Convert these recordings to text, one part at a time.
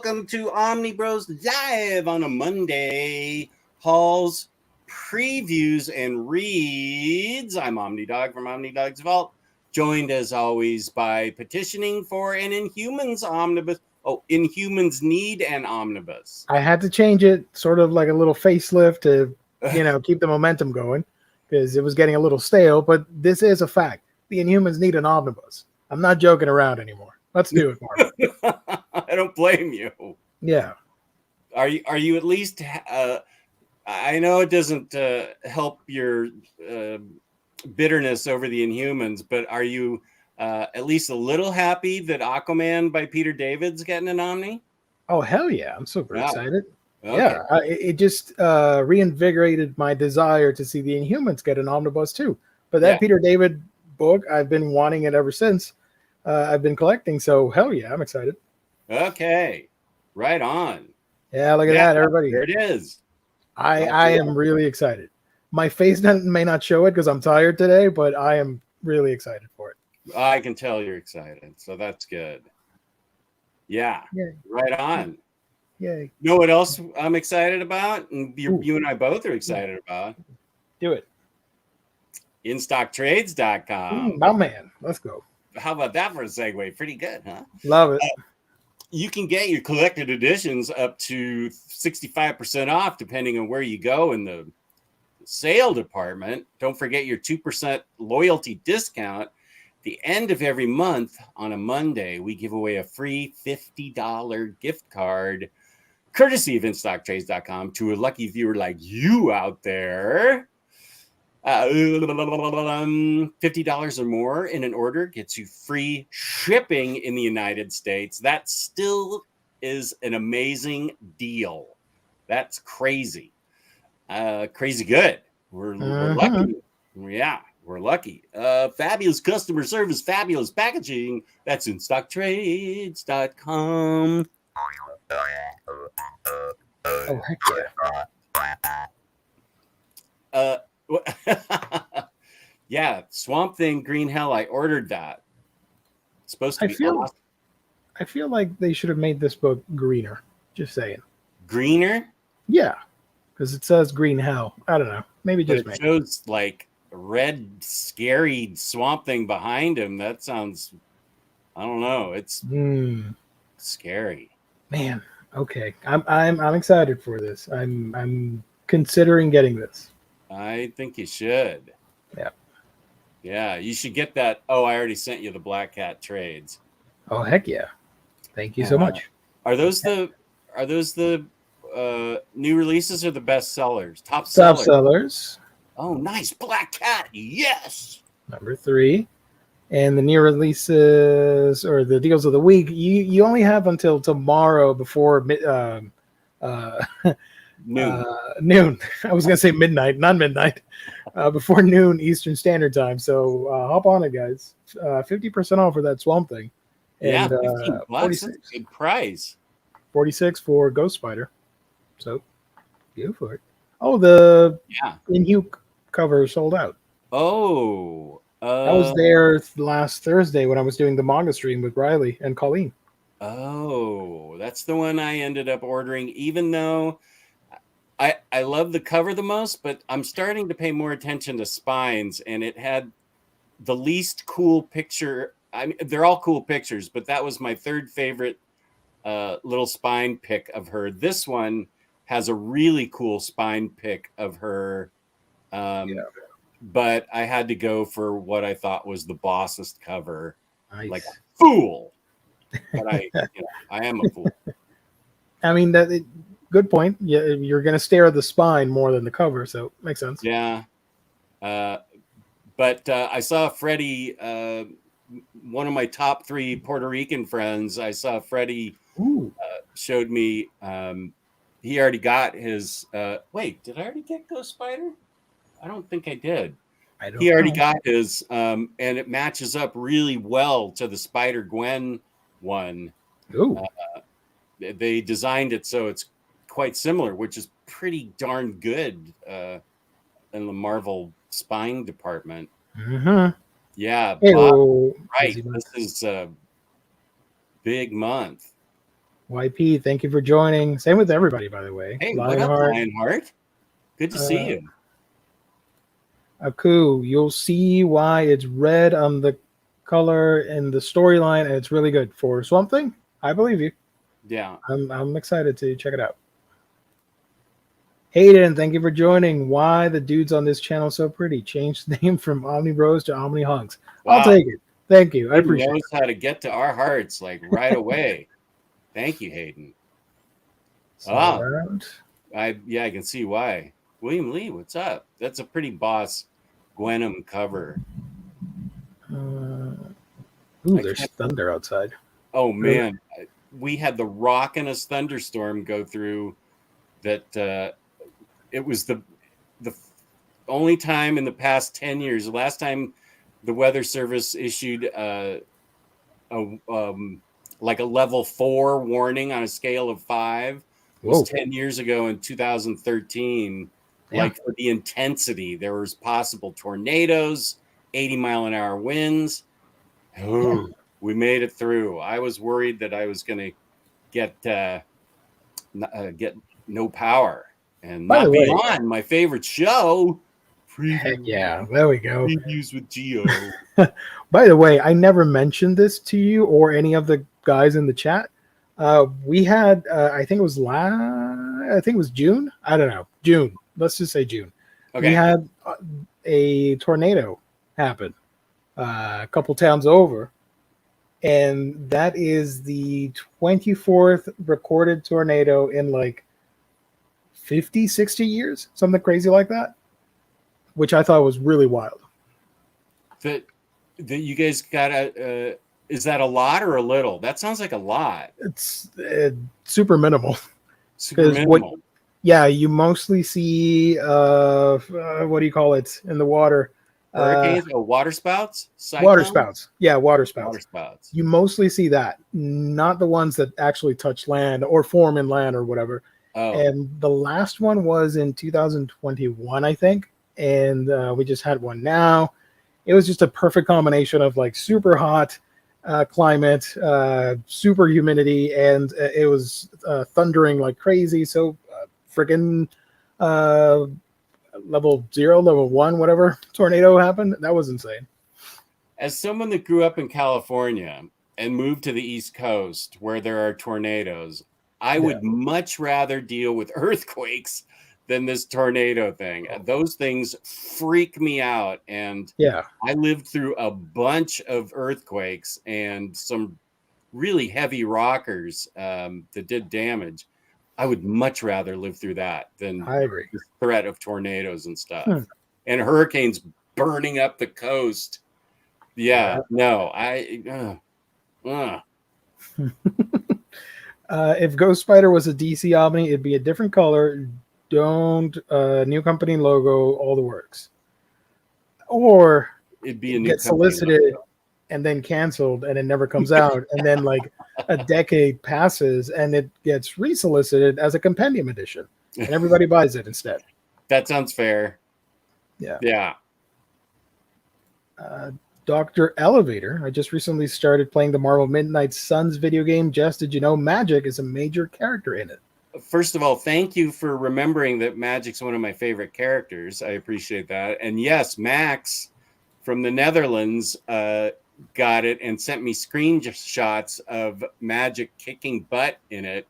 welcome to Omnibros Live on a Monday. Hauls, previews, and reads. I'm OmniDog from OmniDog's Vault, joined as always by petitioning for an Inhumans Omnibus. Oh, Inhumans need an Omnibus. I had to change it, sort of like a little facelift to, keep the momentum going because it was getting a little stale. But this is a fact. The Inhumans need an omnibus. I'm not joking around anymore. Let's do it, Mark. I don't blame you. Yeah. Are you at least? I know it doesn't help your bitterness over the Inhumans, but are you at least a little happy that Aquaman by Peter David's getting an Omni? Oh hell yeah! I'm super excited. Okay. Yeah, it just reinvigorated my desire to see the Inhumans get an omnibus too. But that Peter David book, I've been wanting it ever since. I've been collecting, so hell yeah, I'm excited. Okay, right on. Yeah, look at that, everybody. There it is. I am really excited. My face may not show it because I'm tired today, but I am really excited for it. I can tell you're excited, so that's good. Yeah, Yay. Right on. Yay. You know what else I'm excited about? And you and I both are excited about. Do it. InStockTrades.com. My man, let's go. How about that for a segue? Pretty good, huh? Love it. You can get your collected editions up to 65% off, depending on where you go in the sale department. Don't forget your 2% loyalty discount. The end of every month on a Monday, we give away a free $50 gift card, courtesy of InStockTrades.com, to a lucky viewer like you out there. $50 or more in an order gets you free shipping in the United States. That still is an amazing deal. That's crazy. Crazy good. We're lucky. Yeah, we're lucky. Fabulous customer service, fabulous packaging. That's InStockTrades.com. Oh, heck yeah. Yeah, Swamp Thing Green Hell. I ordered that. It's supposed to be awesome. I feel like they should have made this book greener. Just saying. Greener? Yeah, because it says Green Hell. I don't know. Maybe just it shows like a red, scary Swamp Thing behind him. That sounds. I don't know. It's scary. Man. Okay. I'm excited for this. I'm considering getting this. I think you should. Yeah. Yeah, you should get that. Oh, I already sent you the Black Cat trades. Oh, heck yeah. Thank you so much. Are those the new releases or the best sellers? Top sellers. Oh, nice. Black Cat. Yes. Number 3. And the new releases or the deals of the week, you only have until tomorrow before noon. I was gonna say midnight, not midnight. Before noon Eastern Standard Time. So hop on it, guys. 50% off for that Swamp Thing. And 46 good price. 46 for Ghost Spider. So go for it. Oh, the Inhuke cover sold out. Oh, I was there last Thursday when I was doing the manga stream with Riley and Colleen. Oh, that's the one I ended up ordering, even though I love the cover the most, but I'm starting to pay more attention to spines, and it had the least cool picture. I mean, they're all cool pictures, but that was my third favorite little spine pic of her. This one has a really cool spine pic of her. But I had to go for what I thought was the bossest cover. Nice. Like a fool. But I am a fool. I mean, good point. Yeah, you're going to stare at the spine more than the cover, so makes sense. Yeah. But I saw Freddie, one of my top 3 Puerto Rican friends. I saw Freddie showed me. He already got his. Wait, did I already get Ghost Spider? I don't think I did. He already got his, and it matches up really well to the Spider Gwen one. Ooh. They designed it so it's quite similar, which is pretty darn good in the Marvel spine department. Yeah, Bob, right. This is a big month. YP, thank you for joining. Same with everybody, by the way. Hey, what up, Lionheart, Lionheart? Good to see you. Aku, you'll see why it's red on the color in the storyline, and it's really good for Swamp Thing. I believe you. Yeah. I'm excited to check it out. Hayden, thank you for joining. Why the dudes on this channel so pretty? Change the name from Omnibros to Omnihunks. Wow. I'll take it. Thank you. I appreciate it. He knows how to get to our hearts like right away. Thank you, Hayden. I can see why. William Lee, what's up? That's a pretty boss Gwenum cover. There's thunder outside. Oh man, we had the rockinest thunderstorm go through. That it was the only time in the past 10 years. The last time the Weather Service issued like a level 4 warning on a scale of 5 was 10 years ago in 2013. Yeah. Like for the intensity, there was possible tornadoes, 80-mile-an-hour winds. Oh, we made it through. I was worried that I was going to get no power and not be on my favorite show. Heck yeah, there we go. Previews with Geo. By the way, I never mentioned this to you or any of the guys in the chat. We had, I think it was June. I don't know, June. Let's just say June. Okay. We had a tornado happen a couple towns over, and that is the 24th recorded tornado in like 50, 60 years, something crazy like that, which I thought was really wild. That you guys got is that a lot or a little? That sounds like a lot. It's super minimal. Super minimal. You mostly see what do you call it in the water? Hurricanes or water spouts? Cyclones? Water spouts. Yeah, water spouts. Water spouts. You mostly see that, not the ones that actually touch land or form in land or whatever. Oh. And the last one was in 2021, I think. And we just had one now. It was just a perfect combination of like super hot climate, super humidity, and it was thundering like crazy. So freaking level 0, level 1, whatever tornado happened. That was insane. As someone that grew up in California and moved to the East Coast where there are tornadoes, I would much rather deal with earthquakes than this tornado thing. Those things freak me out. And I lived through a bunch of earthquakes and some really heavy rockers that did damage. I would much rather live through that than the threat of tornadoes and stuff. And hurricanes burning up the coast. If Ghost Spider was a DC Omni, it'd be a different color. Don't new company logo, all the works. Or it'd be a new get solicited logo and then canceled and it never comes out. And then like a decade passes and it gets resolicited as a compendium edition. And everybody buys it instead. That sounds fair. Yeah. Dr. Elevator, I just recently started playing the Marvel Midnight Suns video game. Jess, did you know Magic is a major character in it? First of all, thank you for remembering that Magic's one of my favorite characters. I appreciate that. And yes, Max from the Netherlands got it and sent me screenshots of Magic kicking butt in it.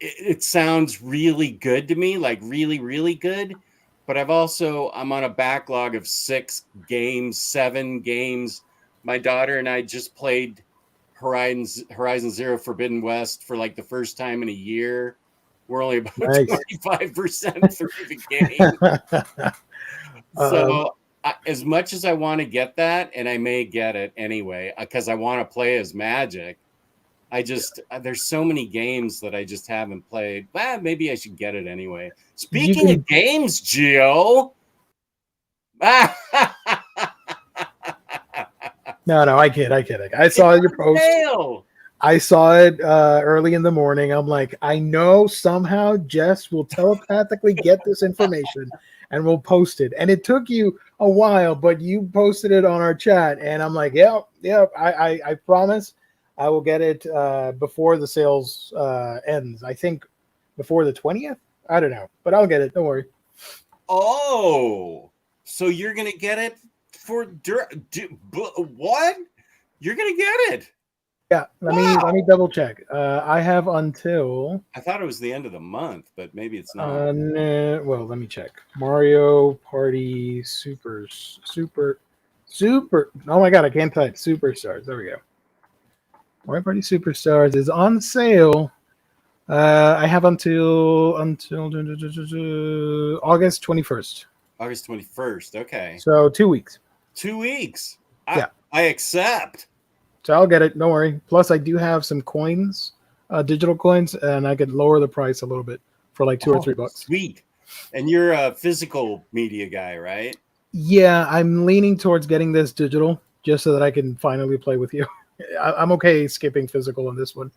It sounds really good to me, like really, really good. But I'm on a backlog of 7 games. My daughter and I just played Horizon Zero Forbidden West for like the first time in a year. We're only about 25% through the game. So as much as I want to get that, and I may get it anyway, because I want to play as Magic, there's so many games that I just haven't played. Maybe I should get it anyway. Speaking of games, Gio. No, I kid. I saw your post. I saw it early in the morning. I'm like, I know somehow Jess will telepathically get this information and we'll post it. And it took you a while, but you posted it on our chat. And I'm like, yep, I promise. I will get it before the sales ends. I think before the 20th. I don't know, but I'll get it. Don't worry. Oh, so you're gonna get it for what? You're gonna get it? Yeah, let me double check. I have until. I thought it was the end of the month, but maybe it's not. Well, let me check. Mario Party Super. Oh my god, I can't type Superstars. There we go. Mario Party Superstars is on sale. I have until August 21st. August 21st. Okay. So 2 weeks. 2 weeks. Yeah. I accept. So I'll get it. Don't worry. Plus, I do have some coins, digital coins, and I could lower the price a little bit for like $2 or $3. Sweet. And you're a physical media guy, right? Yeah, I'm leaning towards getting this digital just so that I can finally play with you. I'm okay skipping physical on this one,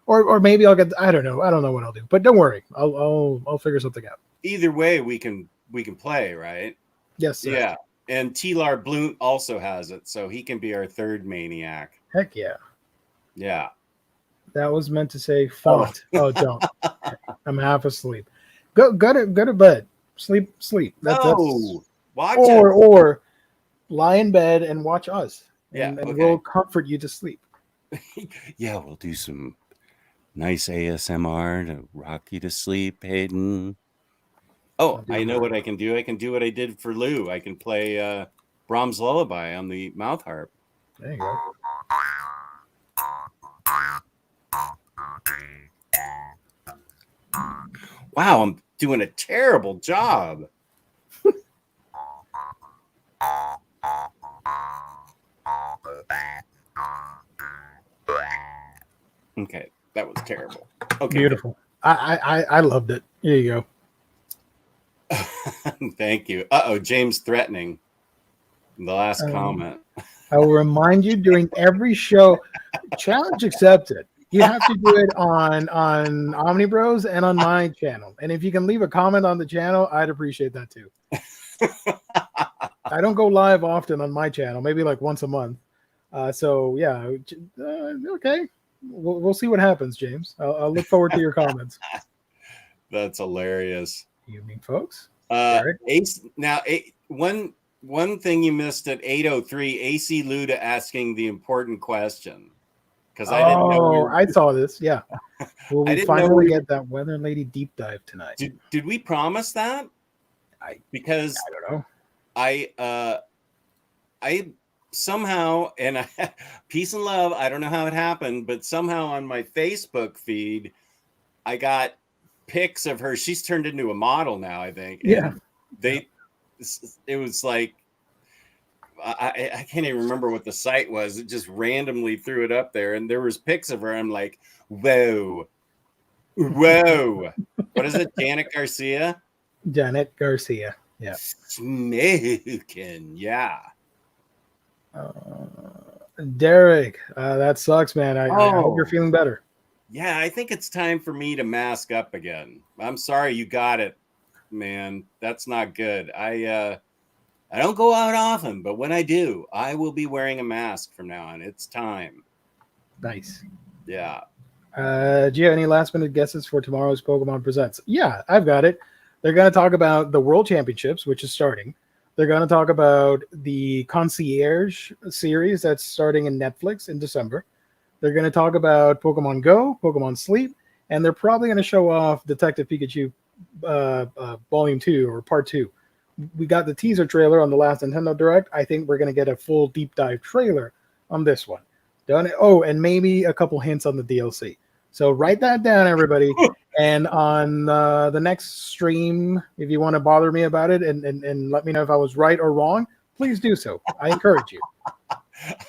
or maybe I'll get. I don't know what I'll do, but don't worry. I'll figure something out. Either way, we can play, right? Yes. Sir. Yeah. And T-Lar Blunt also has it, so he can be our third maniac. Heck yeah. Yeah. That was meant to say font. Oh, don't. I'm half asleep. Go to bed. Sleep. Watch or lie in bed and watch us. And we'll comfort you to sleep. Yeah, we'll do some nice ASMR to rock you to sleep, Hayden. Oh, I know what I can do. I can do what I did for Lou. I can play Brahms' Lullaby on the mouth harp. There you go. Wow, I'm doing a terrible job. Okay, that was terrible. Okay, beautiful. I loved it. Here you go. Thank you. James threatening. The last comment. I will remind you during every show. Challenge accepted. You have to do it on Omnibros and on my channel. And if you can leave a comment on the channel, I'd appreciate that too. I don't go live often on my channel, maybe like once a month. So yeah, okay. We'll see what happens, James. I'll look forward to your comments. That's hilarious. Evening, folks. One thing you missed at 8:03, AC Luda asking the important question. Because I didn't know. I saw this. Yeah. Will we finally get that Weather Lady deep dive tonight? Did we promise that? Because I don't know. I somehow, and peace and love, I don't know how it happened, but somehow on my Facebook feed, I got pics of her. She's turned into a model now, I think. Yeah. And it was like, I can't even remember what the site was. It just randomly threw it up there, and there was pics of her. I'm like, whoa. What is it? Janet Garcia? Janet Garcia. Yeah. Smoking. Yeah. Derek, that sucks, man. I hope you're feeling better. Yeah, I think it's time for me to mask up again. I'm sorry you got it, man. That's not good. I don't go out often, but when I do, I will be wearing a mask from now on. It's time. Nice. Yeah. Do you have any last minute guesses for tomorrow's Pokemon Presents? Yeah, I've got it. They're going to talk about the World Championships, which is starting. They're going to talk about the Concierge series that's starting in Netflix in December. They're going to talk about Pokemon Go, Pokemon Sleep, and they're probably going to show off Detective Pikachu Volume 2 or Part 2. We got the teaser trailer on the last Nintendo Direct. I think we're going to get a full deep dive trailer on this one. And maybe a couple hints on the DLC. So write that down, everybody. And on the next stream, if you want to bother me about it and let me know if I was right or wrong, please do so. I encourage you.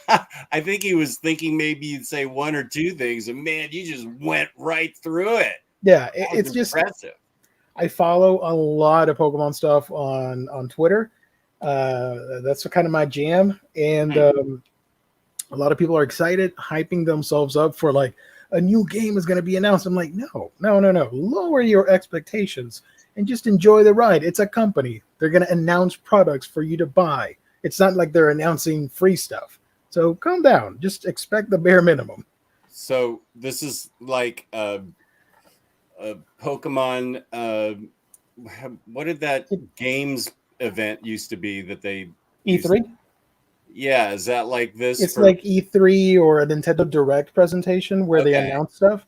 I think he was thinking maybe you'd say one or two things, and man, you just went right through it. Yeah, it's just impressive. I follow a lot of Pokemon stuff on Twitter. That's kind of my jam. And a lot of people are excited, hyping themselves up for like a new game is going to be announced. I'm like, no. Lower your expectations and just enjoy the ride. It's a company. They're going to announce products for you to buy. It's not like they're announcing free stuff. So calm down. Just expect the bare minimum. So this is like a Pokemon. What did that games event used to be that they used E3. Yeah, is that like this It's for like E3 or a Nintendo Direct presentation where they okay. announce stuff,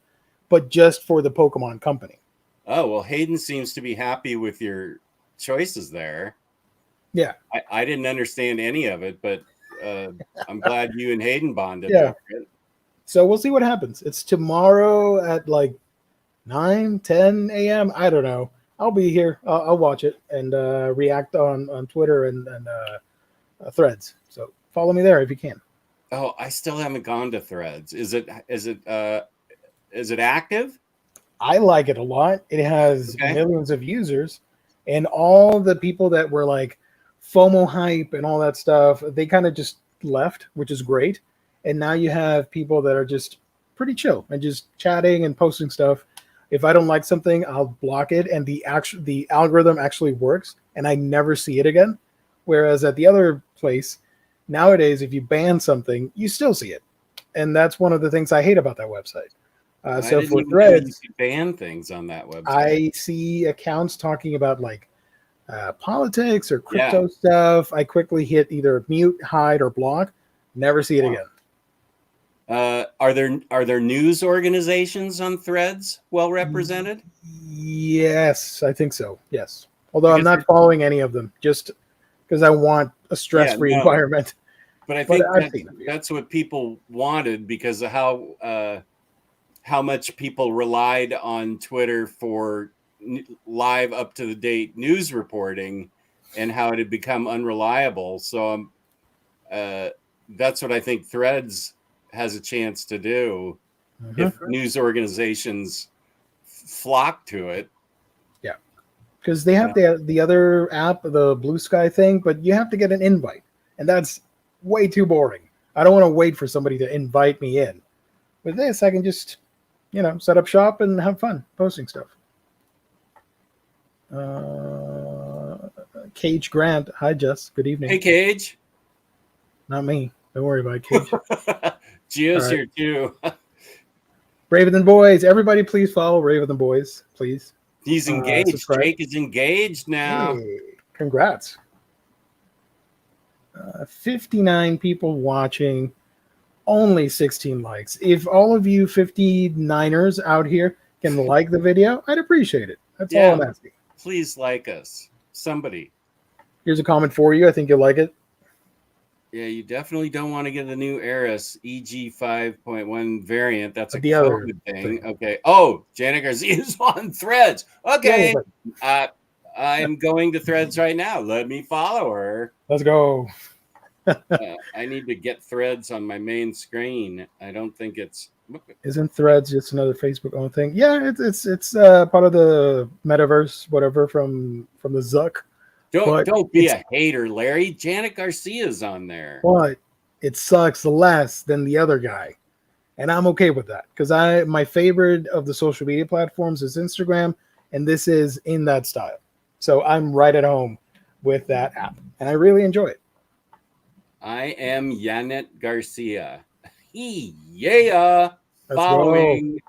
but just for the Pokemon company. Oh, well, Hayden seems to be happy with your choices there. Yeah. I didn't understand any of it, but I'm glad you and Hayden bonded Yeah. over it. So we'll see what happens. It's tomorrow at like 9, 10 a.m. I don't know. I'll be here. I'll watch it and react on Twitter and Threads. So follow me there if you can. Oh, I still haven't gone to Threads. Is it active? I like it a lot. It has Okay. millions of users, and all the people that were like FOMO hype and all that stuff, they kind of just left, which is great. And now you have people that are just pretty chill and just chatting and posting stuff. If I don't like something, I'll block it, and the algorithm actually works, and I never see it again. Whereas at the other place, nowadays, if you ban something, you still see it, and that's one of the things I hate about that website. I So didn't for even know you Threads, could ban things on that website. I see accounts talking about like politics or Yeah. crypto stuff. I quickly hit either mute, hide, or block. Never see it again. Are there news organizations on Threads well represented? Yes, I think so. Yes, although I'm Because not following any of them, just because I want a stress-free environment. But I think I've seen them. that's what people wanted because of how much people relied on Twitter for live up to the date news reporting and how it had become unreliable. So that's what I think Threads has a chance to do if news organizations flock to it. Yeah, because they have the other app, the Blue Sky thing, but you have to get an invite, and that's way too boring. I don't want to wait for somebody to invite me in. With this, I can just, set up shop and have fun posting stuff. Cage Grant. Hi, Jess. Good evening. Hey, Cage. Not me. Don't worry about it, Cage. Gio's here too. Raven and Boys. Everybody, please follow Raven and Boys, please. He's engaged. Subscribe. Jake is engaged now. Hey, congrats. 59 people watching. Only 16 likes. If all of you 59ers out here can like the video, I'd appreciate it. That's all I'm asking. Please like us. Somebody. Here's a comment for you. I think you'll like it. Yeah, you definitely don't want to get the new Eris EG 5.1 variant. That's a The other COVID thing. Okay. Oh, Janet Garcia's on Threads. Okay. I'm going to Threads right now. Let me follow her. Let's go. I need to get Threads on my main screen. I don't think it's. Isn't Threads just another Facebook owned thing? Yeah, it's part of the metaverse, whatever from the Zuck. Don't be a hater, Larry. Janet Garcia's on there. But it sucks less than the other guy, and I'm okay with that because my favorite of the social media platforms is Instagram, and this is in that style. So I'm right at home with that app, and I really enjoy it. I am Janet Garcia. Yeah. Following.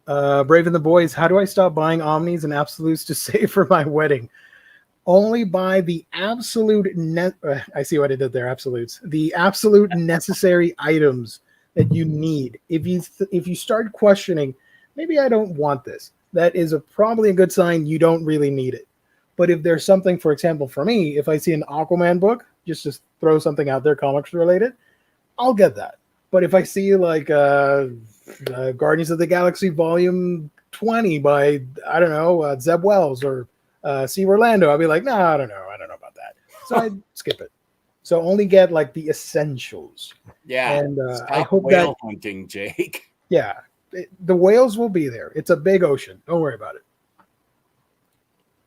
Brave and the Boys, how do I stop buying Omnis and Absolutes to save for my wedding? Only buy the absolute I see what I did there, Absolutes. The absolute necessary items that you need. If you start questioning, maybe I don't want this, that is probably a good sign you don't really need it. But if there's something, for example, for me, if I see an Aquaman book, just to throw something out there, comics related, I'll get that. But if I see like Guardians of the Galaxy Volume 20 by, I don't know, Zeb Wells or C. Orlando, I'll be like, no, I don't know about that. So I skip it. So only get like the essentials. Yeah. And I hope whale hunting, Jake. Yeah. The whales will be there. It's a big ocean. Don't worry about it.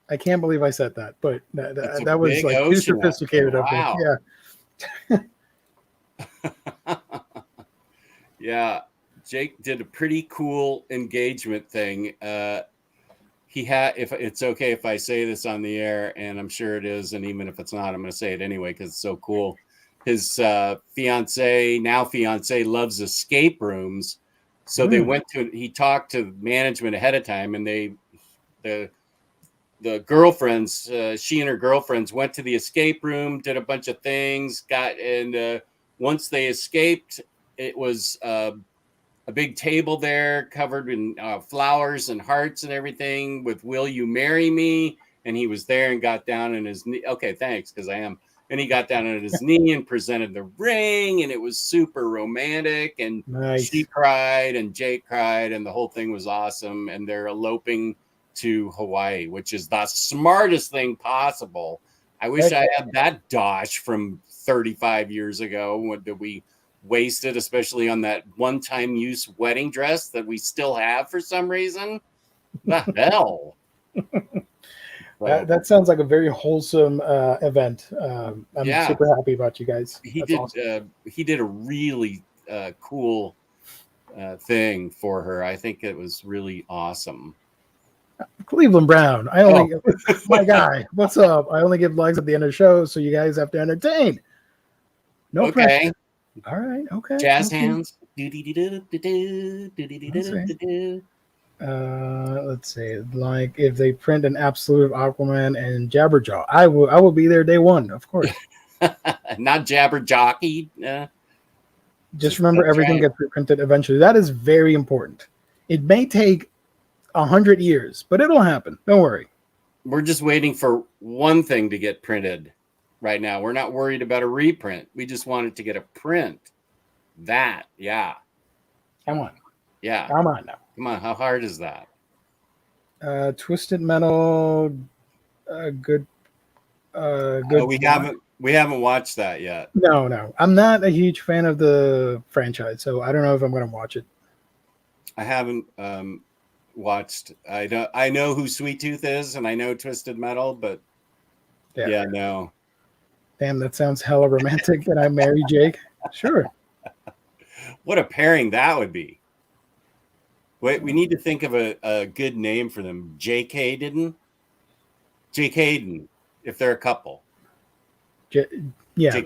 I can't believe I said that, but that was like too sophisticated of me. Yeah. Yeah. Jake did a pretty cool engagement thing. He had, if it's okay if I say this on the air, and I'm sure it is, and even if it's not, I'm going to say it anyway because it's so cool. His now fiance, loves escape rooms. So he talked to management ahead of time, and the girlfriends, she and her girlfriends went to the escape room, did a bunch of things, once they escaped, it was a big table there covered in flowers and hearts and everything with "Will you marry me?" And he was there and got down on his knee. Okay, thanks, because I am. And he got down on his knee and presented the ring, and it was super romantic. And she cried, and Jake cried, and the whole thing was awesome. And they're eloping to Hawaii, which is the smartest thing possible. I wish I had that dosh from 35 years ago that we wasted, especially on that one-time use wedding dress that we still have for some reason. The hell. That sounds like a very wholesome event. I'm super happy about you guys. He did a really cool thing for her. I think it was really awesome. Cleveland Brown. My guy. What's up? I only give likes at the end of the show, so you guys have to entertain. No pressure. All right. Okay. Jazz hands. Let's see. Like if they print an absolute Aquaman and Jabberjaw, I will be there day one, of course. Not Jabberjockey. Just remember, everything gets reprinted eventually. That is very important. It may take 100 years, but it'll happen. Don't worry. We're just waiting for one thing to get printed right now. We're not worried about a reprint. We just wanted to get a print. Come on. Yeah. Come on now. Come on. How hard is that? Twisted Metal. Good. We haven't watched that yet. No. I'm not a huge fan of the franchise, so I don't know if I'm going to watch it. I haven't watched. I know who Sweet Tooth is, and I know Twisted Metal, but no. Damn, that sounds hella romantic. And I marry Jake. Sure. What a pairing that would be. Wait, we need to think of a good name for them. Jake Hayden, if they're a couple. Jake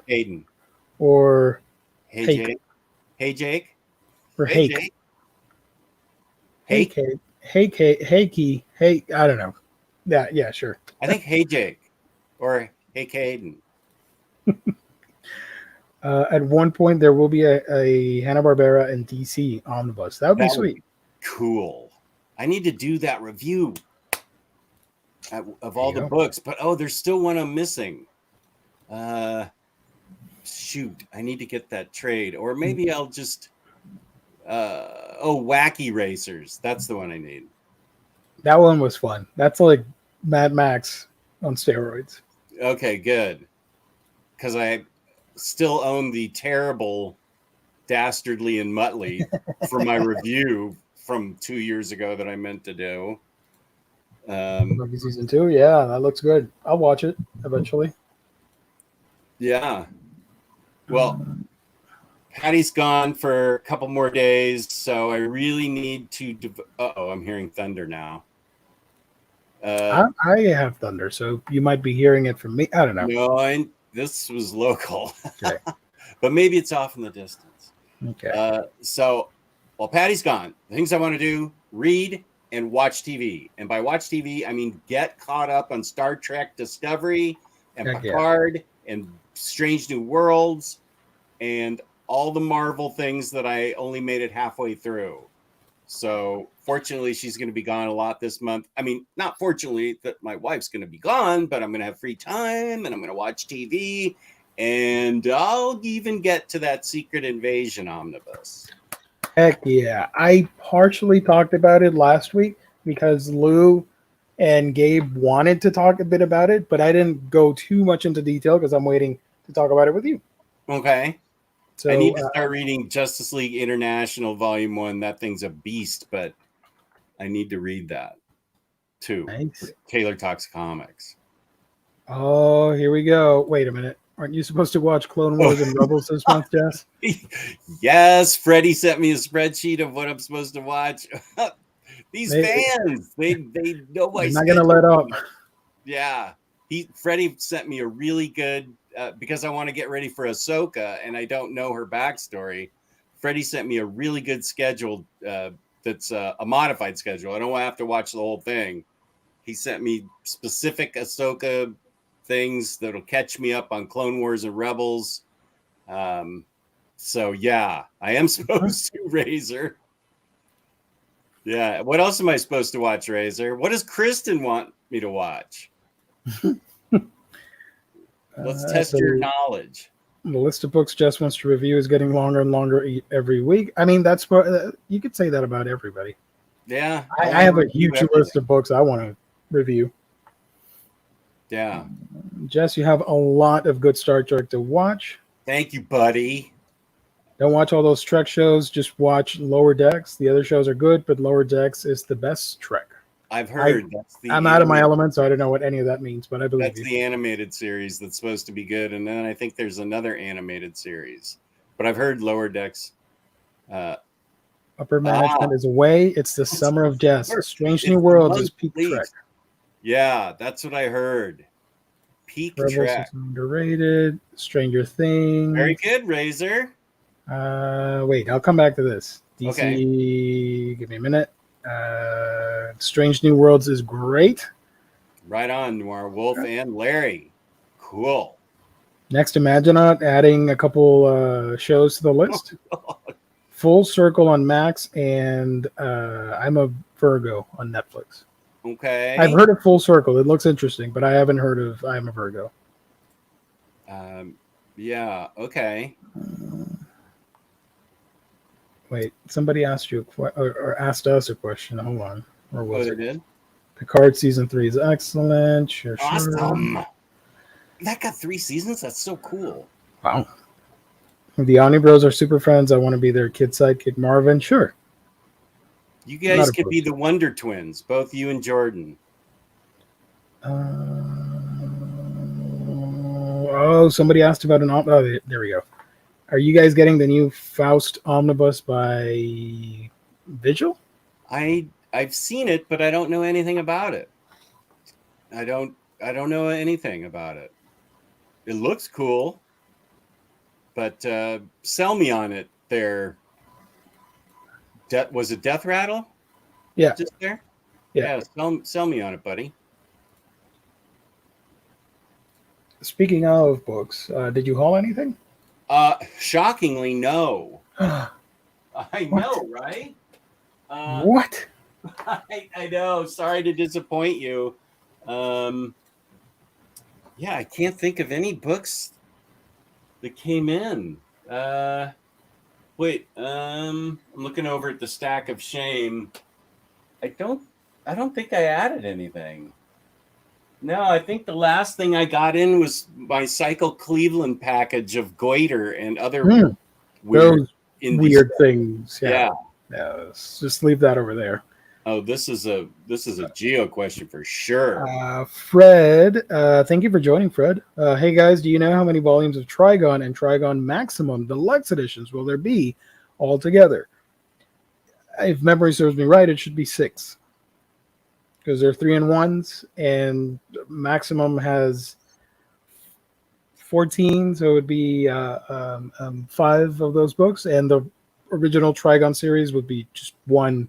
Hayden. Or Hey Jake. Hey Jake. Or Hake. Hakey. Hey, I don't know. Yeah, sure. I think Hey Jake or Hey Hayden. At one point, there will be a Hanna-Barbera and DC omnibus. That would be sweet. Cool. I need to do that review of all the books, but there's still one I'm missing. Shoot, I need to get that trade, or maybe I'll just Wacky Racers. That's the one I need. That one was fun. That's like Mad Max on steroids. Okay, good. Because I still own the terrible Dastardly and Muttley for my review from 2 years ago that I meant to do. Rookie season 2, yeah, that looks good. I'll watch it eventually. Yeah. Well, Patty's gone for a couple more days, so I really need to. I'm hearing thunder now. I have thunder, so you might be hearing it from me. I don't know. No, this was local, okay. But maybe it's off in the distance. Okay. So while Patty's gone, the things I want to do: read and watch TV. And by watch TV, I mean get caught up on Star Trek Discovery and Picard and Strange New Worlds and all the Marvel things that I only made it halfway through. So fortunately, she's going to be gone a lot this month. I mean, not fortunately that my wife's going to be gone, but I'm going to have free time and I'm going to watch TV, and I'll even get to that Secret Invasion omnibus. Heck yeah. I partially talked about it last week because Lou and Gabe wanted to talk a bit about it, but I didn't go too much into detail because I'm waiting to talk about it with you. Okay. So I need to start reading Justice League International Volume 1. That thing's a beast, but I need to read that too. Nice. Taylor Talks Comics. Oh, here we go. Wait a minute. Aren't you supposed to watch Clone Wars and Rebels this month, Jess? Yes, Freddie sent me a spreadsheet of what I'm supposed to watch. These fans, they know my schedule. Not gonna let up. Yeah, Freddie sent me a really good because I want to get ready for Ahsoka and I don't know her backstory. Freddie sent me a really good schedule that's a modified schedule. I don't have to watch the whole thing. He sent me specific Ahsoka things that'll catch me up on Clone Wars and Rebels. So yeah, I am supposed to, Razor. Yeah. What else am I supposed to watch, Razor? What does Kristen want me to watch? Let's test your knowledge. The list of books Jess wants to review is getting longer and longer every week. I mean, that's what you could say that about everybody. Yeah. I have a huge list of books I want to review. Yeah. Jess, you have a lot of good Star Trek to watch. Thank you, buddy. Don't watch all those Trek shows. Just watch Lower Decks. The other shows are good, but Lower Decks is the best Trek. I've heard I'm out of my element, so I don't know what any of that means, but I believe that's the animated series that's supposed to be good. And then I think there's another animated series, but I've heard Lower Decks. Upper Management is away. It's the summer of Jess. Strange New Worlds is peak Trek. Yeah, that's what I heard. Peak Rebels Trek. Is underrated. Stranger Things. Very good, Razor. Wait, I'll come back to this. DC, okay. Give me a minute. Strange New Worlds is great. Right on, Noir Wolf and Larry. Cool. Next, Imaginaut, adding a couple shows to the list. Oh, Full Circle on Max and I'm a Virgo on Netflix. Okay. I've heard of Full Circle. It looks interesting, but I haven't heard of I'm a Virgo. Yeah, okay. Wait, somebody asked you or asked us a question. Hold on. Or was it? Did? Picard season 3 is excellent. Sure. Awesome. That got 3 seasons? That's so cool. Wow. The Omnibros are super friends. I want to be their kid sidekick, Marvin. Sure. You guys could be the Wonder Twins, both you and Jordan. Somebody asked about there we go. Are you guys getting the new Faust Omnibus by Vigil? I've seen it, but I don't know anything about it. I don't know anything about it. It looks cool, but sell me on it there. Was it Death Rattle? Yeah. Just there? Yeah. Sell me on it, buddy. Speaking of books, did you haul anything? Shockingly, no. I know, right? What? I know. Sorry to disappoint you. Yeah, I can't think of any books that came in. Wait, I'm looking over at the stack of shame. I don't think I added anything. No, I think the last thing I got in was my Cycle Cleveland package of Goiter and other weird things. Yeah. Just leave that over there. Oh, this is a Geo question for sure. Fred, thank you for joining, Fred. Hey guys, do you know how many volumes of Trigon and Trigon Maximum Deluxe editions will there be altogether? If memory serves me right, it should be 6. Because they're 3-in-1s, and Maximum has 14, so it would be 5 of those books, and the original Trigon series would be just 1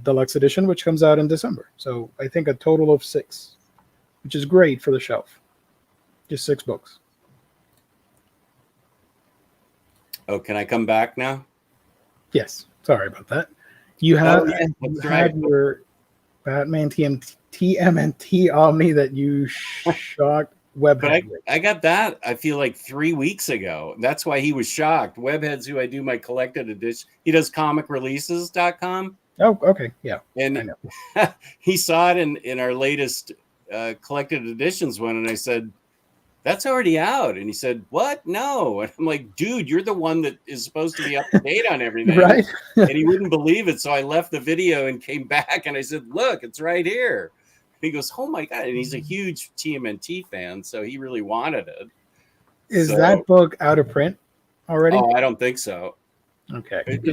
deluxe edition, which comes out in December. So I think a total of 6, which is great for the shelf. Just 6 books. Oh, can I come back now? Yes. Sorry about that. You have your Batman TMNT Omni that you shocked Webhead. But I got that, I feel like 3 weeks ago. That's why he was shocked. Webhead's who I do my collected edition. He does comicreleases.com. Oh, okay. Yeah. And he saw it in our latest collected editions one. And I said, that's already out. And he said, what? No. And I'm like, dude, you're the one that is supposed to be up to date on everything. Right. And he wouldn't believe it. So I left the video and came back and I said, look, it's right here. And he goes, oh my God. And he's a huge TMNT fan. So he really wanted it. Is that book out of print already? Oh, I don't think so. Okay. It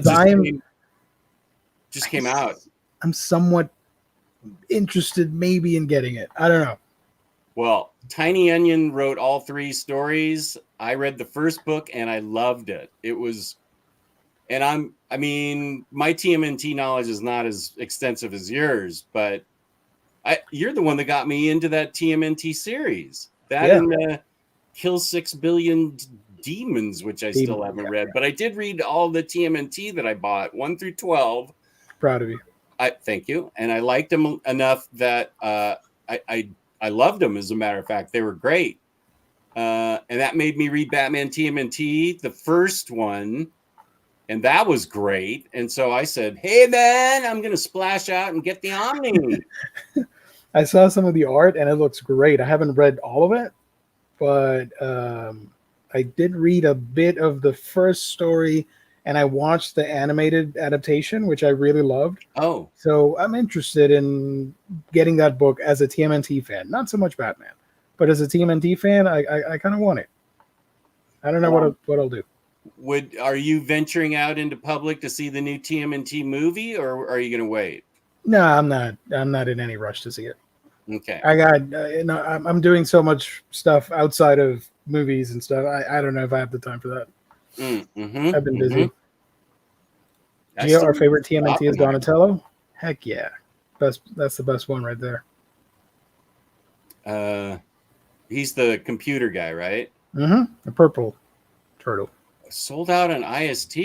just came out. I'm somewhat interested maybe in getting it. I don't know. Well, Tiny Onion wrote all 3 stories. I read the first book and I loved it. It was And I mean, my TMNT knowledge is not as extensive as yours, but you're the one that got me into that TMNT series. That and Kill 6 Billion Demons, which I still haven't read. But I did read all the TMNT that I bought, 1 through 12. Proud of you. Thank you. And I liked them enough that I loved them, as a matter of fact. They were great. And that made me read Batman TMNT, the first one. And that was great. And so I said, hey, man, I'm going to splash out and get the Omni. I saw some of the art, and it looks great. I haven't read all of it, but I did read a bit of the first story, and I watched the animated adaptation, which I really loved. Oh. So I'm interested in getting that book as a TMNT fan. Not so much Batman, but as a TMNT fan, I kind of want it. I don't know what I'll do. Are you venturing out into public to see the new TMNT movie, or are you going to wait? No, I'm not. I'm not in any rush to see it. Okay. I got. I'm doing so much stuff outside of movies and stuff. I don't know if I have the time for that. Mm-hmm, I've been busy. Gio, our favorite TMNT is Donatello. Heck yeah, that's the best one right there. He's the computer guy, right? Mm-hmm. The purple turtle. Sold out on IST.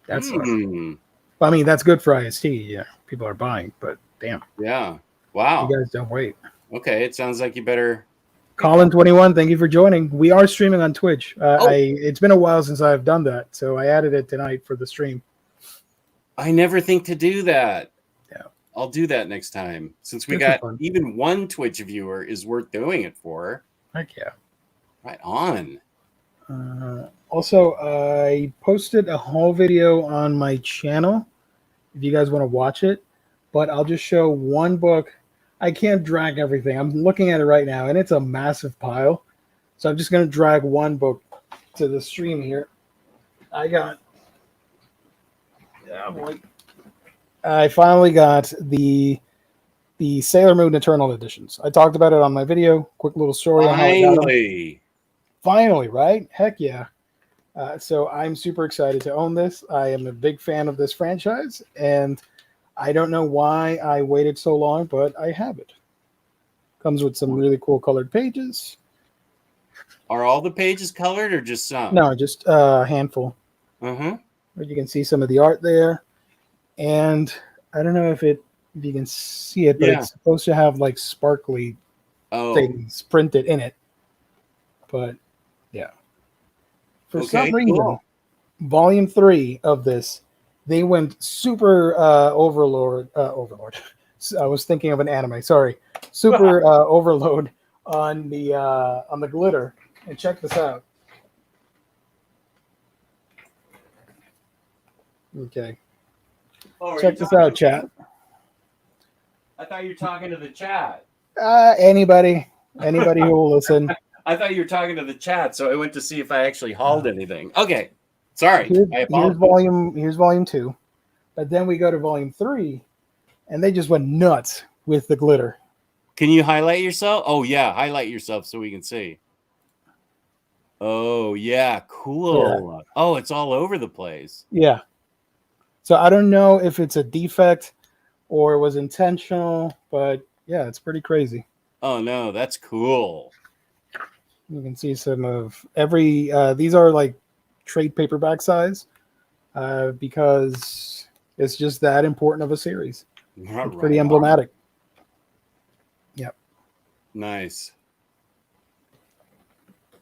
That's well, I mean, that's good for IST. Yeah, people are buying, but damn. Yeah. Wow. You guys don't wait. Okay, it sounds like you better. Colin21, thank you for joining. We are streaming on Twitch. It's been a while since I've done that, so I added it tonight for the stream. I never think to do that. Yeah, I'll do that next time. Since we got even one Twitch viewer is worth doing it for. Heck yeah. Right on. Also, I posted a haul video on my channel if you guys want to watch it, but I'll just show one book. I can't drag everything. I'm looking at it right now, and it's a massive pile. So I'm just going to drag one book to the stream here. I finally got the Sailor Moon Eternal editions. I talked about it on my video. Quick little story on how I got them. Finally, right? Heck yeah. So I'm super excited to own this. I am a big fan of this franchise, and I don't know why I waited so long, but I have it. Comes with some really cool colored pages. Are all the pages colored or just some? No, just a handful. Mm-hmm. But you can see some of the art there. And I don't know if you can see it, but it's supposed to have like sparkly things printed in it. But yeah. For some reason, volume 3 of this, they went super overlord. I was thinking of an anime. Sorry, super overload on the glitter. And check this out. Okay. Check this out, chat. I thought you were talking to the chat. Anybody who will listen. I thought you were talking to the chat, so I went to see if I actually hauled anything. Okay. Sorry. Here's volume 2. But then we go to volume 3, and they just went nuts with the glitter. Can you highlight yourself? Oh, yeah. Highlight yourself so we can see. Oh, yeah. Cool. Yeah. Oh, it's all over the place. Yeah. So I don't know if it's a defect or it was intentional, but yeah, it's pretty crazy. Oh, no. That's cool. You can see some of every... these are like trade paperback size because it's just that important of a series. It's pretty emblematic. Yep. Nice.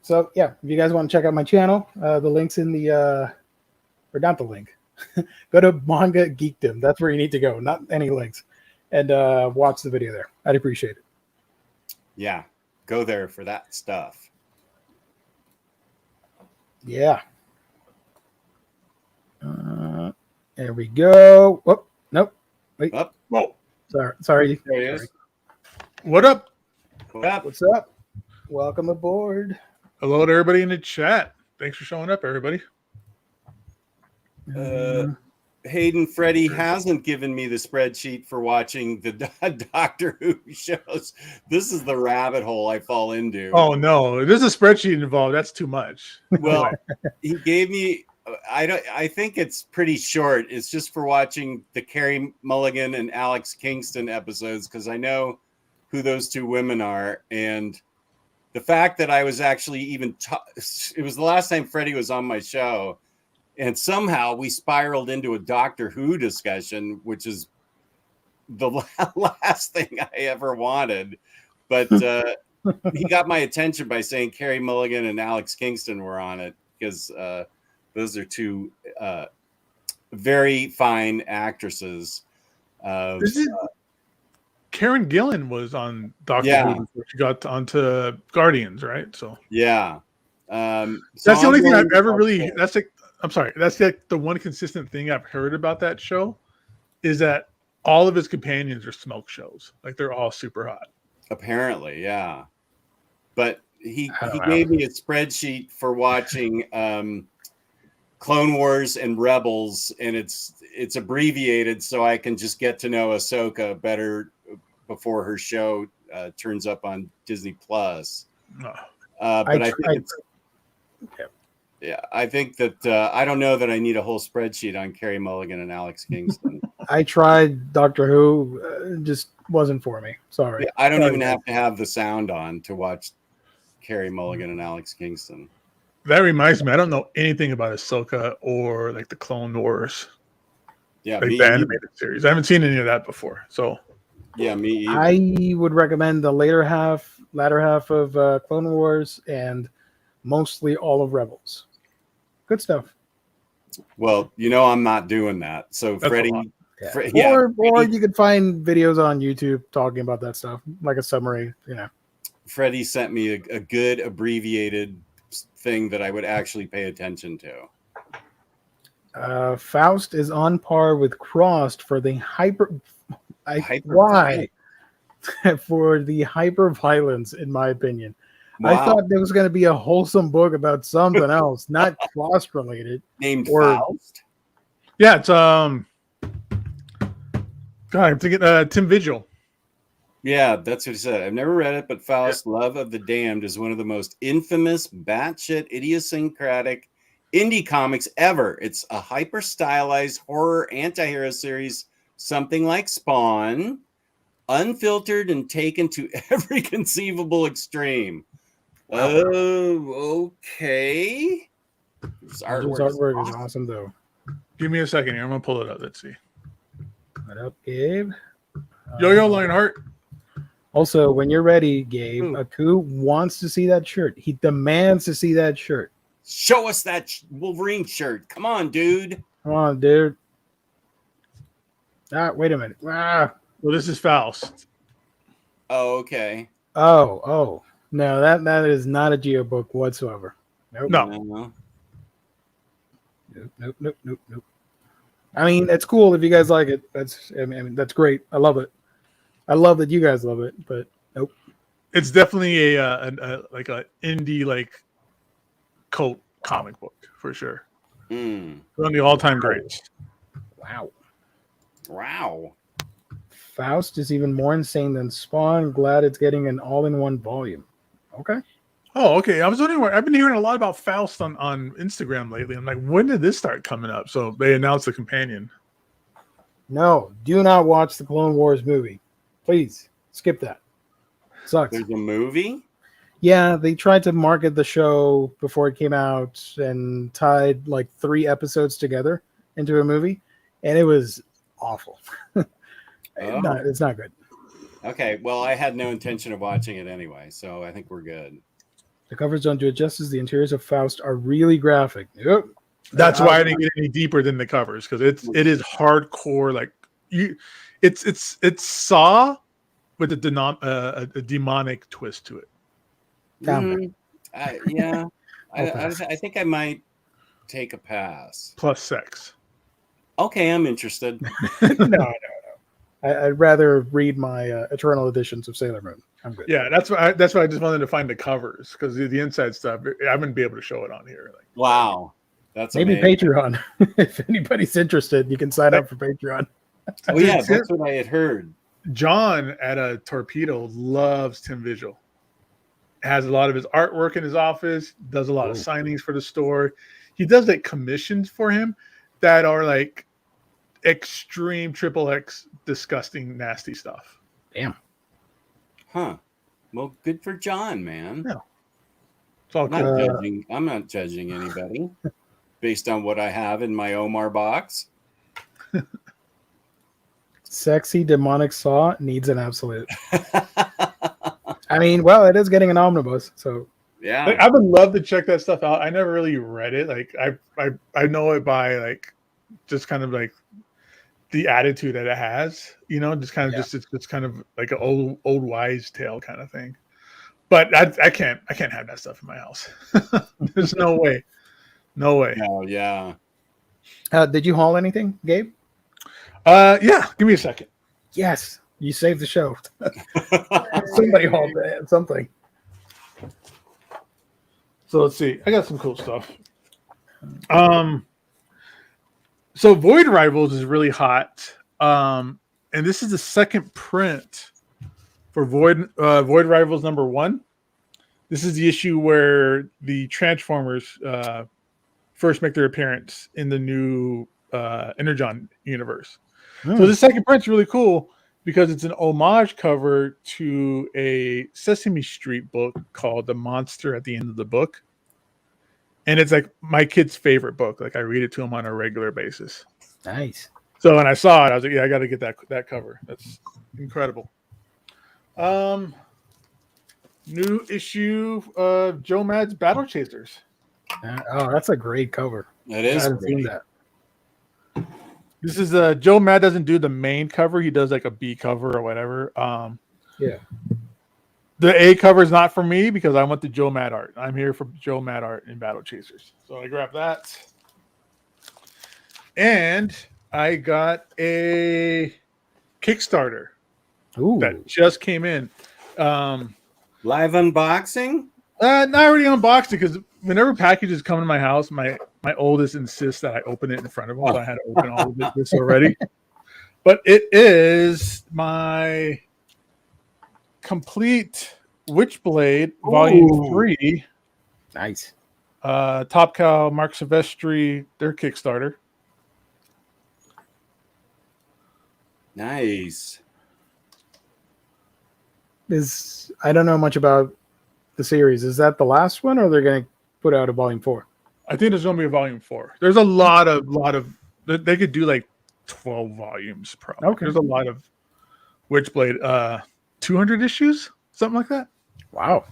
So yeah, if you guys want to check out my channel, the link's in the or not the link. Go to Manga Geekdom. That's where you need to go, not any links, and watch the video there. I'd appreciate it. Yeah, go there for that stuff. Yeah. There we go. Whoop. Nope. Wait. Up. Whoa. Sorry. There he is. What up? What up? What's up? Welcome aboard. Hello to everybody in the chat. Thanks for showing up, everybody. Hayden Freddy hasn't given me the spreadsheet for watching the Doctor Who shows. This is the rabbit hole I fall into. Oh no, there's a spreadsheet involved. That's too much. Well, he gave me I think it's pretty short. It's just for watching the Carey Mulligan and Alex Kingston episodes because I know who those two women are, and the fact that I was actually even it was the last time Freddie was on my show, and somehow we spiraled into a Doctor Who discussion, which is the last thing I ever wanted. But he got my attention by saying Carey Mulligan and Alex Kingston were on it because those are two very fine actresses. Karen Gillan was on Doctor Who before she got onto Guardians, right? So yeah, that's the only thing I've ever really. That's like, I'm sorry, that's like the one consistent thing I've heard about that show is that all of his companions are smoke shows. Like they're all super hot. Apparently, yeah. But he gave me a spreadsheet for watching Clone Wars and Rebels, and it's abbreviated so I can just get to know Ahsoka better before her show turns up on Disney Plus. I think that I don't know that I need a whole spreadsheet on Carey Mulligan and Alex Kingston. I tried Doctor Who, just wasn't for me. Sorry. Yeah, I don't even have to have the sound on to watch Carey Mulligan and Alex Kingston. That reminds me, I don't know anything about Ahsoka or like the Clone Wars. Yeah, like the animated series. I haven't seen any of that before. So yeah, me either. I would recommend the latter half of Clone Wars and mostly all of Rebels. Good stuff. Well, I'm not doing that. So that's Freddie, or you could find videos on YouTube talking about that stuff, like a summary. Freddie sent me a good abbreviated thing that I would actually pay attention to. Faust is on par with Crossed for the for the hyper violence, in my opinion. Wow. I thought there was going to be a wholesome book about something else, not Crossed related. Named Faust. Yeah, it's I'm thinking Tim Vigil. Yeah, that's what he said. I've never read it, but Faust, Love of the Damned is one of the most infamous, batshit, idiosyncratic indie comics ever. It's a hyper-stylized horror anti-hero series, something like Spawn, unfiltered and taken to every conceivable extreme. Wow. Oh, okay. This artwork is awesome, though. Give me a second here. I'm going to pull it up. Let's see. What up, Gabe? Yo, Lionheart. Also, when you're ready, Gabe, Aku wants to see that shirt. He demands to see that shirt. Show us that Wolverine shirt. Come on, dude. Come on, dude. Wait a minute. Well, this is Faust. Oh, okay. Oh. No, that is not a Geo book whatsoever. Nope. No. Nope. I mean, it's cool if you guys like it. That's great. I love it. I love that you guys love it, but nope. It's definitely a indie cult comic book for sure. One of the all-time greats. Wow. Faust is even more insane than Spawn. Glad it's getting an all-in-one volume. Okay. Oh, okay. I was wondering. I've been hearing a lot about Faust on Instagram lately. I'm like, when did this start coming up? So they announced the companion. No, do not watch the Clone Wars movie. Please skip that. Sucks. There's a movie? Yeah, they tried to market the show before it came out and tied like 3 episodes together into a movie, and it was awful. It's not good. Okay, well, I had no intention of watching it anyway, so I think we're good. The covers don't do it justice. The interiors of Faust are really graphic. Yep. That's why I didn't get any deeper than the covers, because it is hardcore. Like it's Saw with a demonic twist to it. Yeah, I think I might take a pass. Plus sex. Okay, I'm interested. No. I'd rather read my Eternal editions of Sailor Moon. I'm good. Yeah, that's why I just wanted to find the covers, because the inside stuff I wouldn't be able to show it on here. Wow, that's maybe amazing. Patreon. If anybody's interested, you can sign up for Patreon. Oh yeah, that's what I had heard. John at a Torpedo loves Tim Vigil. Has a lot of his artwork in his office. Does a lot of signings for the store. he does like commissions for him that are like extreme triple X disgusting nasty stuff. Damn. Huh. Well, good for John, man. Yeah. It's all I'm not cool. judging. I'm not judging anybody based on what I have in my Omar box. Sexy demonic saw needs an absolute. I mean, well, it is getting an omnibus, so Yeah. Like, I would love to check that stuff out. I never really read it. Like I know it by like just kind of like the attitude that it has, you know, just kind of it's kind of like an old wise tale kind of thing. But I can't have that stuff in my house. There's no way. No way. Oh, yeah. did you haul anything, Gabe? Yeah, give me a second. Yes, you saved the show. Somebody hauled something. So let's see. I got some cool stuff. So Void Rivals is really hot. And this is the second print for Void Rivals #1. This is the issue where the Transformers first make their appearance in the new Energon universe. So the second print's really cool because it's an homage cover to a Sesame Street book called The Monster at the End of the Book. And it's like my kid's favorite book. Like I read it to him on a regular basis. Nice. So when I saw it, I was like, yeah, I got to get that cover. That's incredible. New issue of Joe Mad's Battle Chasers. Oh, that's a great cover. It I is. haven't seen Great. that. This is Joe Mad doesn't do the main cover. He does like a B cover or whatever. Yeah. The A cover is not for me because I want the Joe Mad art. I'm here for Joe Mad art in Battle Chasers. So I grabbed that. And I got a Kickstarter Ooh. that just came in. Live unboxing? Not already unboxed it because whenever packages come to my house, my oldest insists that I open it in front of him. So I had to open all of this already. But it is my complete Witchblade Volume 3. Nice. Top Cow, Mark Silvestri, their Kickstarter. Nice. I don't know much about the series. Is that the last one, or they're going to put out a volume 4? I think there's going to be a volume 4. There's a lot of they could do like 12 volumes probably. Okay. There's a lot of Witchblade. 200 issues, something like that. Wow.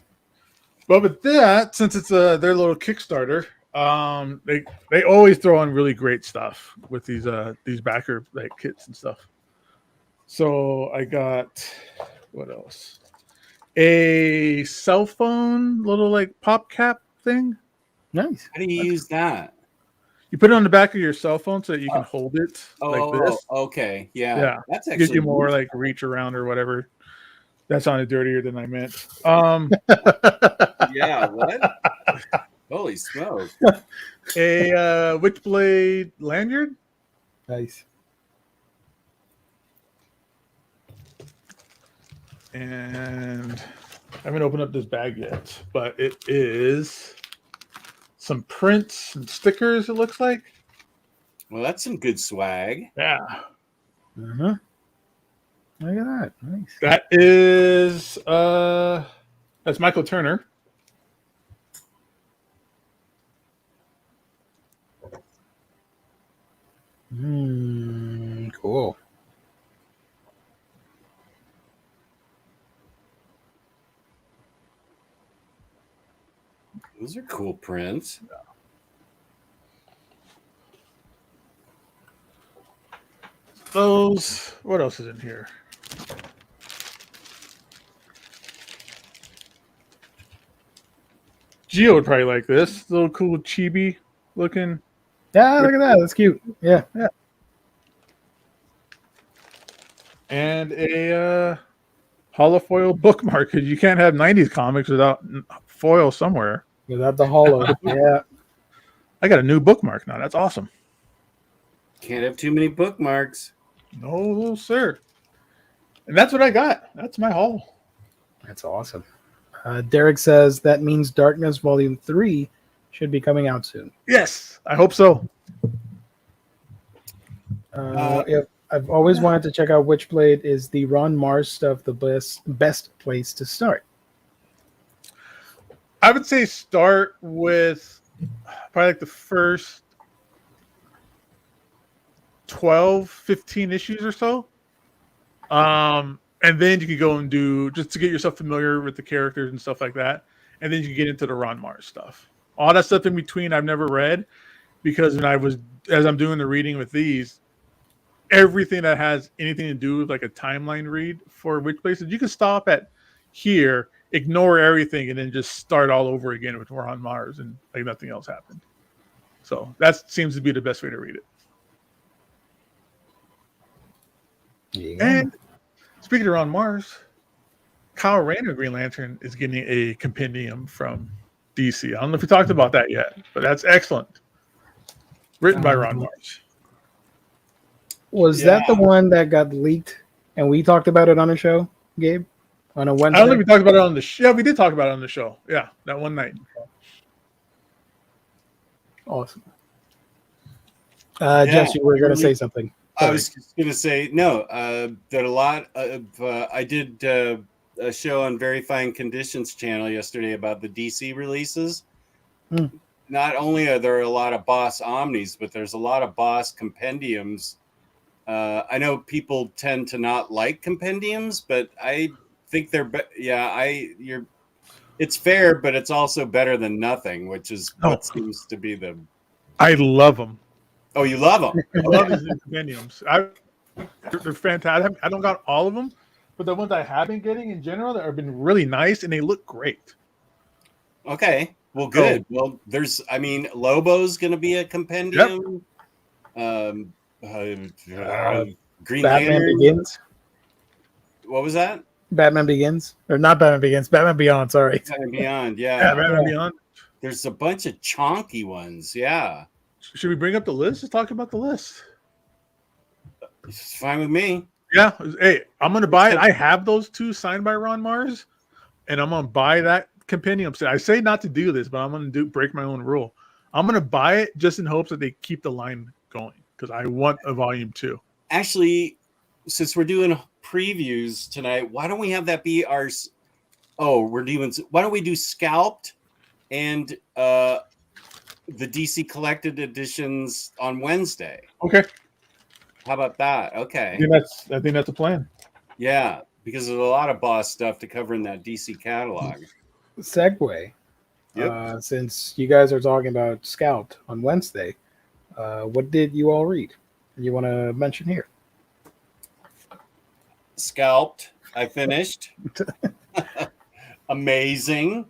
But with that, since it's their little Kickstarter, they always throw in really great stuff with these backer like kits and stuff. So I got what else? A cell phone little like pop cap thing. Nice. How do you use that? You put it on the back of your cell phone so that you can hold it like this. Okay. Yeah. Yeah. That's actually Gives you more like reach around or whatever. That sounded dirtier than I meant. Yeah. What? Holy smoke. A Witchblade lanyard. Nice. And I haven't opened up this bag yet, but it is some prints and stickers, it looks like. Well, that's some good swag. Yeah. Uh-huh. Look at that. Nice. That is that's Michael Turner. Cool. Those are cool prints. Those. What else is in here? Gio would probably like this little cool chibi looking. Yeah, look at that. That's cute. Yeah. Yeah. And a holofoil bookmark because you can't have 90s comics without foil somewhere. Without the hollow. Yeah. I got a new bookmark now. That's awesome. Can't have too many bookmarks. No, sir. And that's what I got. That's my haul. That's awesome. Derek says that means Darkness Volume 3 should be coming out soon. Yes, I hope so. Yeah, I've always wanted to check out Witchblade. Is the Ron Mars stuff the best place to start? I would say start with probably like the first 12, 15 issues or so. And then you can go and do, just to get yourself familiar with the characters and stuff like that. And then you can get into the Ron Mars stuff. All that stuff in between I've never read, because as I'm doing the reading with these, everything that has anything to do with like a timeline read for which places, you can stop at here, ignore everything, and then just start all over again with Ron Mars and like nothing else happened. So that seems to be the best way to read it. Yeah. And speaking of Ron Mars, Kyle Rayner Green Lantern is getting a compendium from DC. I don't know if we talked about that yet, but that's excellent. Written by Ron Mars. Was that the one that got leaked and we talked about it on a show, Gabe? On a Wednesday? I don't think we talked about it on the show. Yeah, we did talk about it on the show. Yeah, that one night. Awesome. Jess, you were going to say something. I was just going to say, no, that a lot of, I did a show on Very Fine Conditions channel yesterday about the DC releases. Not only are there a lot of Boss Omnis, but there's a lot of Boss compendiums. I know people tend to not like compendiums, but I think they're, it's fair, but it's also better than nothing, which is what seems to be the. I love them. Oh, you love them? I love these new compendiums. They're fantastic. I don't got all of them, but the ones I have been getting in general that have been really nice and they look great. Okay. Well, good. Well, Lobo's going to be a compendium. Yep. Green Batman Lantern. Begins. What was that? Batman Begins, or not Batman Begins? Batman Beyond. Sorry. Batman Beyond. Yeah, Batman Beyond. There's a bunch of chonky ones. Yeah. Should we bring up the list? Let's talk about the list. It's fine with me. Yeah. Hey, I'm gonna buy it. I have those two signed by Ron Mars, and I'm gonna buy that compendium set. I say not to do this, but I'm gonna break my own rule. I'm gonna buy it just in hopes that they keep the line going, because I want a volume 2. Actually, since we're doing previews tonight, why don't we have that be our? Why don't we do Scalped and the DC Collected Editions on Wednesday? Okay. How about that? Okay. I think that's a plan. Yeah, because there's a lot of Boss stuff to cover in that DC catalog. Segue. Yep. Since you guys are talking about Scalped on Wednesday, what did you all read? You want to mention here? Scalped. I finished. Amazing.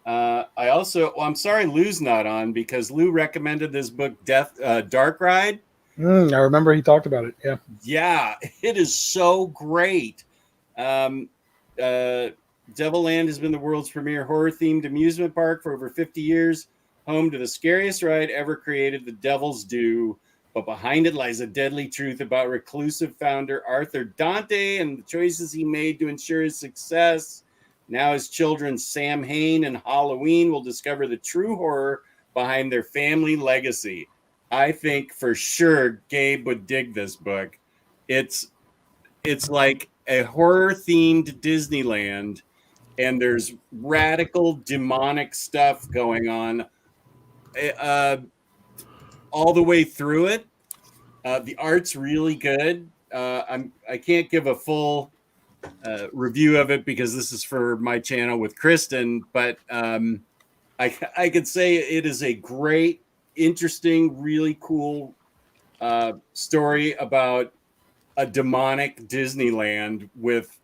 I'm sorry Lou's not on, because Lou recommended this book, Dark Ride. I remember he talked about it. Yeah. Yeah, it is so great. Devil Land has been the world's premier horror-themed amusement park for over 50 years, home to the scariest ride ever created, the Devil's Due. But behind it lies a deadly truth about reclusive founder Arthur Dante and the choices he made to ensure his success. Now his children, Sam Hain and Halloween, will discover the true horror behind their family legacy. I think for sure Gabe would dig this book. It's like a horror-themed Disneyland, and there's radical demonic stuff going on all the way through it. The art's really good. I can't give a full review of it because this is for my channel with Kristen, but I could say it is a great, interesting, really cool story about a demonic Disneyland with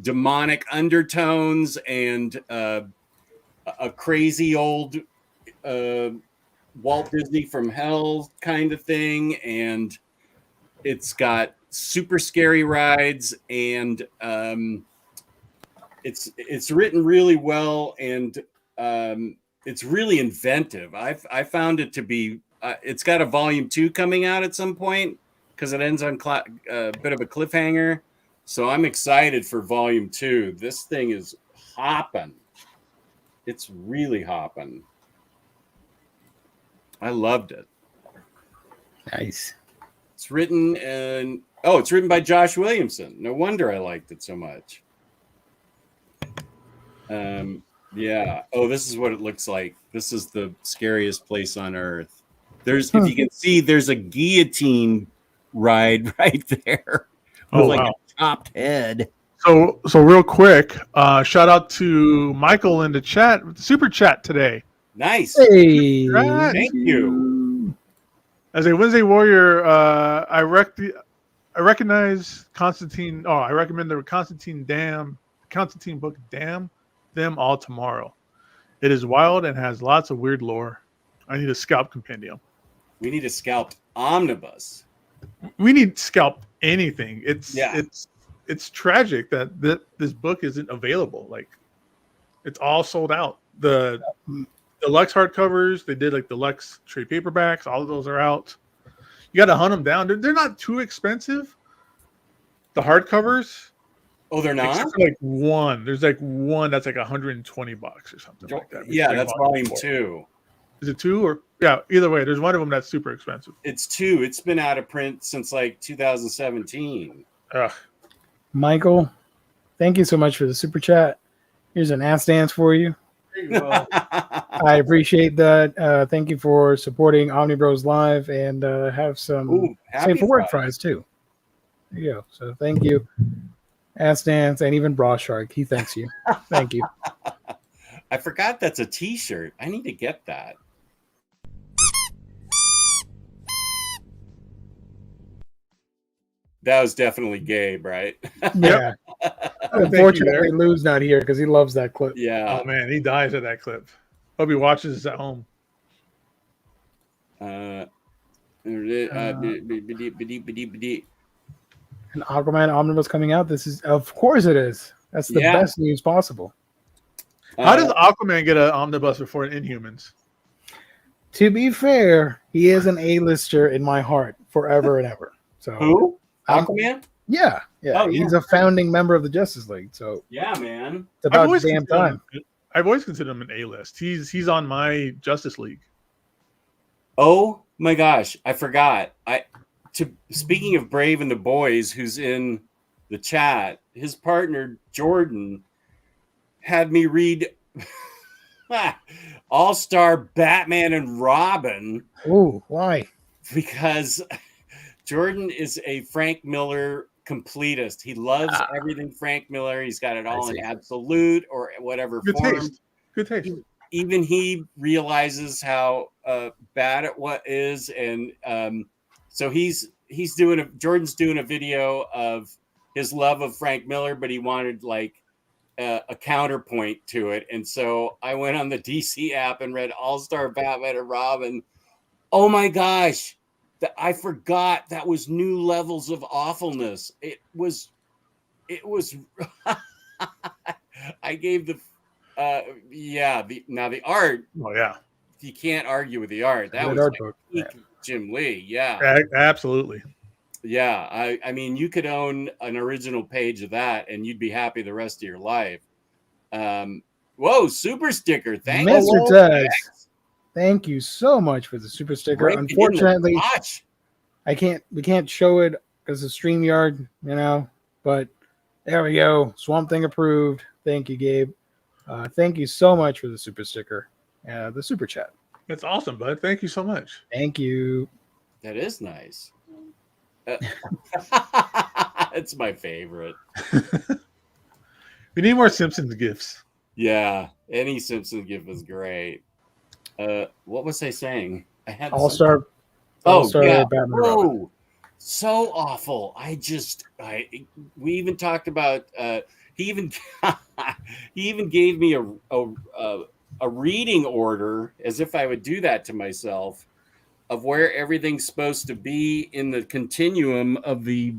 demonic undertones and a crazy old Walt Disney from hell kind of thing, and it's got super scary rides, and it's written really well, and it's really inventive. I found it to be. It's got a volume 2 coming out at some point because it ends on a bit of a cliffhanger. So I'm excited for volume 2. This thing is hopping. It's really hopping. I loved it. Nice. It's written it's written by Josh Williamson. No wonder I liked it so much. Yeah. Oh, this is what it looks like. This is the scariest place on earth. If you can see, there's a guillotine ride right there. Oh, with wow. a chopped head. So real quick, shout out to Michael in the chat, super chat today. Nice. Hey, Thank you. As a Wednesday warrior, I recognize Constantine. Oh, I recommend the Constantine book, Damn Them All Tomorrow. It is wild and has lots of weird lore. I need a scalp compendium. We need a scalped omnibus. We need scalp anything. It's tragic that this book isn't available. Like, it's all sold out. The deluxe hardcovers, they did like deluxe trade paperbacks. All of those are out. You got to hunt them down. They're not too expensive. The hardcovers. Oh, they're not? Except for like one. There's like one that's like $120 or something like that. Yeah, that's volume 2. Is it 2 or either way, there's one of them that's super expensive. It's 2. It's been out of print since like 2017. Ugh. Michael, thank you so much for the super chat. Here's an ass dance for you. There you go. I appreciate that. Thank you for supporting Omnibroslive and have some safe for work fries too. There you go. So thank you. Ass dance and even Bra Shark. He thanks you. Thank you. I forgot that's a t-shirt. I need to get that. That was definitely Gabe, right? Yeah. Unfortunately, Lou's not here because he loves that clip. Yeah. Oh man, he dies at that clip. Hope he watches this at home. An Aquaman Omnibus coming out. This is, of course, it is. That's the best news possible. How does Aquaman get an omnibus before an Inhumans? To be fair, he is an A-lister in my heart forever and ever. So who? Aquaman? Yeah. Oh, he's a founding member of the Justice League. So yeah, man, it's about damn time. I've always considered him an A-list. He's on my Justice League. Oh my gosh, I forgot. Speaking of Brave and the Boys, who's in the chat, his partner Jordan had me read All-Star Batman and Robin. Oh, why? Because Jordan is a Frank Miller completist. He loves everything Frank Miller. He's got it all in absolute or whatever form. Good taste. Even he realizes how bad it is, and so Jordan's doing a video of his love of Frank Miller, but he wanted like a counterpoint to it, and so I went on the DC app and read All-Star Batman and Robin. Oh my gosh, I forgot that was new levels of awfulness. It was. I gave the art. Oh yeah, you can't argue with the art. That was art like book. Jim Lee. Yeah, absolutely. Yeah, I mean, you could own an original page of that, and you'd be happy the rest of your life. Whoa, super sticker! Thank you, Mr. Tez. Thank you so much for the super sticker. Unfortunately, we can't show it because of StreamYard, but there we go. Swamp Thing approved. Thank you, Gabe. Thank you so much for the super sticker, the super chat. That's awesome, bud. Thank you so much. Thank you. That is nice. It's my favorite. We need more Simpsons gifts. Yeah, any Simpsons gift is great. What was I saying? I had All-Star. Yeah. Batman. Whoa, so awful. We even talked about. He even gave me a reading order, as if I would do that to myself, of where everything's supposed to be in the continuum of the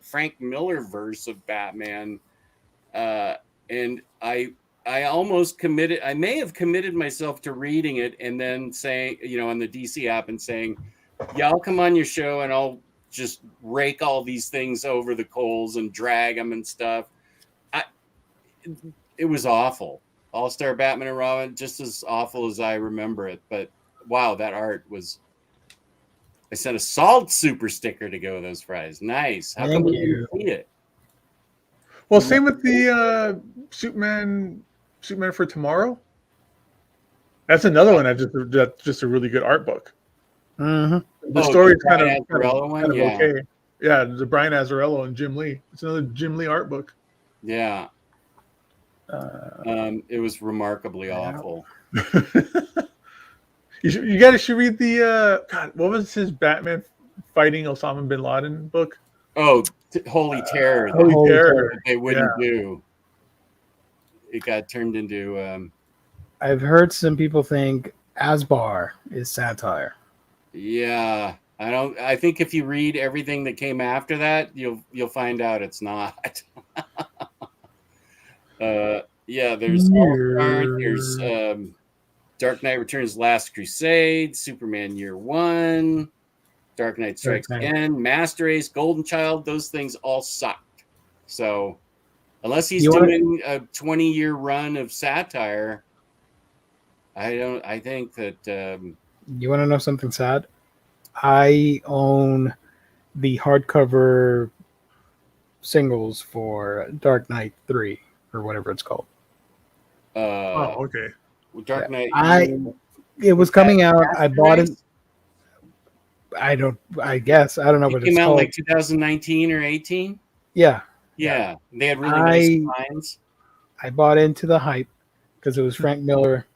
Frank Miller verse of Batman. And I almost committed. I may have committed myself to reading it and then saying, on the DC app and saying, yeah, I'll come on your show and I'll just rake all these things over the coals and drag them and stuff. It was awful. All-Star Batman and Robin, just as awful as I remember it. But wow, that art was. I sent a salt super sticker to go with those fries. Nice. How come we didn't see it? Well, same with the Superman for Tomorrow. That's another one that's just a really good art book. Mm-hmm. The story is kind of yeah. okay. Yeah, the Brian Azzarello and Jim Lee. It's another Jim Lee art book. Yeah. It was remarkably awful. You guys should read the God. What was his Batman fighting Osama bin Laden book? Oh, Holy Terror! Holy Terror. They wouldn't do. It got turned into. I've heard some people think Asbar is satire. Yeah, I don't. I think if you read everything that came after that, you'll find out it's not. Yeah, there's All-Star, there's Dark Knight Returns, Last Crusade, Superman Year One, Dark Knight Strikes Again, Master Race, Golden Child. Those things all sucked. So unless he's doing a 20-year run of satire, I think that. You want to know something sad? I own the hardcover singles for Dark Knight 3 or whatever it's called. Okay. Dark Knight. It was coming out. I bought it. I guess I don't know what it's called. It came out like 2019 or 18. Yeah. Yeah. They had really nice designs. I bought into the hype because it was Frank Miller.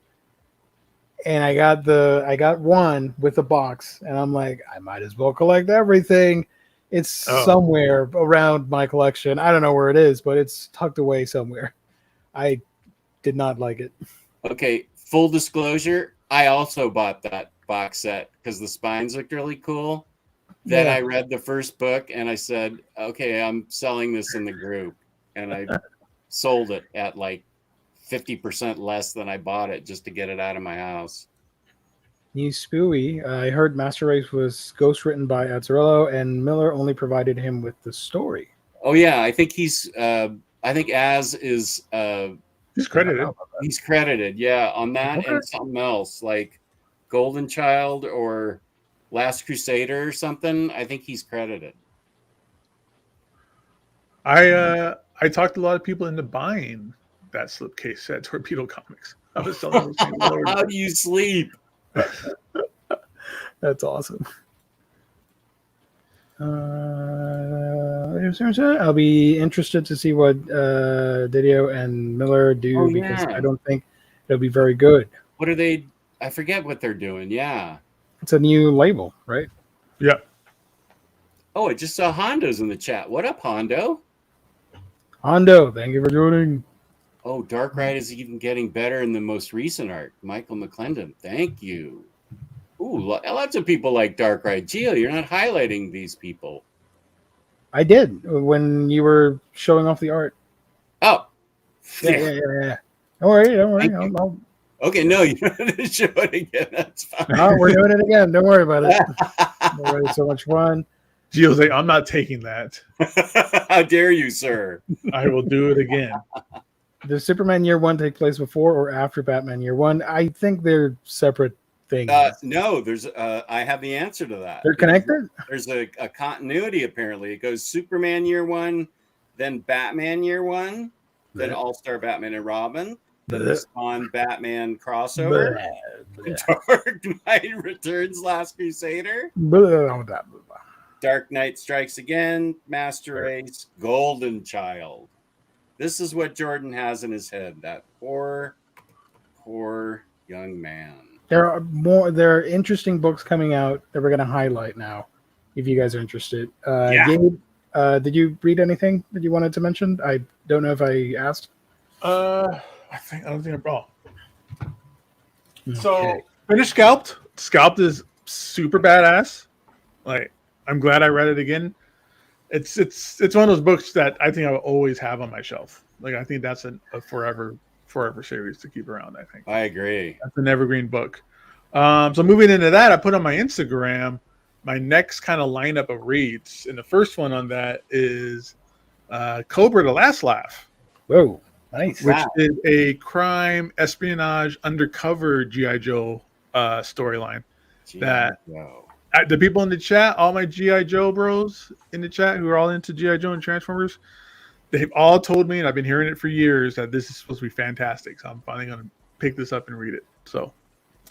And I got one with a box, and I'm like, I might as well collect everything. It's somewhere around my collection. I don't know where it is, but it's tucked away somewhere. I did not like it. Okay, full disclosure, I also bought that box set because the spines looked really cool. Then I read the first book, and I said, okay, I'm selling this in the group. And I sold it at like 50% less than I bought it just to get it out of my house. New Spooey. I heard Master Race was ghostwritten by Azzarello, and Miller only provided him with the story. Oh yeah, I think I think Az is. He's credited. He's credited, yeah, on that and something else like Golden Child or Last Crusader or something. I think he's credited. I talked a lot of people into buying that slipcase set, Torpedo Comics. I was selling those. How do you sleep? That's awesome. I'll be interested to see what Didio and Miller do because I don't think it'll be very good. What are they? I forget what they're doing. Yeah. It's a new label, right? Yeah. Oh, I just saw Hondo's in the chat. What up, Hondo? Hondo, thank you for joining. Oh, Dark Ride is even getting better in the most recent art. Michael McClendon, thank you. Ooh, lots of people like Dark Ride. Gio, you're not highlighting these people. I did when you were showing off the art. Oh. Yeah. Don't worry. Okay, no, you don't have to show it again. That's fine. Oh, we're doing it again. Don't worry about it. It's so much fun. Gio's like, I'm not taking that. How dare you, sir? I will do it again. Does Superman Year One take place before or after Batman Year One? I think they're separate things. No, there's. I have the answer to that. They're connected? There's a continuity, apparently. It goes Superman Year One, then Batman Year One, then All-Star Batman and Robin, then the Spawn Batman crossover, Dark Knight Returns, Last Crusader, Dark Knight Strikes Again, Master Race, Golden Child. This is what Jordan has in his head. That poor young man. There are interesting books coming out that we're going to highlight now, if you guys are interested. Gabe, did you read anything that you wanted to mention? I don't know if I asked. I don't think I brought. Okay. So finished Scalped. Scalped is super badass. Like, I'm glad I read it again. It's one of those books that I think I will always have on my shelf. Like, I think that's a forever series to keep around. I think I agree. That's an evergreen book. So moving into that, I put on my Instagram my next kind of lineup of reads, and the first one on that is Cobra: The Last Laugh. Whoa! Nice. which is a crime, espionage, undercover G.I. Joe storyline. That the people in the chat, all my G.I. Joe bros in the chat who are all into G.I. Joe and Transformers, they've all told me, and I've been hearing it for years, that this is supposed to be fantastic. So I'm finally going to pick this up and read it. So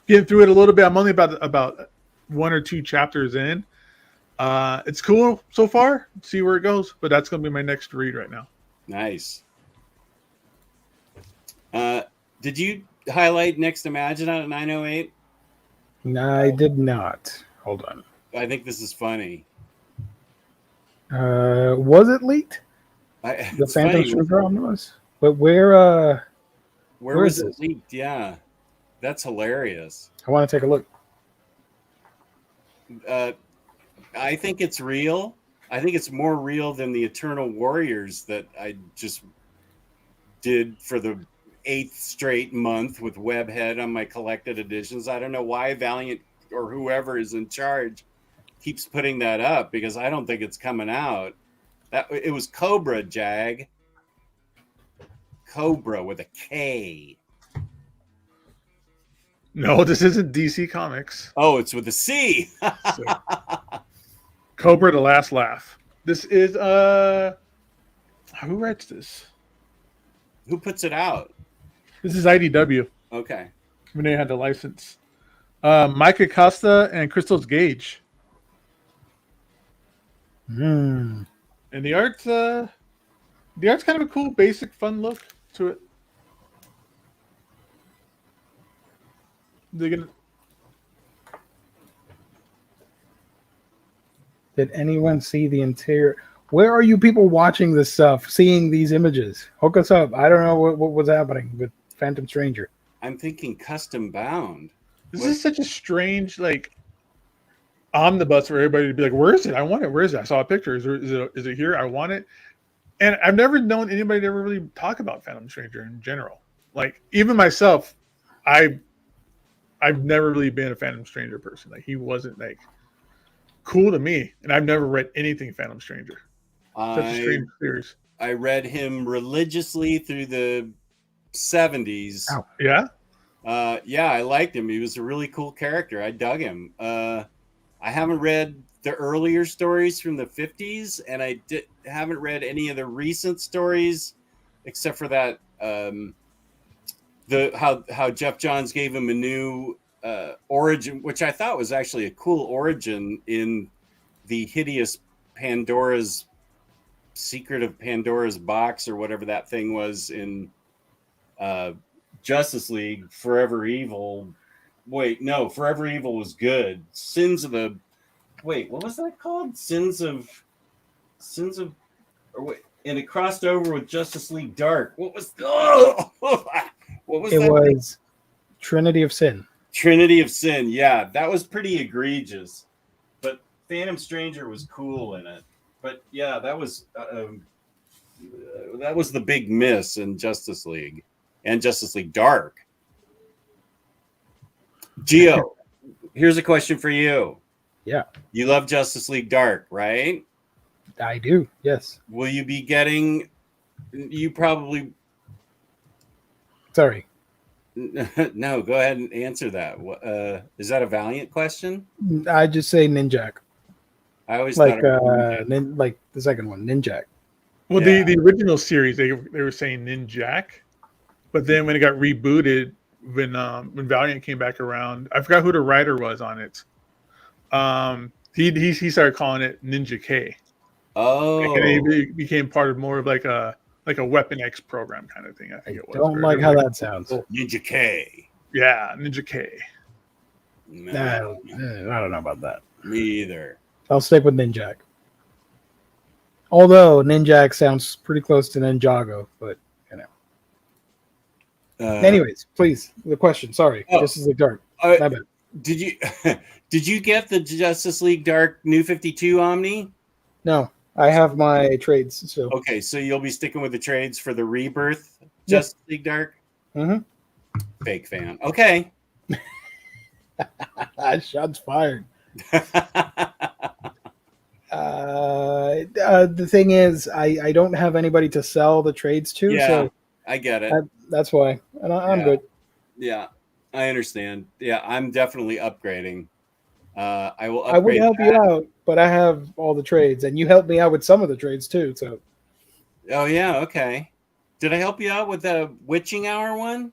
getting through it a little bit. I'm only about 1 or 2 chapters in. It's cool so far. See where it goes, but that's going to be my next read right now. Nice. Did you highlight Next Imagine on 908? No, I did not. Hold on. I think this is funny. Was it leaked? The Phantom Stranger Omnibus? But where was it leaked? Yeah. That's hilarious. I want to take a look. I think it's real. I think it's more real than the Eternal Warriors that I just did for the 8th straight month with Webhead on my collected editions. I don't know why Valiant or whoever is in charge keeps putting that up, because I don't think it's coming out. It was Cobra, Jag. Cobra with a K. No, this isn't DC Comics. Oh, it's with a C. So, Cobra: The Last Laugh. This is who writes this? Who puts it out? This is IDW. Okay. When they had the license. Mike Acosta and Crystal's Gage. Hmm. And the art's kind of a cool, basic, fun look to it. Did anyone see the interior? Where are you people watching this stuff, seeing these images? Hook us up. I don't know what was happening with Phantom Stranger. I'm thinking custom bound. This is such a strange, like, omnibus for everybody to be like, where is it? I want it. Where is it? I saw a picture. Is it here? I want it. And I've never known anybody to ever really talk about Phantom Stranger in general. Like, even myself, I've never really been a Phantom Stranger person. Like, he wasn't, like, cool to me. And I've never read anything Phantom Stranger. Such a strange series. I read him religiously through the 70s. Ow. Yeah? Yeah, I liked him. He was a really cool character. I dug him. I haven't read the earlier stories from the 50s, and I haven't read any of the recent stories, except for that how Jeff Johns gave him a new origin, which I thought was actually a cool origin in the hideous Pandora's Secret of Pandora's Box, or whatever that thing was in Justice League. Forever Evil. Wait, no, Forever Evil was good. Sins of the... Wait, what was that called? Sins of... Or wait, and it crossed over with Justice League Dark. What was... Oh! What was that? It was Trinity of Sin. Trinity of Sin, yeah. That was pretty egregious. But Phantom Stranger was cool in it. But yeah, that was the big miss in Justice League and Justice League Dark. Gio, here's a question for you. Yeah. You love Justice League Dark, right? I do, yes. Will you be getting... You probably... Sorry. No, go ahead and answer that. Is that a Valiant question? I just say Ninjak. I always like thought like the second one, Ninjak. Well, Yeah. the original series, they were saying Ninjak, but then when it got rebooted, when Valiant came back around, I forgot who the writer was on it. He started calling it Ninja K. Oh, And it became part of more of like a Weapon X program kind of thing. I think it was. Don't like how that sounds. Ninja K. Yeah, Ninja K. No, I don't know about that. me either. I'll stick with Ninjak. Although Ninjak sounds pretty close to Ninjago, but you know. Anyways, please, the question. Sorry, this is the dark. My bad. Did you get the Justice League Dark New 52 Omni? No, I have my trades. So Okay, so you'll be sticking with the trades for the Rebirth Justice League Dark? Mm-hmm. Fake fan. Okay. Shots fired. The thing is, I don't have anybody to sell the trades to, Yeah. so I get it. That's why, and I'm good. Yeah, I understand. Yeah, I'm definitely upgrading. I will I would upgrade help you that. out, but I have all the trades, and you helped me out with some of the trades too. So Oh yeah, okay. Did I help you out with the witching hour one,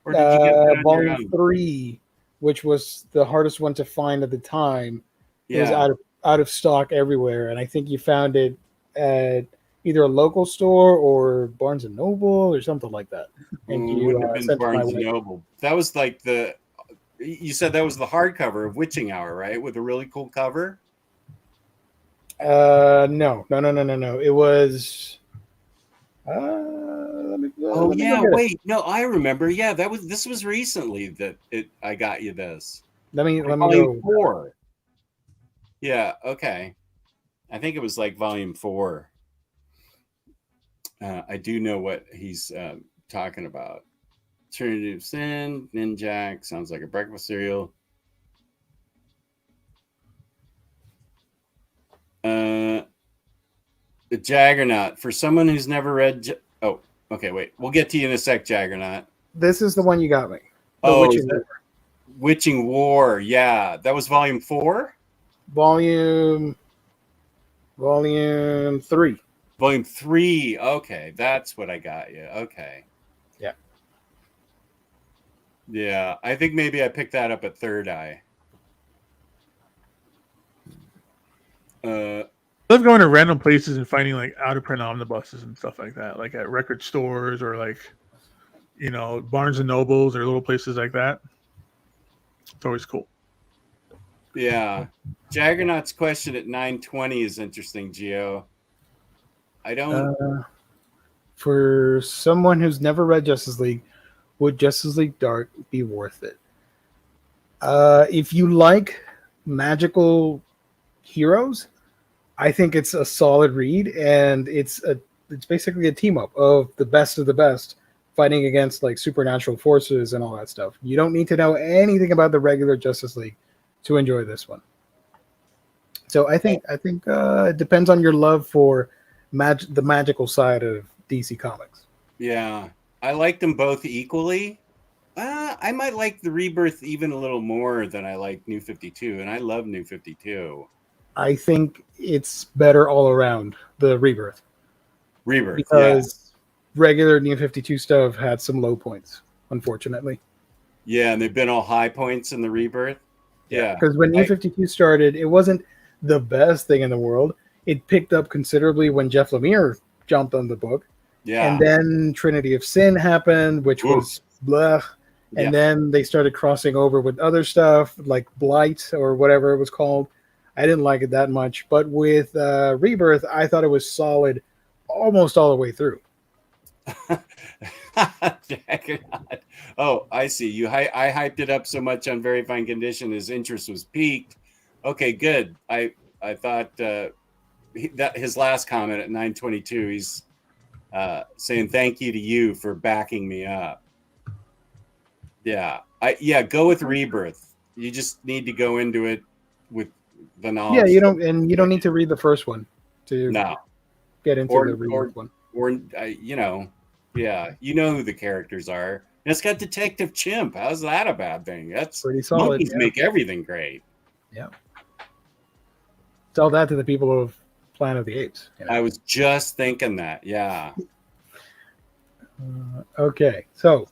or did you get that on your volume own? 3, which was the hardest one to find at the time, it was Yeah. out of stock everywhere, and I think you found it at either a local store or Barnes and Noble or something like that. And Ooh, you wouldn't have been sent it my Barnes and way. Noble. That was like the. You said that was the hardcover of Witching Hour, right? With a really cool cover. No. It was. Oh Let me go yeah, get it. wait, no, I remember. Yeah, this was recently that I got you this. Let me Volume go. 4. Yeah, okay. I think it was like volume 4. I do know what he's talking about. Trinity of Sin, Ninjak, sounds like a breakfast cereal. The Jaggernaut. For someone who's never read... Oh, okay, wait. We'll get to you in a sec, Jaggernaut. This is the one you got me. The Oh, Witching War. Witching War. Yeah, that was volume 4? Volume 3. Volume 3. Okay, that's what I got you. Okay. Yeah. Yeah, I think maybe I picked that up at Third Eye. I love going to random places and finding like out of print omnibuses and stuff like that, like at record stores or like, Barnes and Nobles or little places like that. It's always cool. Yeah. Jaggernaut's question at 9:20 is interesting, Gio. I don't. For someone who's never read Justice League, would Justice League Dark be worth it? If you like magical heroes, I think it's a solid read, and it's basically a team up of the best fighting against like supernatural forces and all that stuff. You don't need to know anything about the regular Justice League to enjoy this one. So I think it depends on your love for the magical side of DC Comics. Yeah, I like them both equally. I might like the Rebirth even a little more than I like New 52, and I love New 52. I think it's better all around, the Rebirth. Because regular New 52 stuff had some low points, unfortunately. Yeah, and they've been all high points in the Rebirth. Yeah. Because when New 52 started, it wasn't the best thing in the world. It picked up considerably when Jeff Lemire jumped on the book. Yeah. And then Trinity of Sin happened, which was blah. And then they started crossing over with other stuff like Blight or whatever it was called. I didn't like it that much. But with Rebirth, I thought it was solid almost all the way through. Oh, I see. I hyped it up so much on Very Fine Condition, his interest was piqued. Okay, good. I thought that his last comment at 9:22, he's saying thank you to you for backing me up. Yeah, go with Rebirth. You just need to go into it with the knowledge. Yeah, you don't need to read the first one to get into the Rebirth one. Or you know who the characters are. And it's got Detective Chimp. How's that a bad thing? That's pretty solid. Monkeys make everything great. Yeah. Tell that to the people of Planet of the Apes. I was just thinking that. Yeah. Okay. So,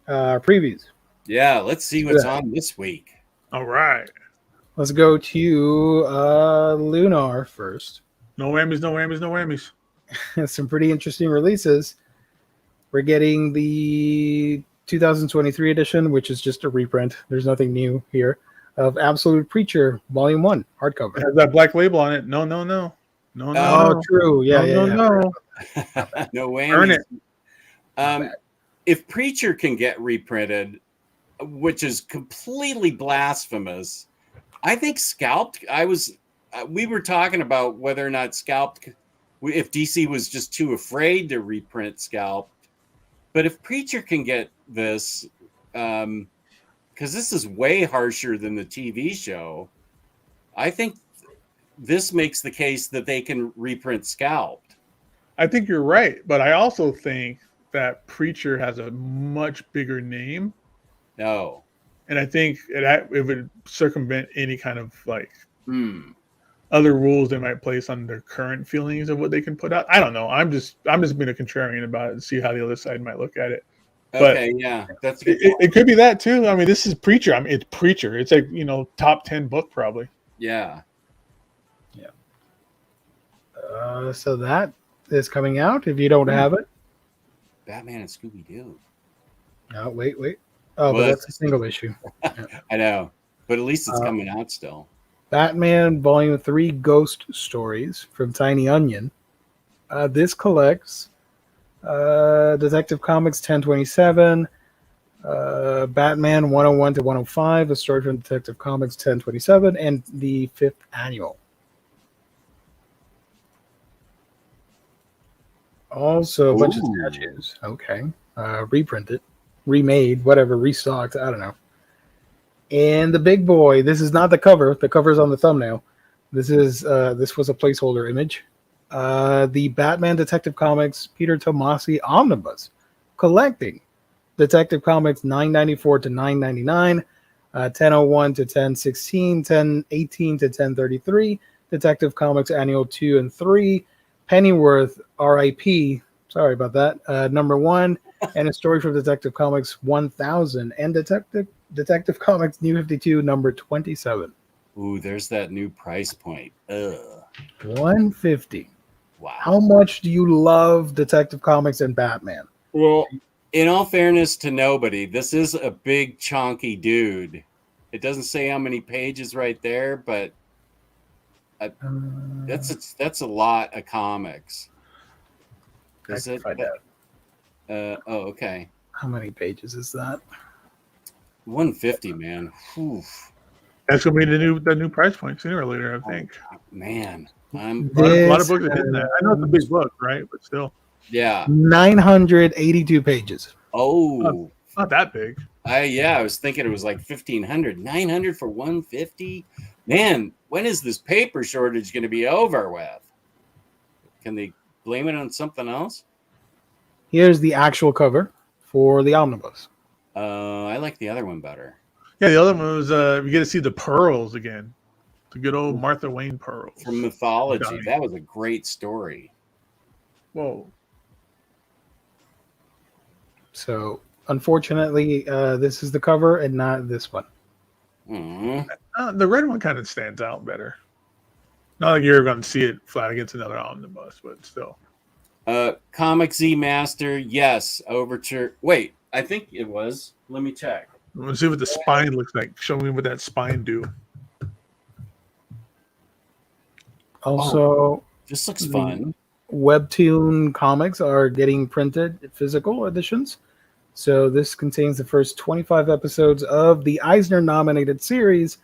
previews. Yeah. Let's see what's on this week. All right. Let's go to Lunar first. No whammies. Some pretty interesting releases. We're getting the 2023 edition, which is just a reprint. There's nothing new here, of Absolute Preacher Volume 1 hardcover. It has that black label on it. No. Oh, true. Yeah. No. No way. Earn it. If Preacher can get reprinted, which is completely blasphemous, I think Scalped. We were talking about whether or not Scalped, if DC was just too afraid to reprint Scalped. But if Preacher can get this, because this is way harsher than the TV show, I think this makes the case that they can reprint Scalped. I think you're right, but I also think that Preacher has a much bigger name, No. and I think it would circumvent any kind of like Hmm. other rules they might place on their current feelings of what they can put out. I don't know. I'm just being a contrarian about it and see how the other side might look at it. But Okay, yeah, that's a good it could be that too. I mean, this is Preacher. I mean, it's Preacher. It's like, top 10 book probably. Yeah. So that is coming out. If you don't have it, Batman and Scooby Doo. no, wait. Oh, Well, but that's a single issue. I know, but at least it's coming out still. Batman Volume 3 Ghost Stories from Tiny Onion. This collects Detective Comics 1027, Batman 101 to 105, a story from Detective Comics 1027, and the 5th annual. Also, a bunch of statues. Okay. Reprinted, remade, whatever, restocked. I don't know. And the big boy. This is not the cover. The cover's on the thumbnail. This was a placeholder image. The Batman Detective Comics Peter Tomasi Omnibus, collecting Detective Comics 994 to 999, 1001 to 1016, 1018 to 1033, Detective Comics Annual 2 and 3, Pennyworth RIP, sorry about that, number 1, and a story from Detective Comics 1000, and Detective Comics New 52 number 27. Ooh, there's that new price point. Ugh. $150. Wow. How much do you love Detective Comics and Batman? Well, in all fairness to nobody, this is a big chonky dude. It doesn't say how many pages right there, but that's a lot of comics. I can find out. Oh, okay. How many pages is that? 150, man. Whew. That's gonna be the new price point sooner or later, I think. Man, A lot of books are hitting that. I know it's a big book, right? But still. Yeah. 982 pages. Oh. Not that big. I was thinking it was like 1,500. 900 for 150? Man, when is this paper shortage going to be over with? Can they blame it on something else? Here's the actual cover for the omnibus. I like the other one better. Yeah, the other one was we get to see the pearls again. The good old Martha Wayne pearls. From Mythology. That was a great story. Whoa. So, unfortunately, this is the cover and not this one. The red one kind of stands out better. Not like you're going to see it flat against another omnibus, but still. Comic Z Master, yes. Overture. Wait, I think it was. Let me check. Let's see what the spine looks like. Show me what that spine do. Also, this looks fun. Webtoon comics are getting printed physical editions. So this contains the first 25 episodes of the Eisner-nominated series,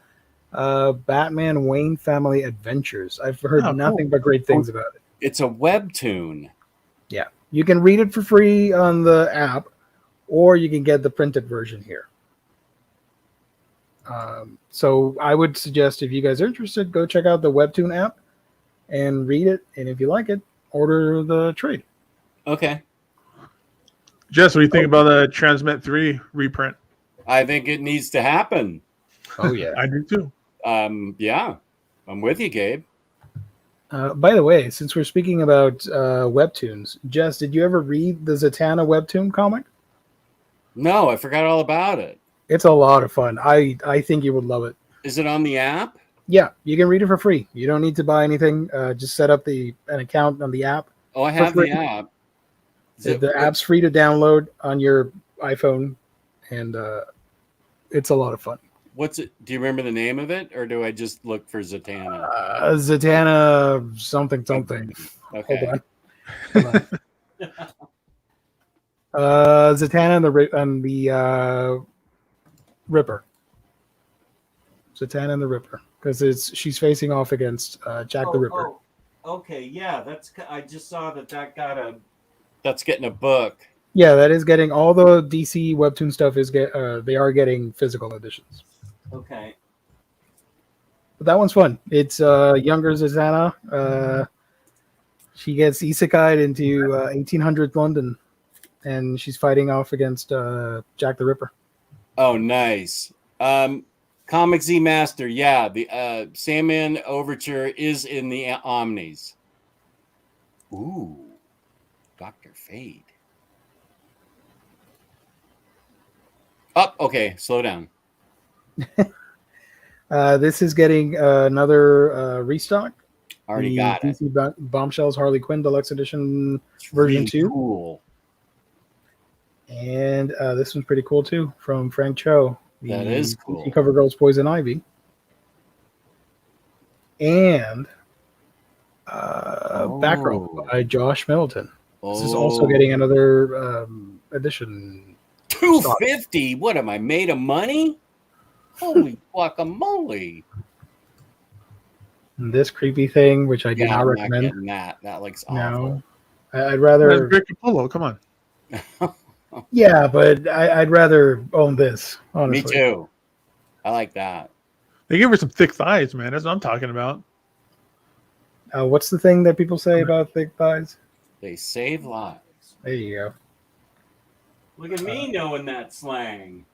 Batman Wayne Family Adventures. I've heard nothing but great things about it. It's a webtoon. Yeah. You can read it for free on the app, or you can get the printed version here. So I would suggest, if you guys are interested, go check out the Webtoon app and read it. And if you like it, order the trade. Okay. Jess, what do you think about the Transmet 3 reprint? I think it needs to happen. Oh, yeah. I do too. Yeah. I'm with you, Gabe. By the way, since we're speaking about webtoons, Jess, did you ever read the Zatanna webtoon comic? No, I forgot all about it. It's a lot of fun. I think you would love it. Is it on the app? Yeah, you can read it for free. You don't need to buy anything. Just set up an account on the app. Oh, I have the app. The app's free to download on your iPhone, and it's a lot of fun. What's it? Do you remember the name of it, or do I just look for Zatanna? Zatanna something. Okay. Hold on. Zatanna and the Ripper. Zatanna and the Ripper, because she's facing off against Jack the Ripper. Okay, yeah, I just saw that's getting a book. Yeah, that is getting all the DC webtoon stuff they are getting physical editions. Okay. But that one's fun. It's younger Zatanna. She gets isekai'd into 1800s London, and she's fighting off against Jack the Ripper. Oh, nice. Comic Z Master, yeah, the Sandman Overture is in the Omnis. Ooh, Dr. Fate. Oh, okay, slow down. This is getting another restock. Already got it. DC Bombshells Harley Quinn Deluxe Edition It's version really 2. Cool. And this one's pretty cool too, from Frank Cho. That is cool. DC Cover Girls Poison Ivy. And Backrow by Josh Middleton. This is also getting another edition. $250. What am I made of money? Holy guacamole! And this creepy thing, which I do not recommend. That looks awful. No, I'd rather. Rick Capullo, come on. Yeah, but I'd rather own this. Honestly. Me too. I like that. They give her some thick thighs, man. That's what I'm talking about. What's the thing that people say about thick thighs? They save lives. There you go. Look at me knowing that slang.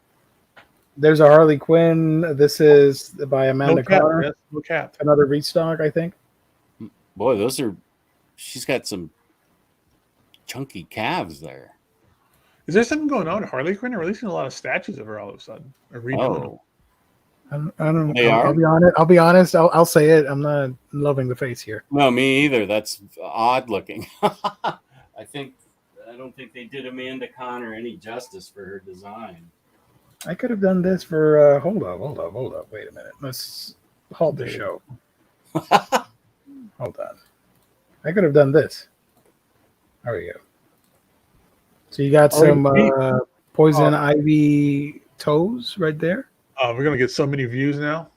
There's a Harley Quinn. This is by Amanda Carter. Yes, no cap. Another restock, I think. Boy, those are. She's got some chunky calves there. Is there something going on with Harley Quinn? They're releasing a lot of statues of her all of a sudden. Or redoing them. I don't. They I'll be honest. I'll be honest. I'll say it. I'm not loving the face here. No, me either. That's odd looking. I don't think they did Amanda Connor any justice for her design. I could have done this for. Hold up. Wait a minute. Let's halt the show. Hold on. I could have done this. There we go. So you got some poison ivy toes right there. Oh, we're gonna get so many views now.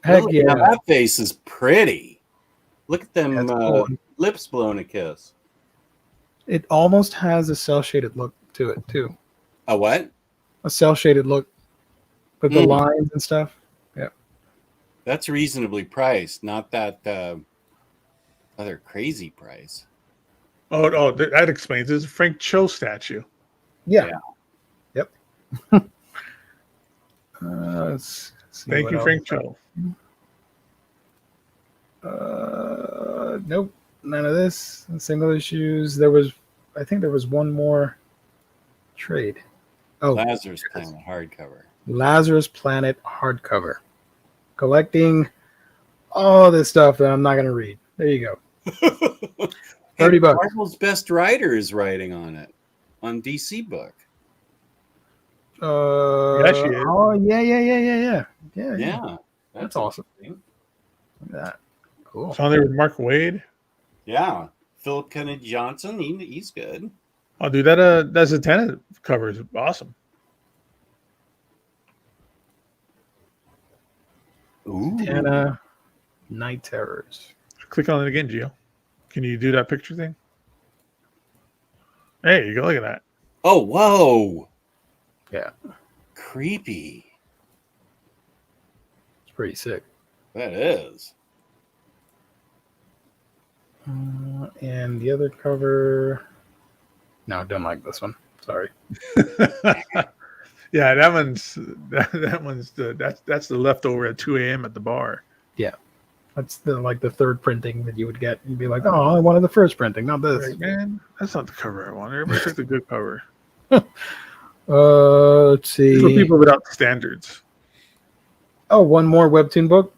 Heck Look, yeah! That face is pretty. Look at them Cool. lips blowing a kiss. It almost has a cell shaded look to it too. A what? A cell shaded look with the lines and stuff. Yeah, That's reasonably priced, not that other crazy price. Oh, that explains. This is a Frank Cho statue. yeah. Yeah. Yep. Let's see. Thank you, Frank Cho. Nope, none of this. Single issues. I think there was one more trade. Oh, Lazarus Planet hardcover. Lazarus Planet hardcover. Collecting all this stuff that I'm not going to read. There you go. $30. Marvel's best writer is writing on it on DC Book. Yeah, she is. Oh, yeah. Yeah, That's awesome. Look at that. Cool. It's on there with Mark Waid. Yeah, Philip Kennedy Johnson. He's good. Oh, dude, that's a tenant cover is awesome. Ooh. Tana Night Terrors. Click on it again, Gio. Can you do that picture thing? Hey, you go. Look at that. Oh, whoa. Yeah, Creepy. it's pretty sick. That is. And the other cover. No, don't like this one. Sorry. Yeah, that's the leftover at 2 a.m. at the bar. Yeah, that's the third printing that you would get. You'd be like, oh, I wanted the first printing, not this. Right, man, that's not the cover I want. Everybody took the good cover. Let's see. For people without standards. Oh, one more webtoon book,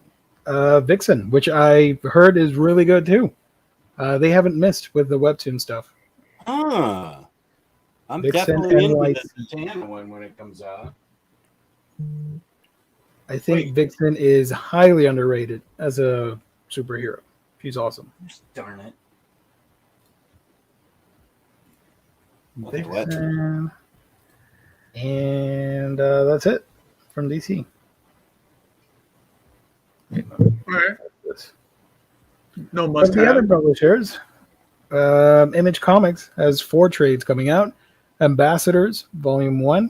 Vixen, which I heard is really good too. They haven't missed with the webtoon stuff. Huh. I'm Vixen definitely into NYC. the Satan one when it comes out. I think Vixen is highly underrated as a superhero. She's awesome. Darn it. Vixen. And that's it from DC. All right. No But must the other have. publishers, Image Comics has 4 trades coming out. Ambassadors, Volume 1.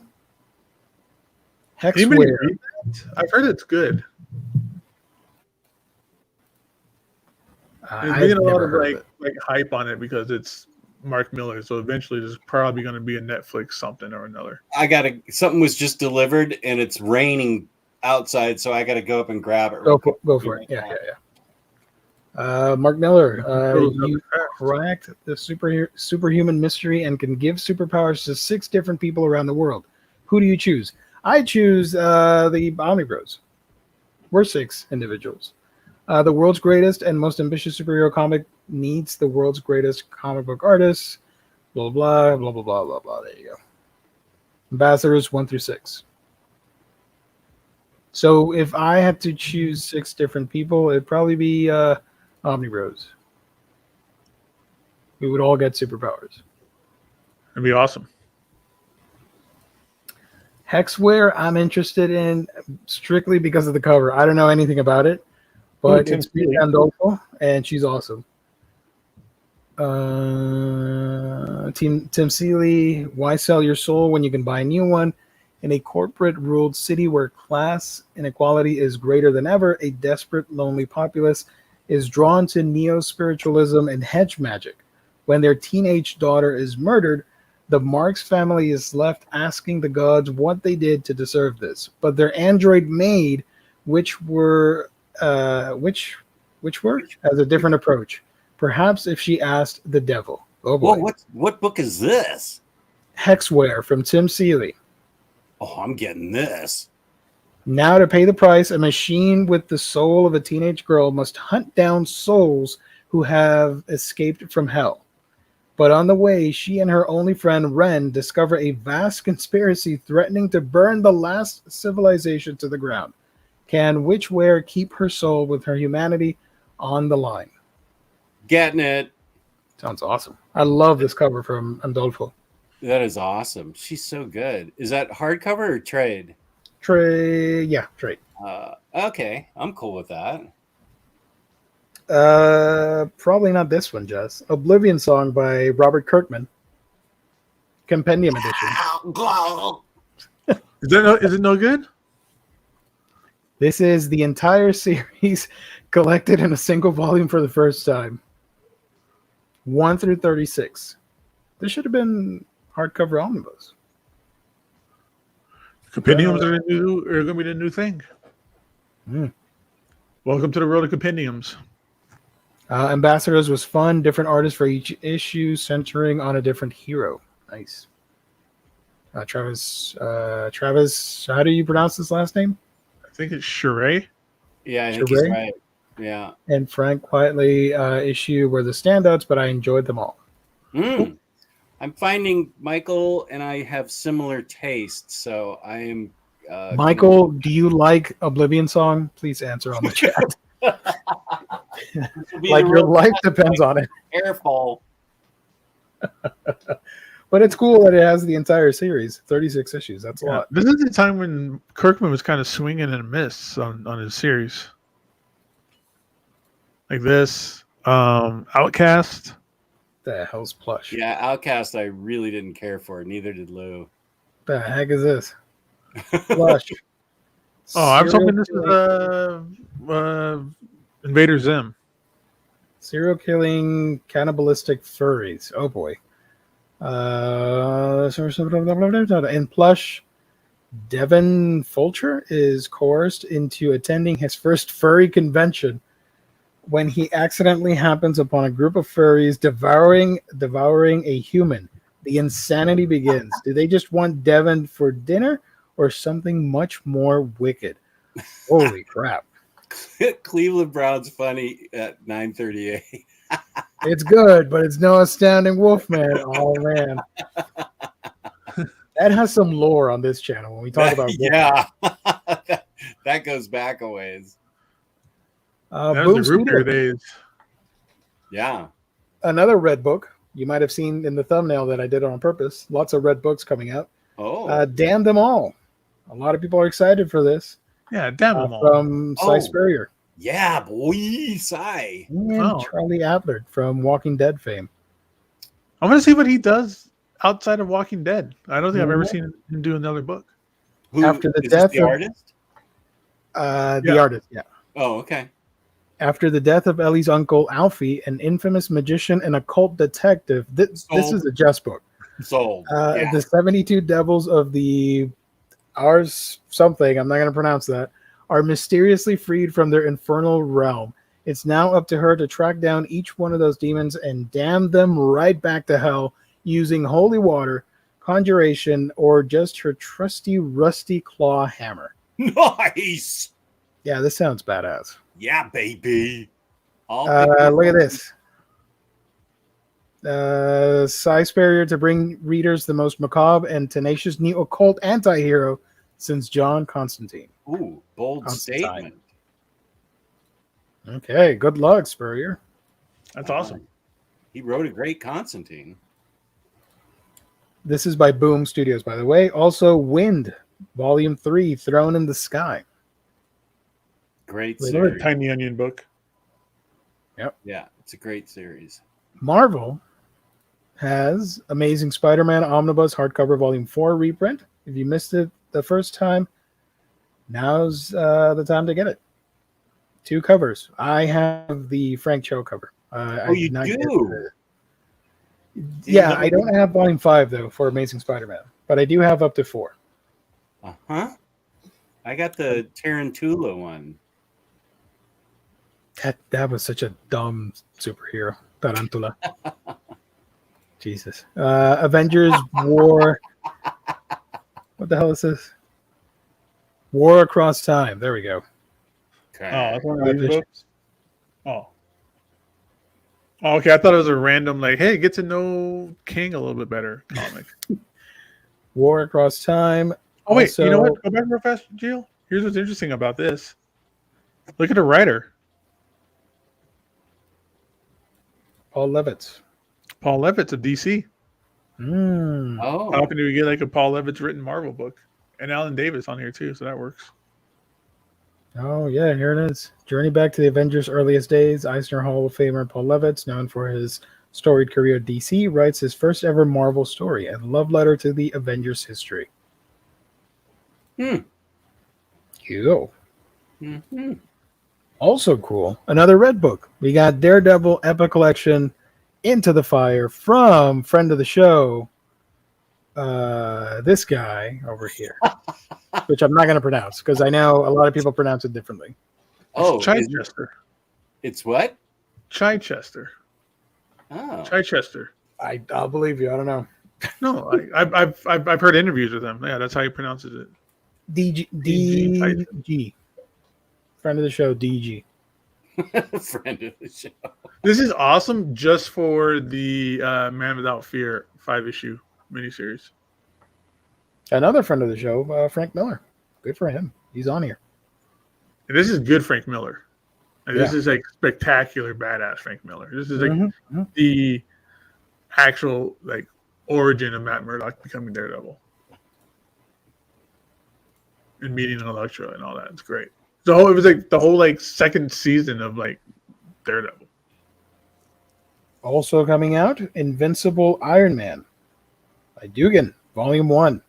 Anybody Hexware. read that? I've heard it's good. There's I've been a lot never of heard of it. like hype on it because it's Mark Miller. So eventually, there's probably going to be a Netflix something or another. Something was just delivered and it's raining outside, so I gotta go up and grab it. Go for it. Yeah. Mark Miller, you cracked the superhuman mystery and can give superpowers to 6 different people around the world. Who do you choose? I choose the Omnibros. We're 6 individuals. The world's greatest and most ambitious superhero comic needs the world's greatest comic book artists. Blah, blah, blah, blah, blah, blah, blah. There you go. Ambassadors 1 through 6. So if I had to choose 6 different people, it'd probably be Omnibros. We would all get superpowers. It'd be awesome. Hexware, I'm interested in strictly because of the cover. I don't know anything about it, but it's Andolfo, and she's awesome. Tim Seeley, why sell your soul when you can buy a new one? In a corporate-ruled city where class inequality is greater than ever, a desperate, lonely populace is drawn to neo-spiritualism and hedge magic. When their teenage daughter is murdered, the Marx family is left asking the gods what they did to deserve this. But their android maid, which has a different approach. Perhaps if she asked the devil. Oh boy. Whoa, what book is this? Hexware from Tim Seeley. Oh, I'm getting this. Now, to pay the price, a machine with the soul of a teenage girl must hunt down souls who have escaped from hell. But on the way, she and her only friend, Ren, discover a vast conspiracy threatening to burn the last civilization to the ground. Can Witchware keep her soul with her humanity on the line? Getting it. Sounds awesome. I love this cover from Andolfo. That is awesome. She's so good. Is that hardcover or trade? Trade. Okay, I'm cool with that. Probably not this one, Jess. Oblivion Song by Robert Kirkman. Compendium edition. Is it no good? This is the entire series collected in a single volume for the first time. 1 through 36. This should have been hardcover omnibus. Compendiums are going to be the new thing. Welcome to the world of compendiums. Ambassadors was fun. Different artists for each issue, centering on a different hero. Nice. Travis, how do you pronounce this last name? I think it's Sheree. Yeah, I think he's right. Yeah. And Frank Quietly issue were the standouts, but I enjoyed them all. I'm finding Michael and I have similar tastes, so I am. Michael, do you like Oblivion Song? Please answer on the chat. Like your life depends on it. Careful. But it's cool that it has the entire series, 36 issues. That's a lot. This is the time when Kirkman was kind of swinging and a miss on his series. Like this, Outcast. The hell's Plush? Yeah, Outcast I really didn't care for. Neither did Lou. The heck is this? Plush. I was hoping this is Invader Zim. Serial killing cannibalistic furries. Oh boy. In Plush, Devin Fulcher is coerced into attending his first furry convention when he accidentally happens upon a group of furries devouring a human. The insanity begins. Do they just want Devin for dinner or something much more wicked? Holy crap. Cleveland Brown's funny at 9:38. It's good, but it's no Astounding Wolfman. Oh, man. That has some lore on this channel when we talk about Wolfman. Yeah. that goes back a ways. That was the root beer days. Yeah. Another red book you might have seen in the thumbnail that I did on purpose. Lots of red books coming out. Oh. Damn Them All. A lot of people are excited for this. Yeah, Damn Them All. From Cy Spurrier. Yeah, boy, Cy. And Charlie Adler from Walking Dead fame. I want to see what he does outside of Walking Dead. I don't think I've ever seen him do another book. After the death the artist? The artist, yeah. Oh, okay. After the death of Ellie's uncle Alfie, an infamous magician and occult detective, this is a Jess book. Sold. The 72 devils of the Ars something, I'm not going to pronounce that, are mysteriously freed from their infernal realm. It's now up to her to track down each one of those demons and damn them right back to hell using holy water, conjuration, or just her trusty rusty claw hammer. Nice. Yeah, this sounds badass. Yeah, baby. Look at this. Size barrier to bring readers the most macabre and tenacious neo-occult anti-hero since John Constantine. Ooh, bold statement. Okay, good luck, Spurrier. That's awesome. He wrote a great Constantine. This is by Boom Studios, by the way. Also, Wind, Volume 3, Throne in the Sky. Great Another series. Tiny Onion book. Yep. Yeah, it's a great series. Marvel has Amazing Spider-Man Omnibus Hardcover Volume 4 reprint. If you missed it the first time, now's the time to get it. 2 covers. I have the Frank Cho cover. You do? Yeah, I don't have Volume 5, though, for Amazing Spider-Man. But I do have up to 4. Uh-huh. I got the Tarantula one. That was such a dumb superhero. Tarantula. Jesus. Avengers War. What the hell is this? War Across Time. There we go. Oh, that's one of these books. Oh, okay. I thought it was a random, like, hey, get to know King a little bit better comic. War Across Time. Oh, wait. Also, you know what? Go back real fast, Jill. Here's what's interesting about this. Look at the writer. Paul Levitz. Paul Levitz of DC. Oh. How often do we get like a Paul Levitz written Marvel book? And Alan Davis on here too, so that works. Oh, yeah, here it is. Journey back to the Avengers' earliest days. Eisner Hall of Famer Paul Levitz, known for his storied career at DC, writes his first ever Marvel story, a love letter to the Avengers' history. Here you go. Mm-hmm. Also cool, another red book. We got Daredevil Epic Collection Into the Fire from friend of the show, this guy over here, which I'm not going to pronounce because I know a lot of people pronounce it differently. Oh, Chichester. It's what? Chichester. Oh. Chichester. I'll believe you. I don't know. No, I've heard interviews with him. Yeah, that's how he pronounces it. DG. Friend of the show, DG. Friend of the show. This is awesome just for the Man Without Fear 5-issue miniseries. Another friend of the show, Frank Miller. Good for him. He's on here. And this is good Frank Miller. And this Yeah. is like spectacular badass Frank Miller. This is like the actual like origin of Matt Murdock becoming Daredevil. And meeting Elektra and all that. It's great. So it was like the whole like second season of like Daredevil. Also coming out, Invincible Iron Man by Dugan, Volume 1.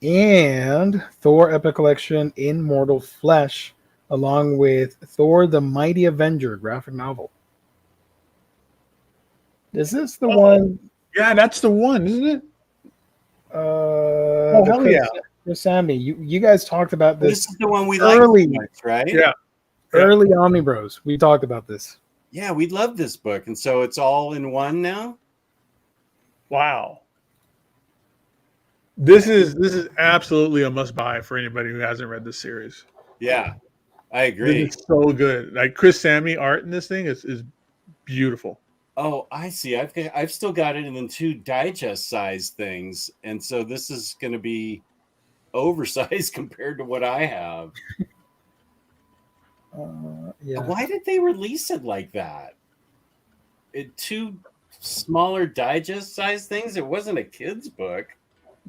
And Thor Epic Collection Immortal Flesh, along with Thor the Mighty Avenger graphic novel. Is this the one? Yeah, that's the one, isn't it? Hell yeah. Chris Sammy, you guys talked about this. This is the one we early, like, right? Yeah. Early Omnibros. We talked about this. Yeah, we love this book, and so it's all in one now. Wow. This is absolutely a must buy for anybody who hasn't read this series. Yeah, I agree. It's so good. Like Chris Sammy art in this thing is beautiful. Oh, I see. I've still got it in the 2 digest size things, and so this is going to be oversized compared to what I have. Yeah. Why did they release it like that? 2 smaller digest size things. It wasn't a kid's book.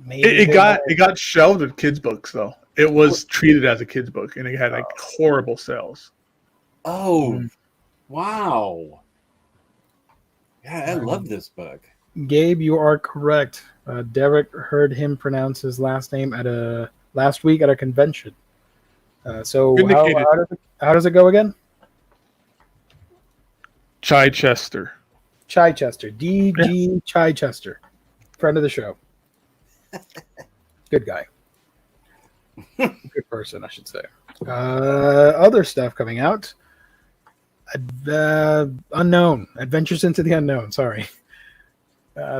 Maybe It got shelved with kids books though. It was treated as a kids book, and it had like horrible sales. Oh, wow! Yeah, I love this book. Gabe, you are correct. Derek heard him pronounce his last name last week at a convention. So how does it go again? Chichester. Chichester. D.G. Chichester. Friend of the show. Good guy. Good person, I should say. Other stuff coming out. Unknown. Adventures into the Unknown. Sorry.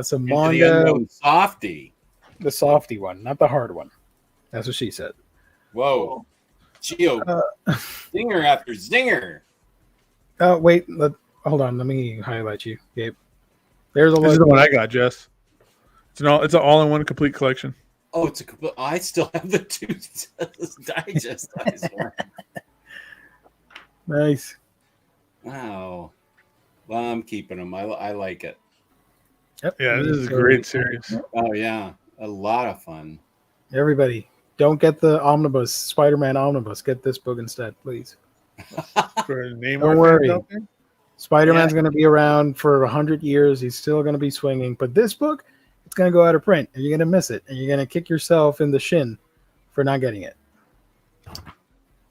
Some Into manga. the Unknown softy. The softy one, not the hard one. That's what she said. Whoa. Geo. Zinger after zinger. Wait. Hold on. Let me highlight you, Gabe. There's a This is the one I got, Jess. It's an all-in-one complete collection. Oh, it's a complete. I still have the two digest size one. Nice. Wow. Well, I'm keeping them. I like it. Yep. Yeah, this is a great series. Oh yeah, a lot of fun. Everybody, don't get the Omnibus, Spider-Man Omnibus. Get this book instead, please. Don't worry. Spider-Man's going to be around for 100 years. He's still going to be swinging. But this book, it's going to go out of print, and you're going to miss it, and you're going to kick yourself in the shin for not getting it.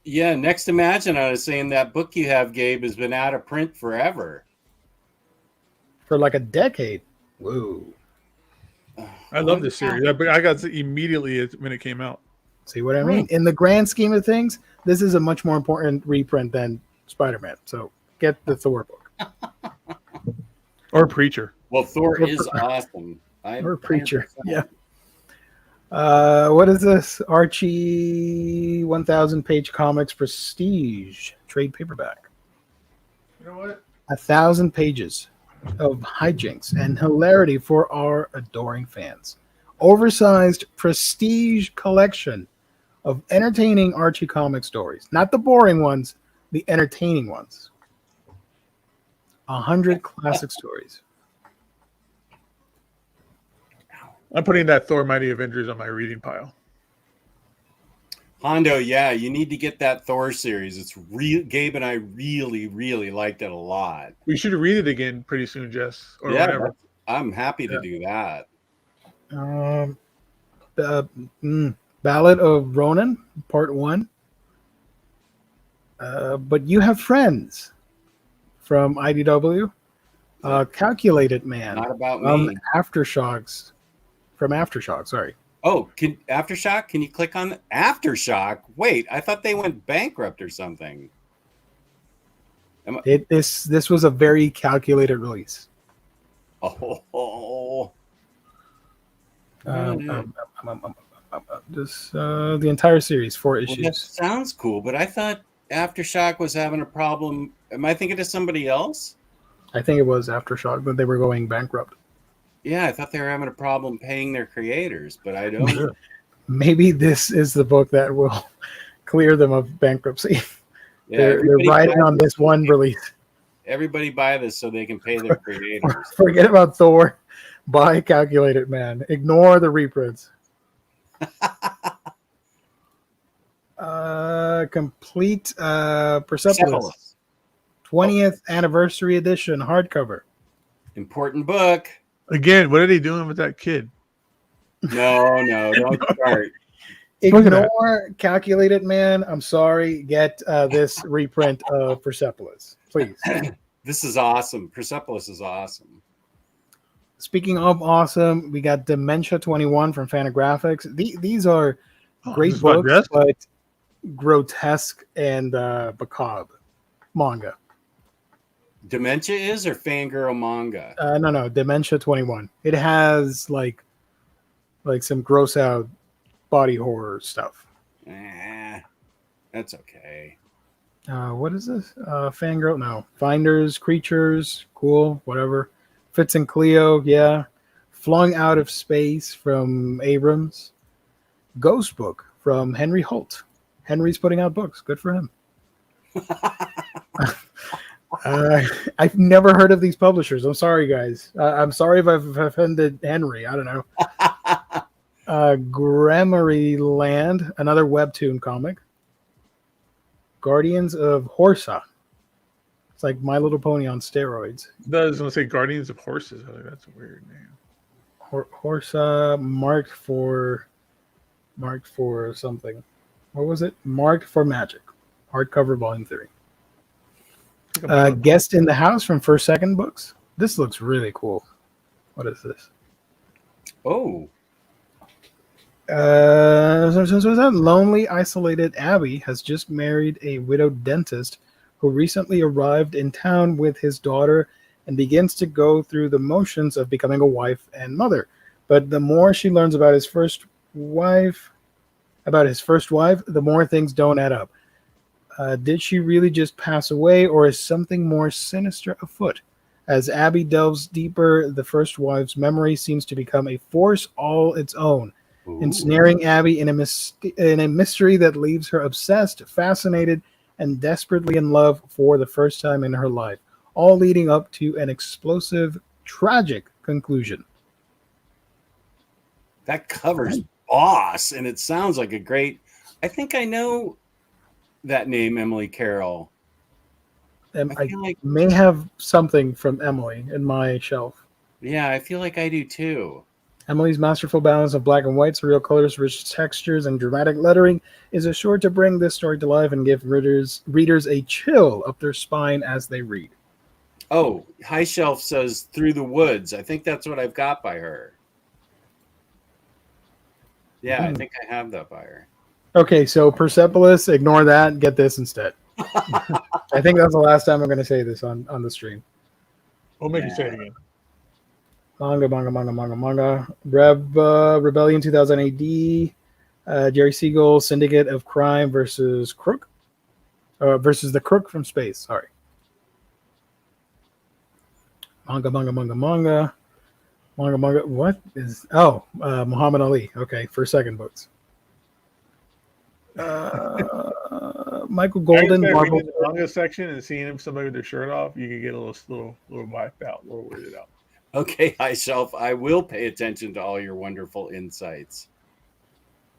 Yeah, Next Imagine, I was saying that book you have, Gabe, has been out of print forever. For like a decade. Whoa. I love this series. I got it immediately when it came out. See what I mean? In the grand scheme of things, this is a much more important reprint than Spider-Man. So get the Thor book. Or Preacher. Well, Thor is awesome. Or Preacher. Yeah. What is this? Archie 1,000-page comics prestige trade paperback. You know what? 1,000 pages of hijinks and hilarity for our adoring fans. Oversized prestige collection of entertaining Archie comic stories. Not the boring ones, the entertaining ones. 100 classic stories. I'm putting that Thor Mighty Avengers on my reading pile. Hondo, yeah, you need to get that Thor series. It's real. Gabe and I really, really liked it a lot. We should read it again pretty soon, Jess. Or yeah, whatever. I'm happy to do that. Ballad of Ronan, Part 1. But You Have Friends from IDW. Calculated Man. Not about me. Aftershocks. From Aftershock, sorry. Oh, Aftershock? Can you click on Aftershock? Wait, I thought they went bankrupt or something. This was a very calculated release. Oh. The entire series, 4 issues. Well, that sounds cool, but I thought Aftershock was having a problem. Am I thinking of somebody else? I think it was Aftershock, but they were going bankrupt. Yeah, I thought they were having a problem paying their creators, but I don't. Maybe this is the book that will clear them of bankruptcy. Yeah, they're riding on this one release. Everybody buy this so they can pay their creators. Forget about Thor. Buy Calculated Man. Ignore the reprints. Complete Persepolis. 20th anniversary edition hardcover. Important book. Again, what are they doing with that kid? No, don't start. Ignore Calculated Man. I'm sorry. Get this reprint of Persepolis, please. This is awesome. Persepolis is awesome. Speaking of awesome, we got Dementia 21 from Fantagraphics. These are great books, but grotesque and macabre manga. Dementia is or Fangirl manga? No, Dementia 21. It has like some gross out body horror stuff. That's okay. What is this? Fangirl? No. Finders, Creatures, cool, whatever. Fitz and Cleo, yeah. Flung Out of Space from Abrams. Ghost Book from Henry Holt. Henry's putting out books. Good for him. I've never heard of these publishers. I'm sorry, guys. I'm sorry if I've offended Henry. I don't know. Grammary Land, another webtoon comic. Guardians of Horsa. It's like My Little Pony on steroids. I was going to say Guardians of Horses. I think that's a weird name. Horsa marked for something. What was it? Marked for Magic. Hardcover volume 3. Guest in the House from First Second Books. This looks really cool. What is this? Oh. Lonely, isolated Abby has just married a widowed dentist who recently arrived in town with his daughter and begins to go through the motions of becoming a wife and mother. But the more she learns about his first wife, the more things don't add up. Did she really just pass away, or is something more sinister afoot? As Abby delves deeper, the first wife's memory seems to become a force all its own, ensnaring Abby in a mystery that leaves her obsessed, fascinated, and desperately in love for the first time in her life, all leading up to an explosive, tragic conclusion. That covers boss, and it sounds like a great... I think I know that name, Emily Carroll. I may have something from Emily in my shelf. Yeah, I feel like I do too. Emily's masterful balance of black and white, surreal colors, rich textures, and dramatic lettering is assured to bring this story to life and give readers a chill up their spine as they read. Oh, High Shelf says Through the Woods. I think that's what I've got by her. Yeah, I think I have that by her. Okay, so Persepolis, ignore that. Get this instead. I think that's the last time I'm going to say this on the stream. We'll make you say it again. Manga. Rebellion 2000 AD. Jerry Siegel, Syndicate of Crime versus Crook. Versus the Crook from Space. Sorry. Manga. What is... Oh, Muhammad Ali. Okay, First Second Books. Michael Golden, Marvel. The manga section and seeing somebody with their shirt off, you can get a little wiped out, a little weirded out. Okay, High Shelf, I will pay attention to all your wonderful insights.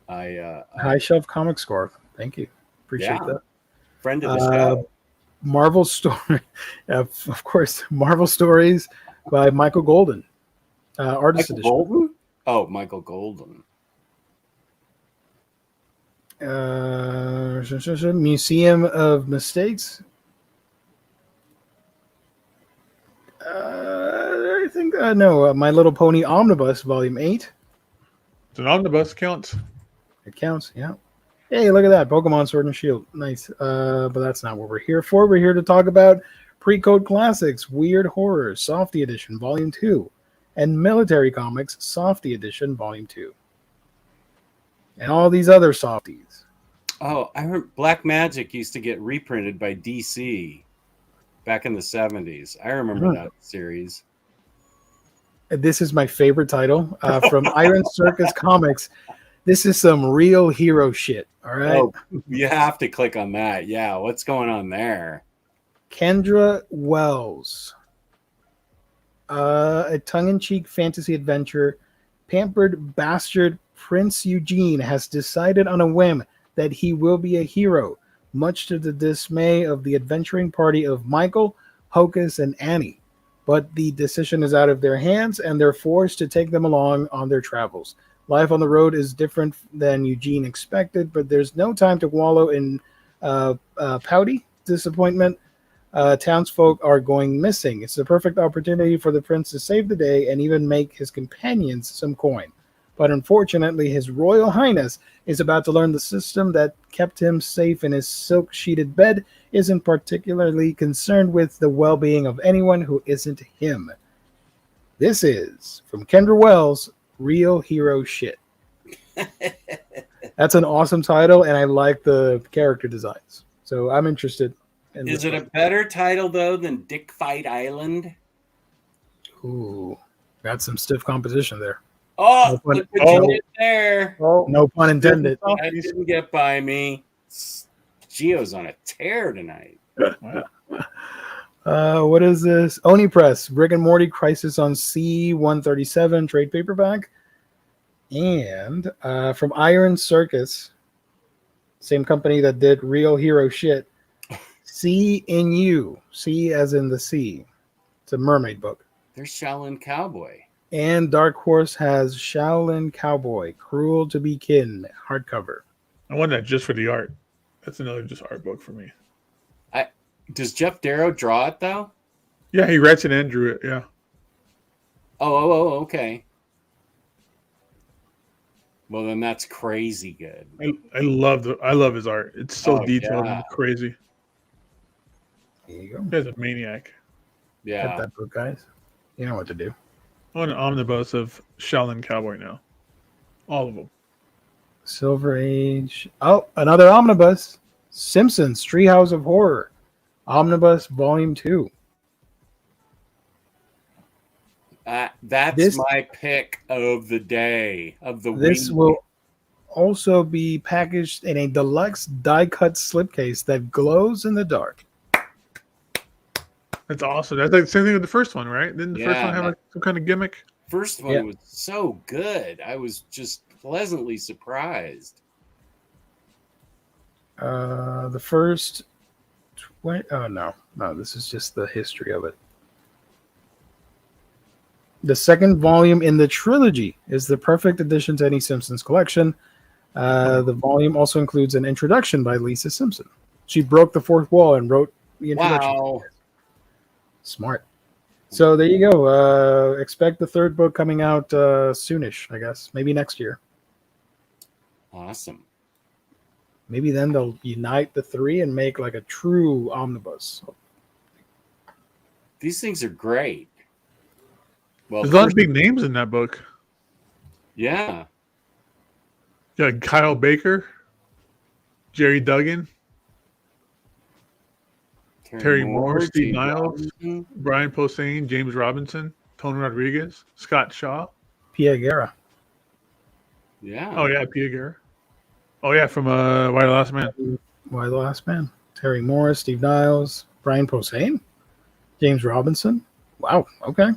High Shelf Comic Score. Thank you. Appreciate that. Friend of the show. Marvel Story, of course. Marvel Stories by Michael Golden, artist edition. Golden? Oh, Michael Golden. Museum of Mistakes. I think no. My Little Pony Omnibus, Volume 8. It's an omnibus, counts. It counts, yeah. Hey, look at that. Pokemon Sword and Shield. Nice. But that's not what we're here for. We're here to talk about Pre-Code Classics, Weird Horror, Softy Edition, Volume 2, and Military Comics, Softy Edition, Volume 2. And all these other softies. Oh, I heard Black Magic used to get reprinted by DC back in the 70s. I remember that series. This is my favorite title from Iron Circus Comics. This is some real hero shit. All right. Oh, you have to click on that. Yeah. What's going on there? Kendra Wells. A tongue-in-cheek fantasy adventure. Pampered bastard Prince Eugene has decided on a whim that he will be a hero, much to the dismay of the adventuring party of Michael, Hocus, and Annie. But the decision is out of their hands, and they're forced to take them along on their travels. Life on the road is different than Eugene expected, but there's no time to wallow in pouty disappointment. Townsfolk are going missing. It's the perfect opportunity for the prince to save the day and even make his companions some coin. But unfortunately, His Royal Highness is about to learn the system that kept him safe in his silk-sheeted bed isn't particularly concerned with the well-being of anyone who isn't him. This is, from Kendra Wells, Real Hero Shit. That's an awesome title, and I like the character designs. So I'm interested. Is it a better title, though, than Dick Fight Island? Ooh, got some stiff competition there. Oh, look what you did there. Oh, no pun intended. That didn't get by me. Gio's on a tear tonight. What is this? Oni Press, Rick and Morty Crisis on C-137 trade paperback. And from Iron Circus, same company that did Real Hero Shit, C in You. C as in the sea. It's a mermaid book. There's Shaolin Cowboy. And Dark Horse has Shaolin Cowboy, Cruel to Be Kin, hardcover. I want that just for the art. That's another just art book for me. Does Jeff Darrow draw it though? Yeah, he writes it and drew it. Yeah. Okay. Well, then that's crazy good. I love his art. It's so detailed and crazy. There you go. He's a maniac. Yeah. Get that book, guys. You know what to do. I want an omnibus of Shaolin Cowboy now. All of them. Silver Age. Oh, another omnibus. Simpsons Treehouse of Horror. Omnibus Volume 2. That's my pick of the day, of the week. This will also be packaged in a deluxe die-cut slipcase that glows in the dark. That's awesome. That's like the same thing with the first one, right? Didn't the first one have like some kind of gimmick? First one was so good. I was just pleasantly surprised. The first... no, this is just the history of it. The second volume in the trilogy is the perfect addition to any Simpsons collection. The volume also includes an introduction by Lisa Simpson. She broke the fourth wall and wrote the introduction. Wow. Smart. So there you go. Expect the third book coming out soonish, I guess. Maybe next year. Awesome. Maybe then they'll unite the three and make like a true omnibus. These things are great. Well, there's a lot of big names in that book. Yeah. Yeah, Kyle Baker, Jerry Duggan, Terry Moore, Steve Niles, Brian Posehn, James Robinson, Tony Rodriguez, Scott Shaw, Pia Guerra. Yeah. Oh yeah, Pia Guerra. Oh yeah, from Why the Last Man. Why the Last Man. Terry Moore, Steve Niles, Brian Posehn, James Robinson. Wow. Okay.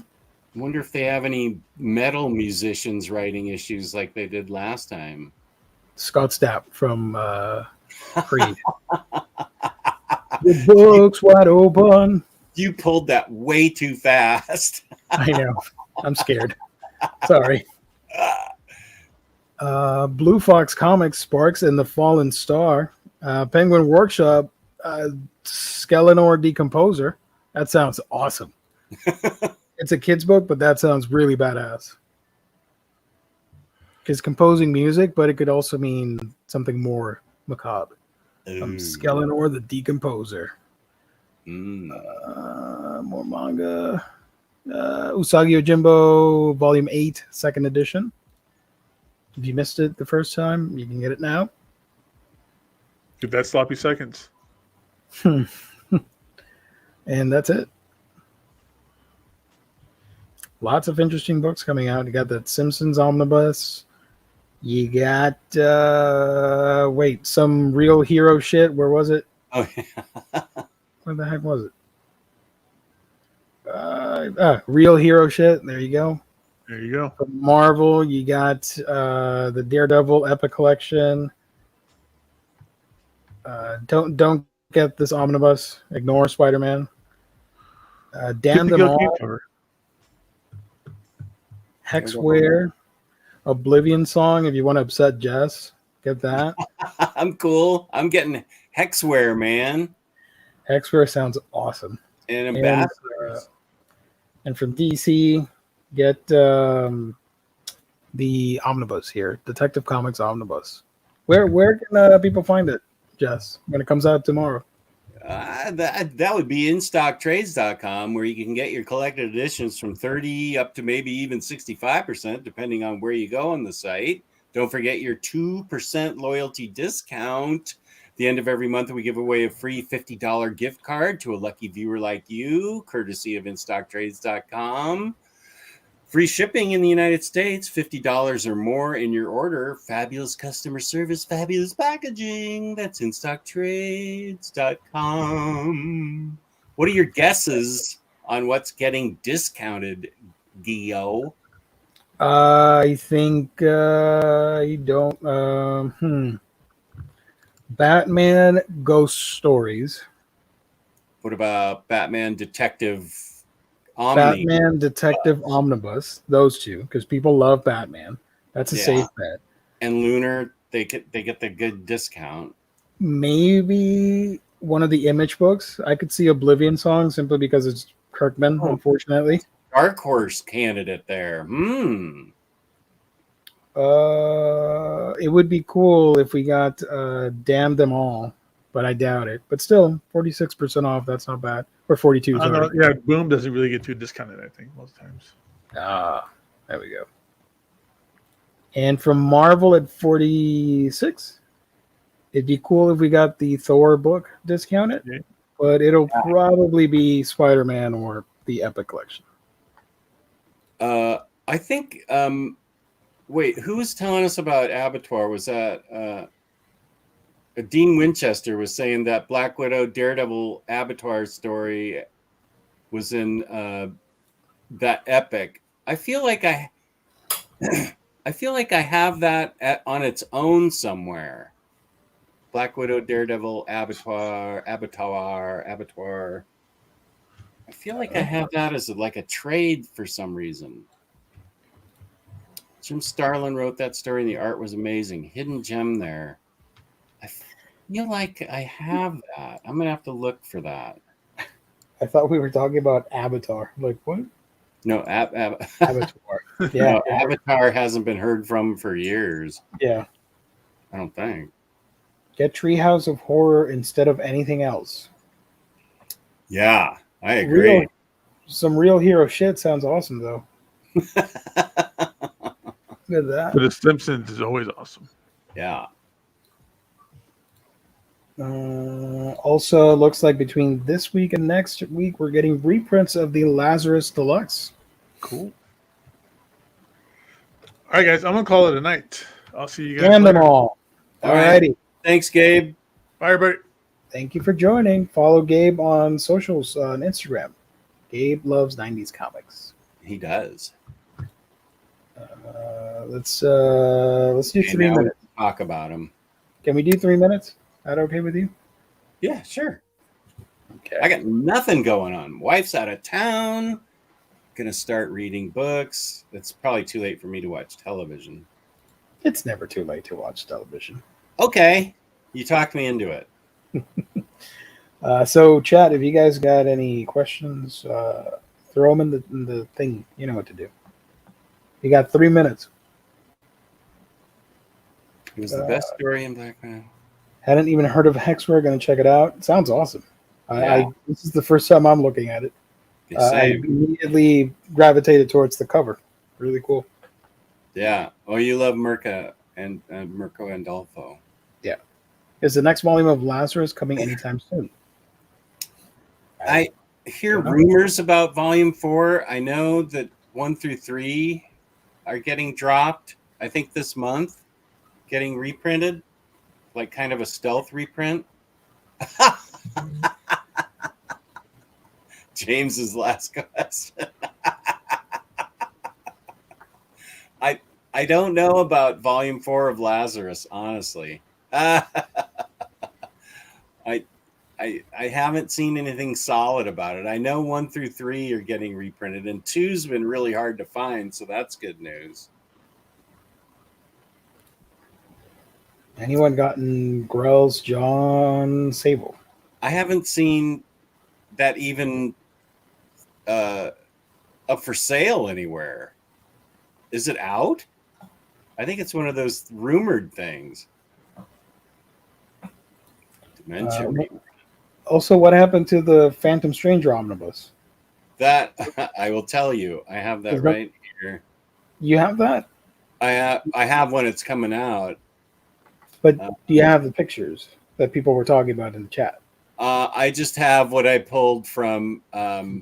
Wonder if they have any metal musicians writing issues like they did last time. Scott Stapp from Creed. The book's wide open. You pulled that way too fast. I know. I'm scared. Sorry. Blue Fox Comics, Sparks and the Fallen Star. Penguin Workshop, Skeletor Decomposer. That sounds awesome. It's a kid's book, but that sounds really badass. Because composing music, but it could also mean something more macabre. Skeletor the Decomposer. More manga. Usagi Yojimbo, Volume 8, second edition. If you missed it the first time, you can get it now. Give that sloppy seconds. And that's it. Lots of interesting books coming out. You got that Simpsons Omnibus. You got, some Real Hero shit. Where was it? Oh, yeah. Where the heck was it? Real Hero shit. There you go. There you go. From Marvel, you got the Daredevil Epic Collection. Don't get this omnibus. Ignore Spider-Man. Damn them all. Hexware, Oblivion Song. If you want to upset Jess, get that. I'm cool. I'm getting Hexware, man. Hexware sounds awesome. And Ambassadors. And from DC, get the omnibus here, Detective Comics Omnibus. Where can people find it, Jess, when it comes out tomorrow? That would be instocktrades.com, where you can get your collected editions from 30 up to maybe even 65%, depending on where you go on the site. Don't forget your 2% loyalty discount. At the end of every month, we give away a free $50 gift card to a lucky viewer like you, courtesy of instocktrades.com. Free shipping in the United States, $50 or more in your order. Fabulous customer service, fabulous packaging. That's instocktrades.com. What are your guesses on what's getting discounted, Gio? I think you don't. Batman Ghost Stories. What about Batman Detective Batman Detective Omnibus, those two, because people love Batman. That's a safe bet. And Lunar, they get the good discount. Maybe one of the Image books. I could see Oblivion Song simply because it's Kirkman, unfortunately. Dark Horse candidate there. It would be cool if we got Damn Them All, but I doubt it. But still, 46% off. That's not bad. Or 42. I don't know. Sorry. Yeah, Boom doesn't really get too discounted, I think, most times. There we go. And from Marvel at 46, it'd be cool if we got the Thor book discounted, Okay. but it'll probably be Spider-Man or the Epic Collection. I think. Wait, who was telling us about Abattoir? Was that Dean Winchester was saying that Black Widow Daredevil Abattoir story was in that Epic. I feel like I have that on its own somewhere. Black Widow Daredevil Abattoir. I feel like I have that as like a trade for some reason. Jim Starlin wrote that story and the art was amazing. Hidden gem there. I feel like I have that. I'm going to have to look for that. I thought we were talking about Avatar. Like, what? No, Avatar. No, Avatar hasn't been heard from for years. Yeah. I don't think. Get Treehouse of Horror instead of anything else. Yeah, I agree. Some real hero shit sounds awesome, though. Look at that. But The Simpsons is always awesome. Yeah. Also, looks like between this week and next week, we're getting reprints of the Lazarus Deluxe. Cool. All right, guys, I'm going to call it a night. I'll see you guys Damn them later. all. All right. Alrighty. Thanks, Gabe. Bye, everybody. Thank you for joining. Follow Gabe on socials on Instagram. Gabe loves 90s comics. He does. Let's do 3 Now minutes. we talk about him. Can we do 3 minutes? Is that okay with you? Yeah, sure. Okay. I got nothing going on. Wife's out of town. Gonna start reading books. It's probably too late for me to watch television. It's never too late to watch television. Okay, you talked me into it. So, chat, if you guys got any questions, throw them in the thing. You know what to do. You got 3 minutes. It was the best story in Black Man. Hadn't even heard of Hexware. Going to check it out. It sounds awesome. Yeah. This is the first time I'm looking at it. I Same. immediately gravitated towards the cover. Really cool. Yeah. Oh, you love Mirko and Mirko Andolfo. Yeah. Is the next volume of Lazarus coming anytime soon? I hear rumors about Volume 4. I know that 1 through 3 are getting dropped. I think this month, getting reprinted, like kind of a stealth reprint. James's last question. I don't know about Volume 4 of Lazarus, honestly. I haven't seen anything solid about it. I know 1 through 3 are getting reprinted, and 2's been really hard to find, so that's good news. Anyone gotten Grell's John Sable? I haven't seen that even up for sale anywhere. Is it out? I think it's one of those rumored things. Dementia. Also, what happened to the Phantom Stranger omnibus? That I will tell you. I have that right here. You have that? I have when it's coming out. But do you have the pictures that people were talking about in the chat? I just have what I pulled from. Okay.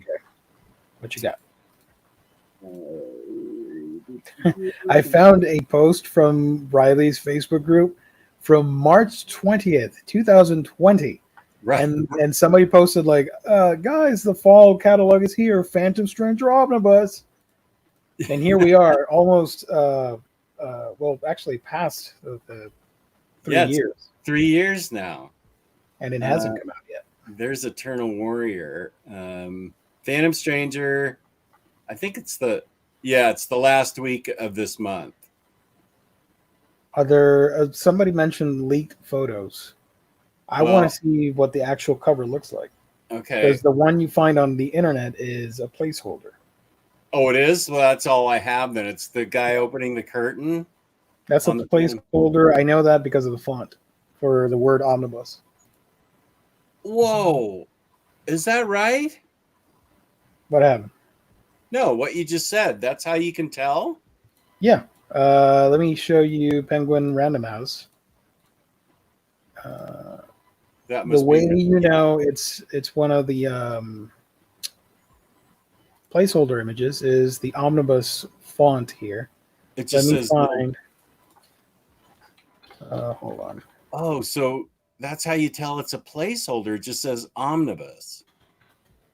What you got? I found a post from Riley's Facebook group from March 20th, 2020. Right. And somebody posted like, guys, the fall catalog is here, Phantom Stranger Omnibus. And here we are, almost actually past the 3 years. 3 years now. And it hasn't come out yet. There's Eternal Warrior. Phantom Stranger. I think it's the last week of this month. Are there somebody mentioned leaked photos? I want to see what the actual cover looks like. Okay. Because the one you find on the internet is a placeholder. Oh, it is? Well, that's all I have then. It's the guy opening the curtain. That's a placeholder. I know that because of the font for the word omnibus. Whoa. Is that right? What happened? No, what you just said. That's how you can tell? Yeah. Let me show you Penguin Random House. That must the way be you know it's one of the placeholder images is the omnibus font here. It just Let me says find. Hold on. Oh, so that's how you tell it's a placeholder. It just says omnibus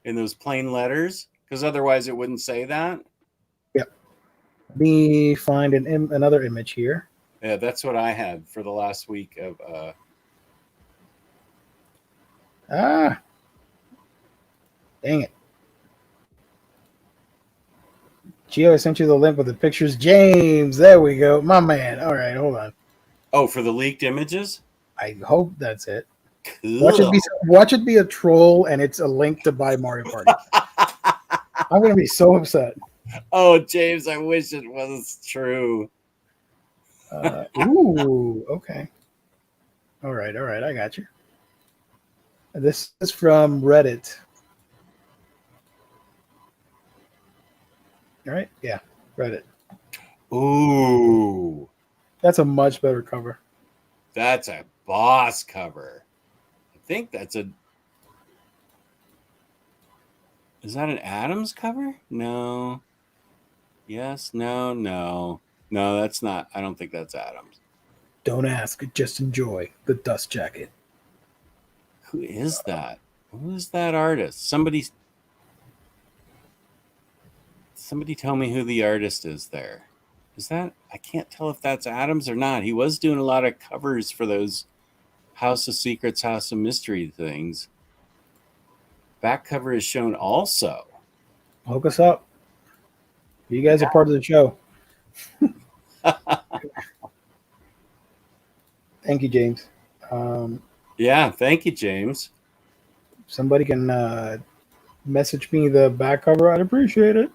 in those plain letters, because otherwise it wouldn't say that. Yep. Let me find another image here. Yeah, that's what I had for the last week of. Dang it. Gio, I sent you the link with the pictures. James, there we go. My man. All right, hold on. Oh, for the leaked images? I hope that's it. Cool. Watch it be a troll and it's a link to buy Mario Party. I'm going to be so upset. Oh, James, I wish it was true. Ooh, okay. All right, I got you. This is from Reddit. All right, yeah, Reddit. Ooh. That's a much better cover. That's a boss cover. I think that's a... Is that an Adams cover? No. Yes, no. No, that's not. I don't think that's Adams. Don't ask, just enjoy the dust jacket. Who is that? Who is that artist? Somebody tell me who the artist is there. Is that... I can't tell if that's Adams or not. He was doing a lot of covers for those House of Secrets, House of Mystery things. Back cover is shown also. Hook us up. You guys are part of the show. Thank you, James. Yeah, thank you, James. Somebody can message me the back cover. I'd appreciate it.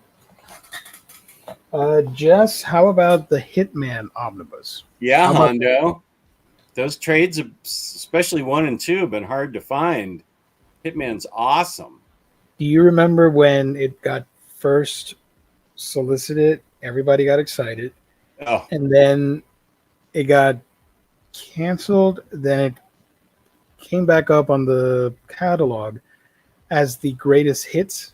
Jess, how about the Hitman Omnibus? Yeah, Hondo. Those trades, especially 1 and 2, have been hard to find. Hitman's awesome. Do you remember when it got first solicited? Everybody got excited. Oh. And then it got canceled. Then it came back up on the catalog as the greatest hits.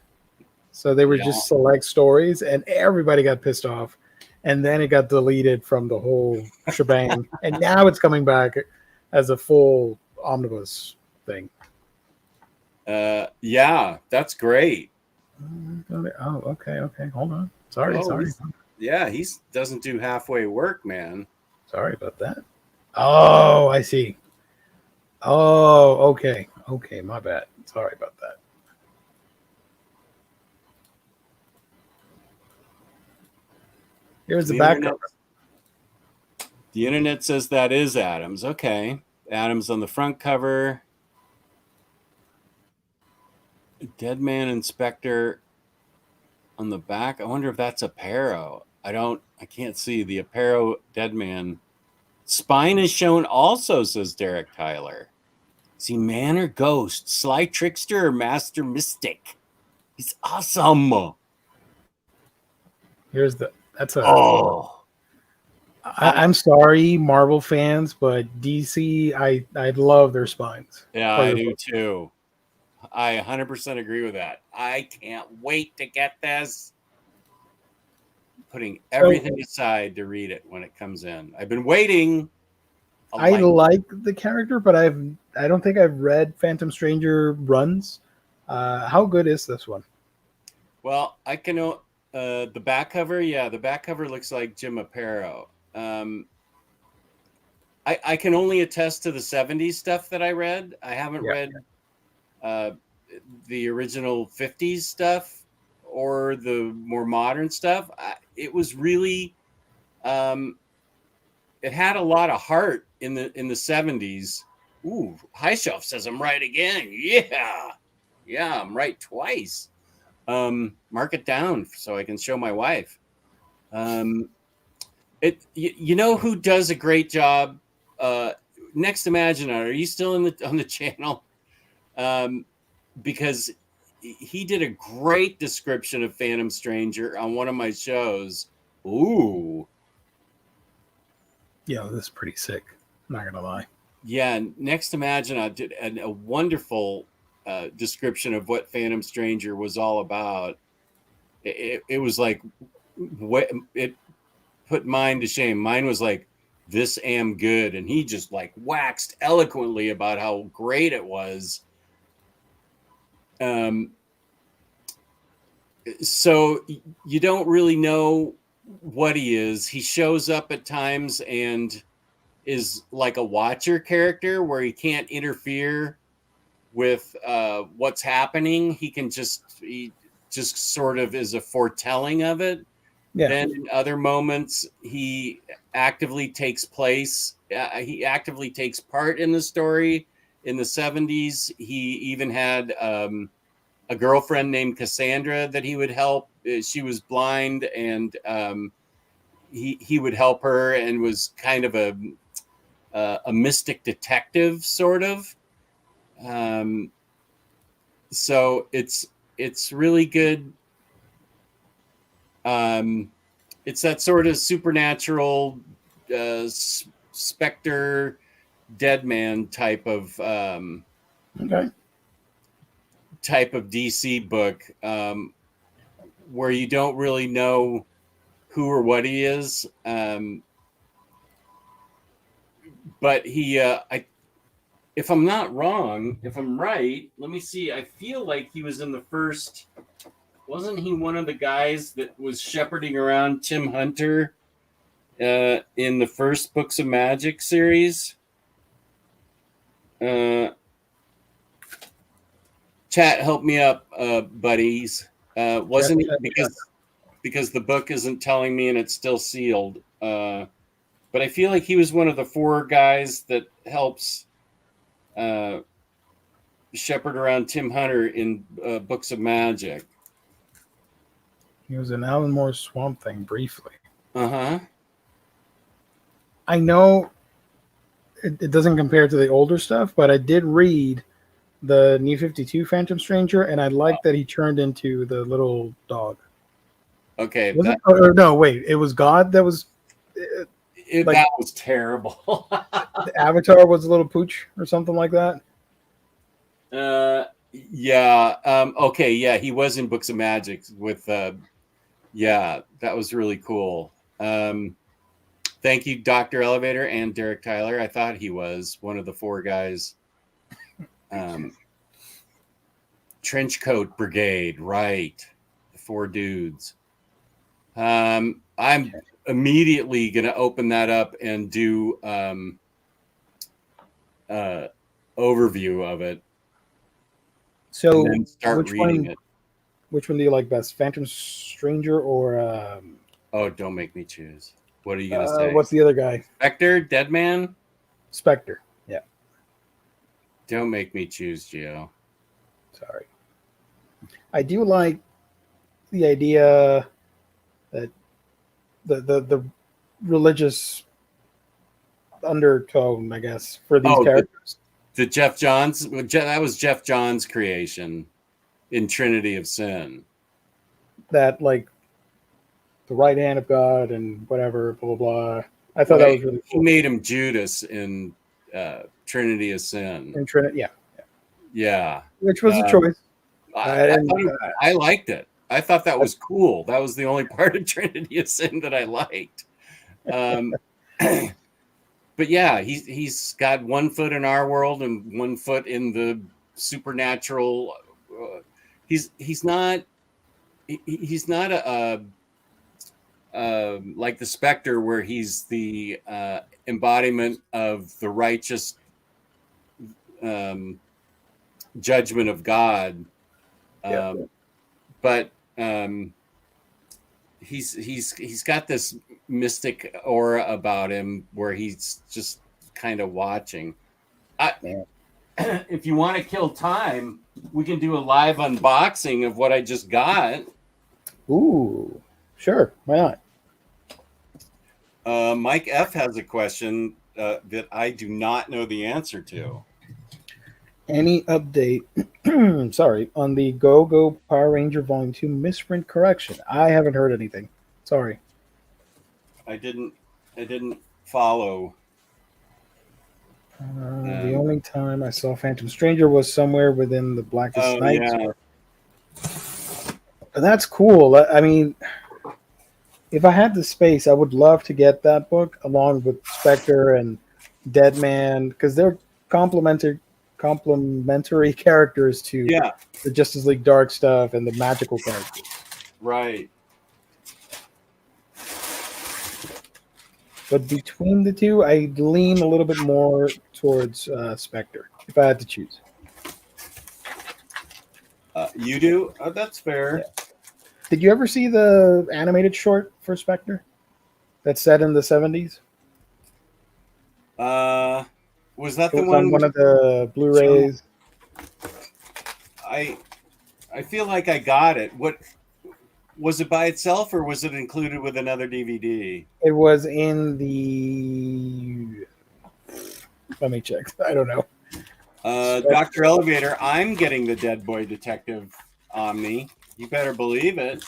So they were just select stories, and everybody got pissed off. And then it got deleted from the whole shebang. And now it's coming back as a full omnibus thing. Yeah, that's great. Oh, okay. Hold on. Sorry. Yeah, he doesn't do halfway work, man. Sorry about that. Oh, I see. Oh, okay. Okay, my bad. Sorry about that. Here's the back cover. The internet says that is Adams. Okay. Adams on the front cover. Dead Man Inspector on the back. I wonder if that's Aparo. I can't see the Aparo Dead Man. Spine is shown also, says Derek Tyler. Is he man or ghost? Sly trickster or master mystic? He's awesome. I'm sorry, Marvel fans, but DC, I love their spines. Yeah, I do too. I 100% agree with that. I can't wait to get this. Putting everything aside to read it when it comes in. I've been waiting. I like the character, but I don't think I've read Phantom Stranger runs. How good is this one? Well, I can know the back cover. Yeah, the back cover looks like Jim Aparo. I can only attest to the 70s stuff that I read. I haven't read the original 50s stuff or the more modern stuff. It was really it had a lot of heart in the 70s, Ooh, High Shelf says I'm right again. Yeah. Yeah, I'm right twice. Mark it down so I can show my wife. You know who does a great job? Next Imaginator. Are you still on the channel? Because he did a great description of Phantom Stranger on one of my shows. Ooh. Yeah, this is pretty sick. I'm not gonna lie. Yeah, Next Imaginator did a wonderful description of what Phantom Stranger was all about. It was like, what it put mine to shame. Mine was like, this am good, and he just like waxed eloquently about how great it was. So you don't really know what he is. He shows up at times and is like a watcher character where he can't interfere with what's happening. He just sort of is a foretelling of it. Yeah. Then in other moments, he actively takes place. He actively takes part in the story. In the 70s, he even had a girlfriend named Cassandra that he would help. She was blind, and he would help her, and was kind of a mystic detective, sort of. So it's really good. It's that sort of supernatural specter, dead man type of DC book, where you don't really know who or what he is. But he, if I'm not wrong, if I'm right, let me see. I feel like he was in the first. Wasn't he one of the guys that was shepherding around Tim Hunter in the first Books of Magic series? Chat, help me up, buddies. Wasn't he, because the book isn't telling me and it's still sealed. But I feel like he was one of the 4 guys that helps shepherd around Tim Hunter in Books of Magic. He was in Alan Moore's Swamp Thing briefly. Uh-huh. I know it doesn't compare to the older stuff, but I did read the New 52 Phantom Stranger, and I liked that he turned into the little dog. Okay. No, wait. It was God that was... that was terrible. The Avatar was a little pooch or something like that. Yeah. Okay. Yeah, he was in Books of Magic with. Yeah, that was really cool. Thank you, Dr. Elevator and Derek Tyler. I thought he was one of the 4 guys. Trenchcoat Brigade, right? The 4 dudes. I'm immediately going to open that up and do overview of it. So and then start reading it. Which one do you like best, Phantom Stranger or? Oh, don't make me choose. What are you gonna say? What's the other guy? Spectre, Deadman, Spectre. Yeah. Don't make me choose, Gio. Sorry. I do like the idea that the religious undertone, I guess, for these characters. The Jeff Johns, that was Jeff Johns' creation in Trinity of Sin. That, like, the right hand of God and whatever, blah, blah, blah. I thought that was really cool. He made him Judas in Trinity of Sin. In Trinity, yeah. Yeah. Which was a choice. I liked it. I thought that was cool. That was the only part of Trinity of Sin that I liked. But yeah, he's got 1 foot in our world and 1 foot in the supernatural. He's not a like the Spectre, where he's the embodiment of the righteous judgment of God. But he's got this mystic aura about him where he's just kind of watching. Man. If you want to kill time, we can do a live unboxing of what I just got. Ooh, sure. Why not? Mike F has a question that I do not know the answer to. Any update? Sorry, on the Go Go Power Ranger Volume 2 misprint correction? I haven't heard anything. Sorry. I didn't follow. The only time I saw Phantom Stranger was somewhere within the Blackest Night. Yeah. That's cool. I mean, if I had the space, I would love to get that book along with Spectre and Deadman because they're complementary characters to the Justice League Dark stuff and the magical characters. Right. But between the two, I lean a little bit more towards Spectre, if I had to choose. You do? Oh, that's fair. Yeah. Did you ever see the animated short for Spectre that's set in the 70s? Was that It the was one? on one of the Blu-rays. I feel like I got it. What was it by itself, or was it included with another DVD? It was in the. Let me check. I don't know. Dr. Elevator, I'm getting the Dead Boy Detective Omni. You better believe it.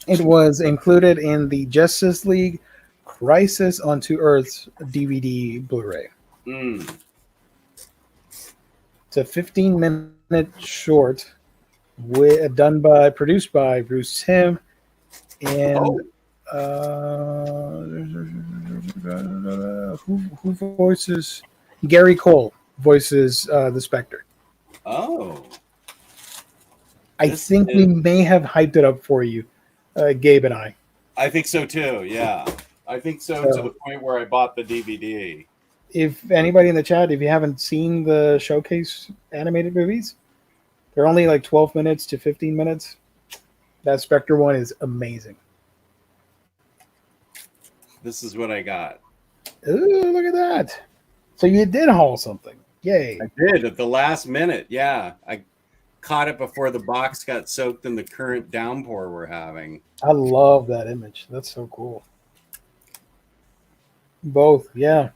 It was included in the Justice League Crisis on Two Earths DVD Blu-ray. Mm. It's a 15-minute short produced by Bruce Timm, and who voices Gary Cole voices the Spectre. Oh, I think we may have hyped it up for you, Gabe and I. I think so too. Yeah, I think so to the point where I bought the DVD. If anybody in the chat, if you haven't seen the Showcase animated movies, they're only like 12 minutes to 15 minutes. That Spectre one is amazing. This is what I got. Ooh, look at that. So you did haul something. Yay. I did at the last minute. Yeah, I caught it before the box got soaked in the current downpour we're having. I love that image. That's so cool. Both, yeah.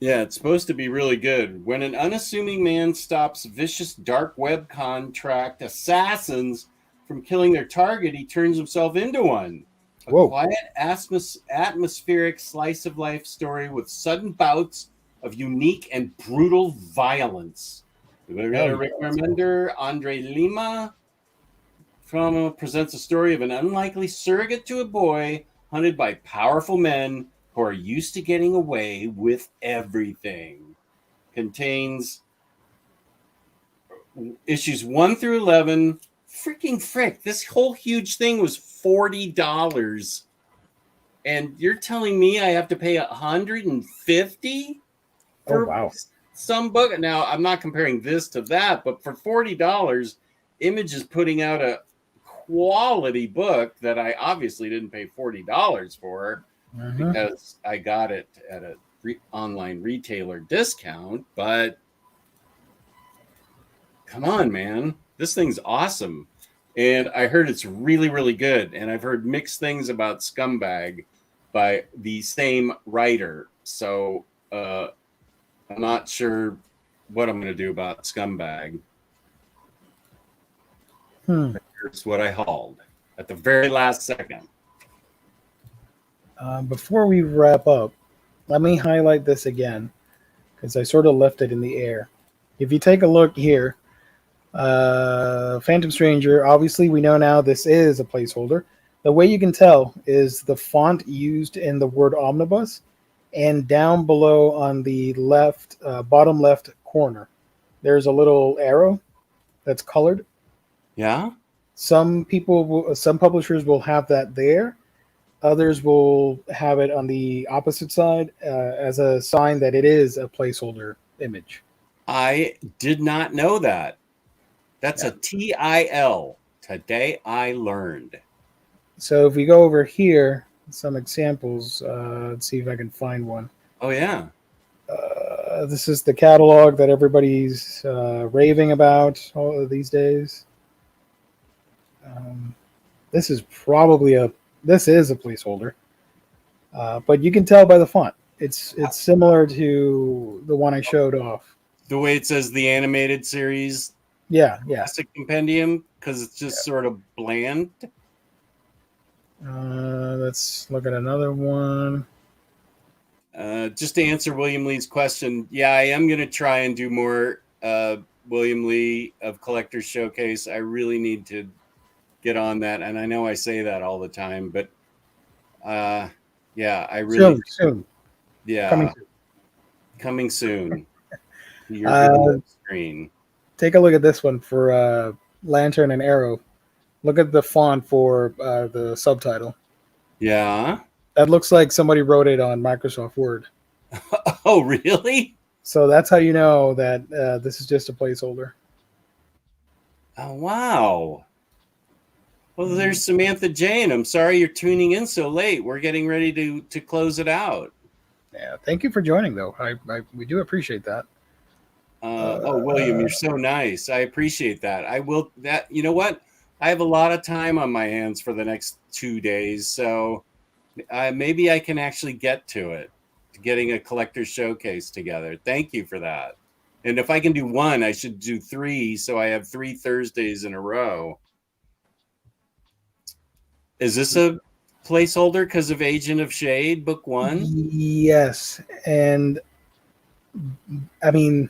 Yeah, it's supposed to be really good. When an unassuming man stops vicious dark web contract assassins from killing their target, he turns himself into one. A quiet, atmospheric slice of life story with sudden bouts of unique and brutal violence. Remember Andre Lima presents a story of an unlikely surrogate to a boy hunted by powerful men who are used to getting away with everything. Contains issues 1 through 11. Freaking frick. This whole huge thing was $40. And you're telling me I have to pay $150 for some book? Now, I'm not comparing this to that, but for $40, Image is putting out a quality book that I obviously didn't pay $40 for. Because I got it at a online retailer discount, but come on, man, this thing's awesome. And I heard it's really, really good. And I've heard mixed things about Scumbag by the same writer. So I'm not sure what I'm going to do about Scumbag. Here's what I hauled at the very last second. Before we wrap up, let me highlight this again because I sort of left it in the air. If you take a look here, Phantom Stranger, obviously we know now this is a placeholder. The way you can tell is the font used in the word Omnibus, and down below on the left, bottom left corner, there's a little arrow that's colored. Yeah. Some publishers will have that there. Others will have it on the opposite side as a sign that it is a placeholder image. I did not know that. That's a TIL. Today I learned. So if we go over here, some examples, let's see if I can find one. Oh, yeah. This is the catalog that everybody's raving about all of these days. This is a placeholder, but you can tell by the font. It's similar to the one I showed off. The way it says the animated series, Yeah. classic compendium, because it's just sort of bland. Let's look at another one. Just to answer William Lee's question, yeah, I am going to try and do more William Lee of Collectors Showcase. I really need to get on that, and I know I say that all the time, but yeah, I really soon. Yeah, coming soon. Your video screen. Take a look at this one for Lantern and Arrow. Look at the font for the subtitle. Yeah. That looks like somebody wrote it on Microsoft Word. Oh, really? So that's how you know that this is just a placeholder. Oh, wow. Well, there's Samantha Jane. I'm sorry you're tuning in so late. We're getting ready to close it out. Yeah, thank you for joining, though. We do appreciate that. William, you're so nice. I appreciate that. I will. That you know what? I have a lot of time on my hands for the next 2 days, so maybe I can actually get to it, getting a collector's showcase together. Thank you for that. And if I can do one, I should do 3, so I have 3 Thursdays in a row. Is this a placeholder because of Agent of Shade, book 1? Yes, and I mean,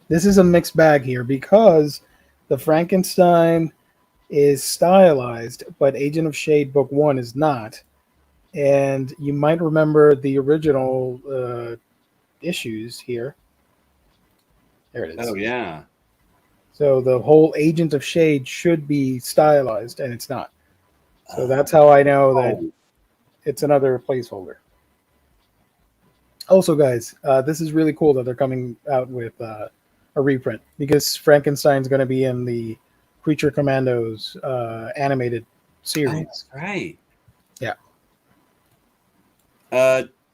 this is a mixed bag here because the Frankenstein is stylized, but Agent of Shade book 1 is not. And you might remember the original issues here. There it is. Oh, yeah. So the whole Agent of Shade should be stylized, and it's not. So that's how I know that it's another placeholder. Also, guys, this is really cool that they're coming out with a reprint because Frankenstein's going to be in the Creature Commandos animated series. Oh, that's right. Yeah.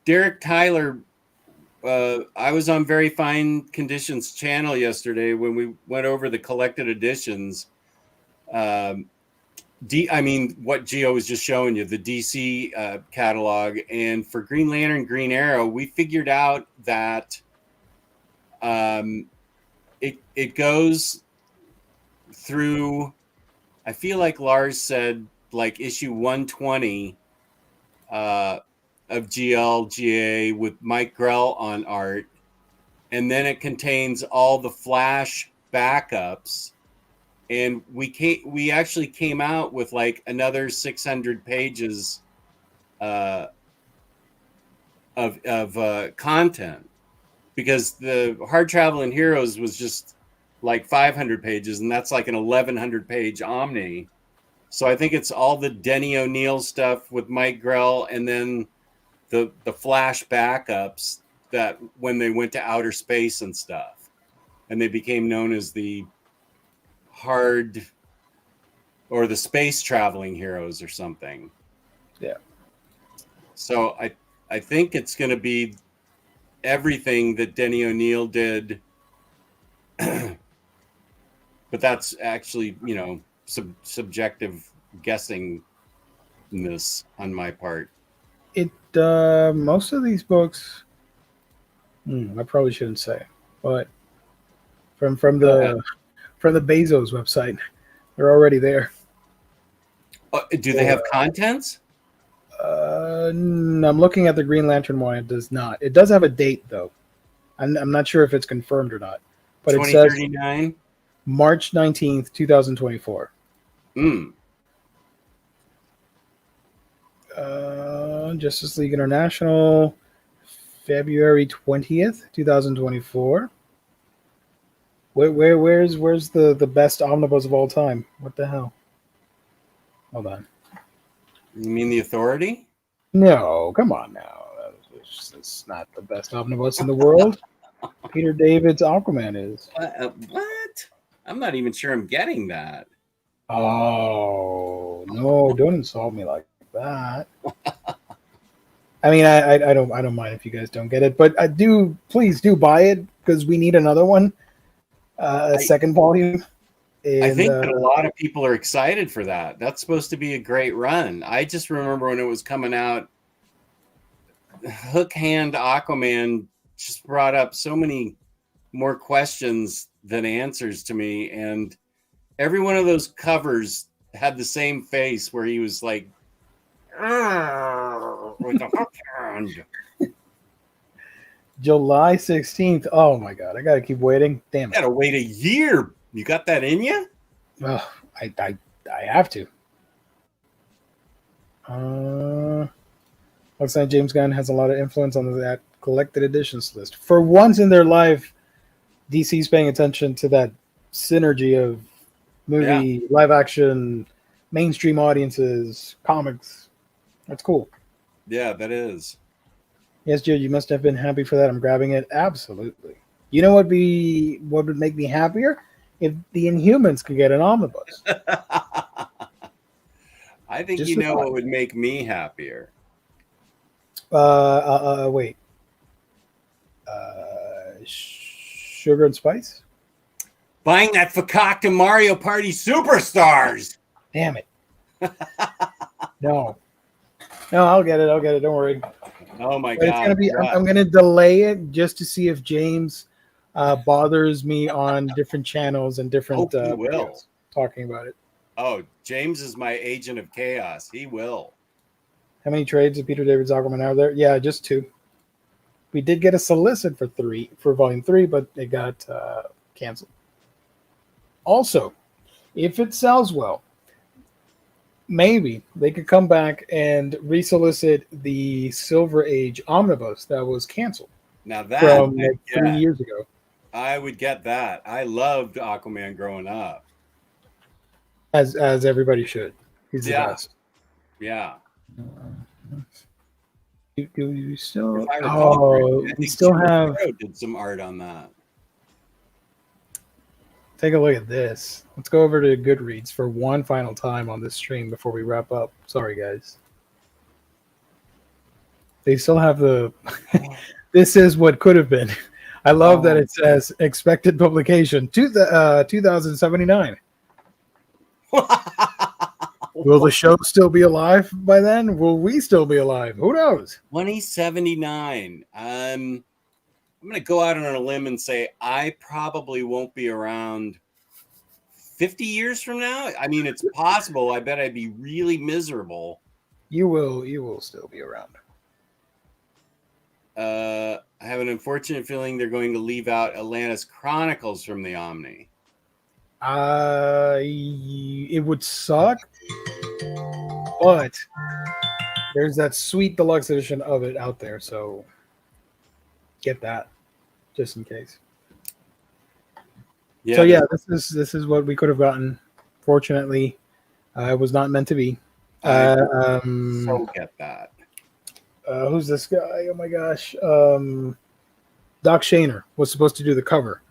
Derek Tyler, I was on Very Fine Conditions channel yesterday when we went over the collected editions. I mean, what Gio was just showing you, the DC catalog. And for Green Lantern, Green Arrow, we figured out that it goes through, I feel like Lars said, like issue 120 of GLGA with Mike Grell on art. And then it contains all the Flash backups. And we actually came out with like another 600 pages of content because the Hard Traveling Heroes was just like 500 pages, and that's like an 1,100 page Omni. So I think it's all the Denny O'Neil stuff with Mike Grell, and then the Flash backups that when they went to outer space and stuff, and they became known as the hard or the space traveling heroes or something. Yeah. So I think it's going to be everything that Denny O'Neil did, but that's actually, you know, subjective guessing this on my part. It most of these books, I probably shouldn't say, but from the Bezos website, they're already there. Do they have contents? I'm looking at the Green Lantern one. It does not. It does have a date though. I'm not sure if it's confirmed or not, but it says 2039, March 19th, 2024. Justice League International, February 20th, 2024. Where's the best omnibus of all time? What the hell? Hold on. You mean the Authority? No, come on now. It's not the best omnibus in the world. Peter David's Aquaman is. What? I'm not even sure I'm getting that. Oh, no, don't insult me like that. I mean, I don't mind if you guys don't get it, but please do buy it because we need another one, a second volume. And, I think that a lot of people are excited for that. That's supposed to be a great run. I just remember when it was coming out, Hook Hand Aquaman just brought up so many more questions than answers to me, and every one of those covers had the same face where he was like, with a hook hand. July 16th. Oh my god, I gotta keep waiting. Damn You it. gotta wait a year. You got that in you? Oh, I have to. Looks like James Gunn has a lot of influence on that collected editions list. For once in their life, DC's paying attention to that synergy of movie, live action, mainstream audiences, comics. That's cool. Yeah, that is. Yes, Joe, you must have been happy for that. I'm grabbing it. Absolutely. You know what would make me happier? If the Inhumans could get an omnibus. I think Just you know thought. what would make me happier. Wait. Sugar and Spice? Buying that Fakakta Mario Party Superstars. Damn it. No, I'll get it. Don't worry. Oh my But god! it's gonna be. Yeah. I'm gonna delay it just to see if James bothers me on different channels and different Hope he will. videos talking about it. Oh, James is my agent of chaos. He will. How many trades of Peter David's Aquaman are there? Yeah, just 2. We did get a solicit for volume 3, but it got canceled. Also, if it sells well, maybe they could come back and resolicit the Silver Age Omnibus that was canceled Now that from 3 years ago. I would get that. I loved Aquaman growing up. As everybody should. He's the best. Yeah. Do you still? If I recall correctly, I we think still Jim have. Crow did some art on that. Take a look at this. Let's go over to Goodreads for one final time on this stream before we wrap up. Sorry, guys. They still have the. This is what could have been. I love that it says expected publication to the 2079. Will the show still be alive by then? Will we still be alive? Who knows? 2079. I'm going to go out on a limb and say I probably won't be around 50 years from now. I mean, it's possible. I bet I'd be really miserable. You will still be around. I have an unfortunate feeling they're going to leave out Atlantis Chronicles from the Omni. It would suck, but there's that sweet deluxe edition of it out there, so get that just in case. Yeah, so yeah, this is what we could have gotten. Fortunately, it was not meant to be. So get that. Who's this guy? Oh my gosh, Doc Shaner was supposed to do the cover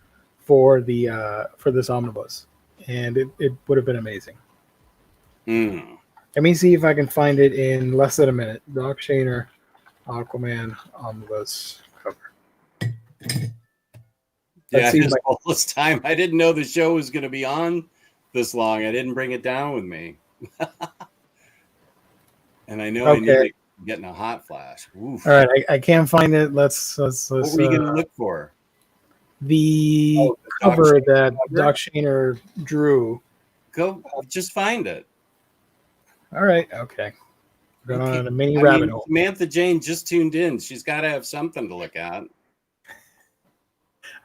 for this omnibus, and it would have been amazing. Let me see if I can find it in less than a minute. Doc Shaner, Aquaman omnibus cover. Yeah, all this time I didn't know the show was going to be on this long. I didn't bring it down with me, and I know I need to get in a hot flash. Oof. All right, I can't find it. Let's what were you going to look for? The cover that Doc Shaner drew. Go, just find it. All right, okay. Going on a mini rabbit hole. Samantha Jane just tuned in. She's got to have something to look at.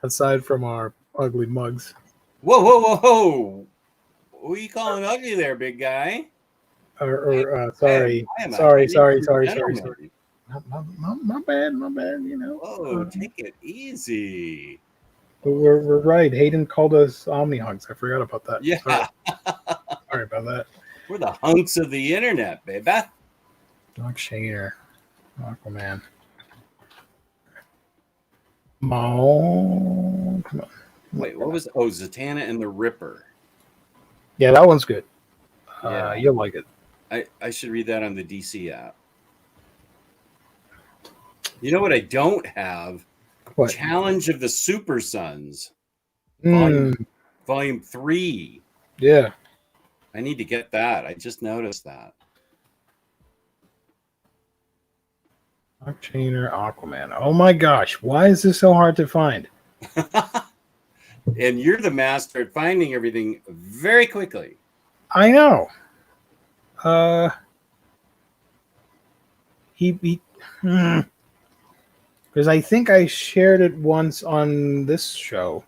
Aside from our ugly mugs. Whoa, whoa, whoa, whoa. Who are you calling ugly there, big guy? Sorry. My bad, you know. Whoa, take it easy. But we're right. Hayden called us Omni Hunks. I forgot about that. Yeah. Sorry about that. We're the hunks of the internet, baby. Doc Shaner. Aquaman. Oh, come on. Wait, what was Zatanna and the Ripper? Yeah, that one's good. Yeah. You'll like it. I should read that on the DC app. You know what I don't have? What? Challenge of the Super Sons, Mm, volume 3. yeah. I need to get that. I just noticed that. Dark Chainer, Aquaman. Oh my gosh, why is this so hard to find? And you're the master at finding everything very quickly. I know. Because I think I shared it once on this show.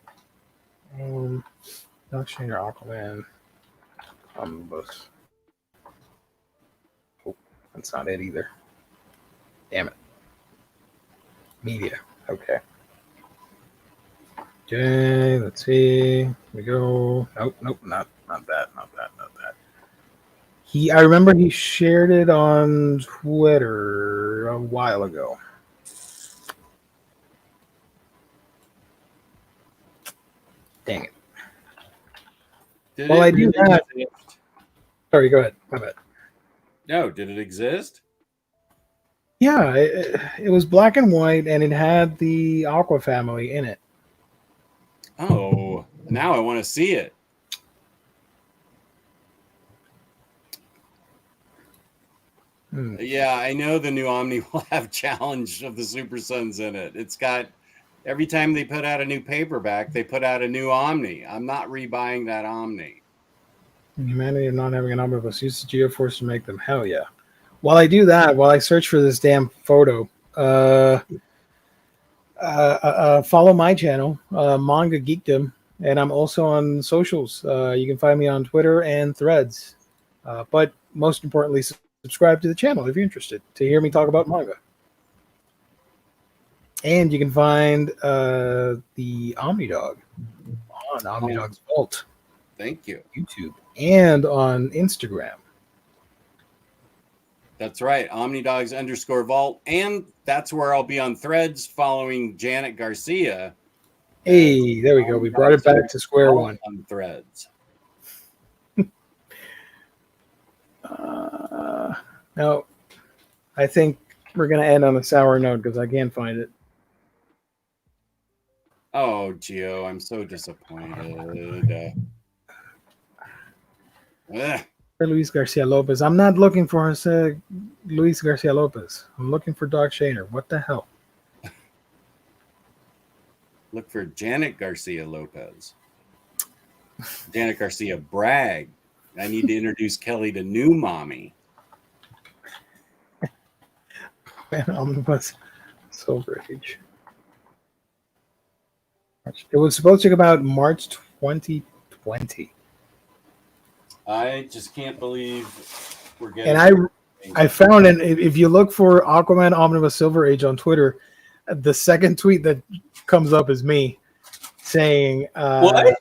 Dark Chainer, Aquaman, Omnibus. Oh, that's not it either. Damn it. Media. Okay. Okay, let's see. Here we go. Nope, not that. I remember he shared it on Twitter a while ago. Dang it. Well, I do have. exist? Sorry, go ahead. My bad. No, did it exist? Yeah, it was black and white, and it had the Aqua family in it. Oh, now I want to see it. Yeah, I know the new Omni will have Challenge of the Super Sons in it. It's got, every time they put out a new paperback, they put out a new Omni. I'm not rebuying that Omni. Humanity of not having an omnibus. Use the Geoforce to make them. Hell yeah. While I do that, while I search for this damn photo, follow my channel, Manga Geekdom, and I'm also on socials. You can find me on Twitter and Threads. But most importantly, subscribe to the channel if you're interested to hear me talk about manga. And you can find the Omnidog on Omnidog's Vault. Thank you. YouTube and on Instagram. That's right. OmniDogs_Vault. And that's where I'll be on Threads following Janet Garcia. Hey, there we go. We brought it back to square one. On Threads. Now, I think we're going to end on a sour note because I can't find it. Oh, Gio, I'm so disappointed. Luis Garcia Lopez. I'm not looking for Luis Garcia Lopez. I'm looking for Dark Chainer. What the hell? Look for Janet Garcia Lopez. Janet Garcia Bragg. I need to introduce Kelly to new mommy. Man, Omnibus Silver Age. It was supposed to come out March 2020. I just can't believe we're getting. And I found, and if you look for Aquaman Omnibus Silver Age on Twitter, the second tweet that comes up is me saying, "What?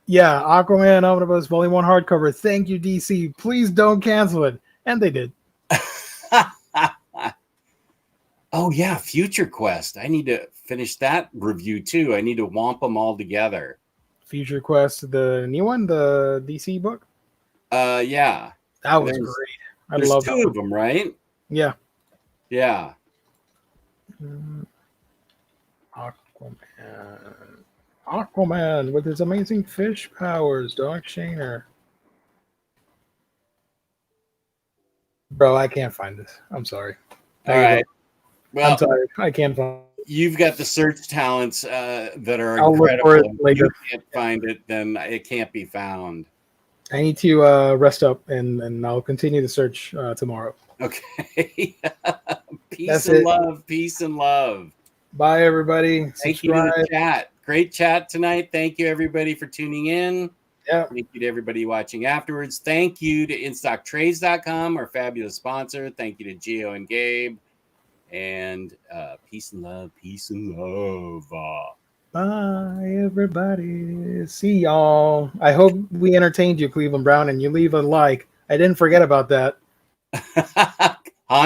Yeah, Aquaman Omnibus Volume 1 hardcover. Thank you, DC. Please don't cancel it." And they did. Oh yeah, Future Quest. I need to finish that review too. I need to womp them all together. Future Quest, the new one, the DC book. Yeah, that was great. I love two of them, right? Yeah. Yeah. Aquaman with his amazing fish powers. Dark Chainer. Bro, I can't find this. I'm sorry. All right. Well, I'm sorry. I can't find it. You've got the search talents that are I'll incredible. look for it later. If you can't find it, then it can't be found. I need to rest up, and I'll continue the search tomorrow. Okay. Peace and love. Peace and love. Bye, everybody. Thank you to the chat. Great chat tonight. Thank you, everybody, for tuning in. Yeah. Thank you to everybody watching afterwards. Thank you to InStockTrades.com, our fabulous sponsor. Thank you to Gio and Gabe. And peace and love. Peace and love. Bye, everybody. See y'all. I hope we entertained you, Cleveland Brown, and you leave a like. I didn't forget about that.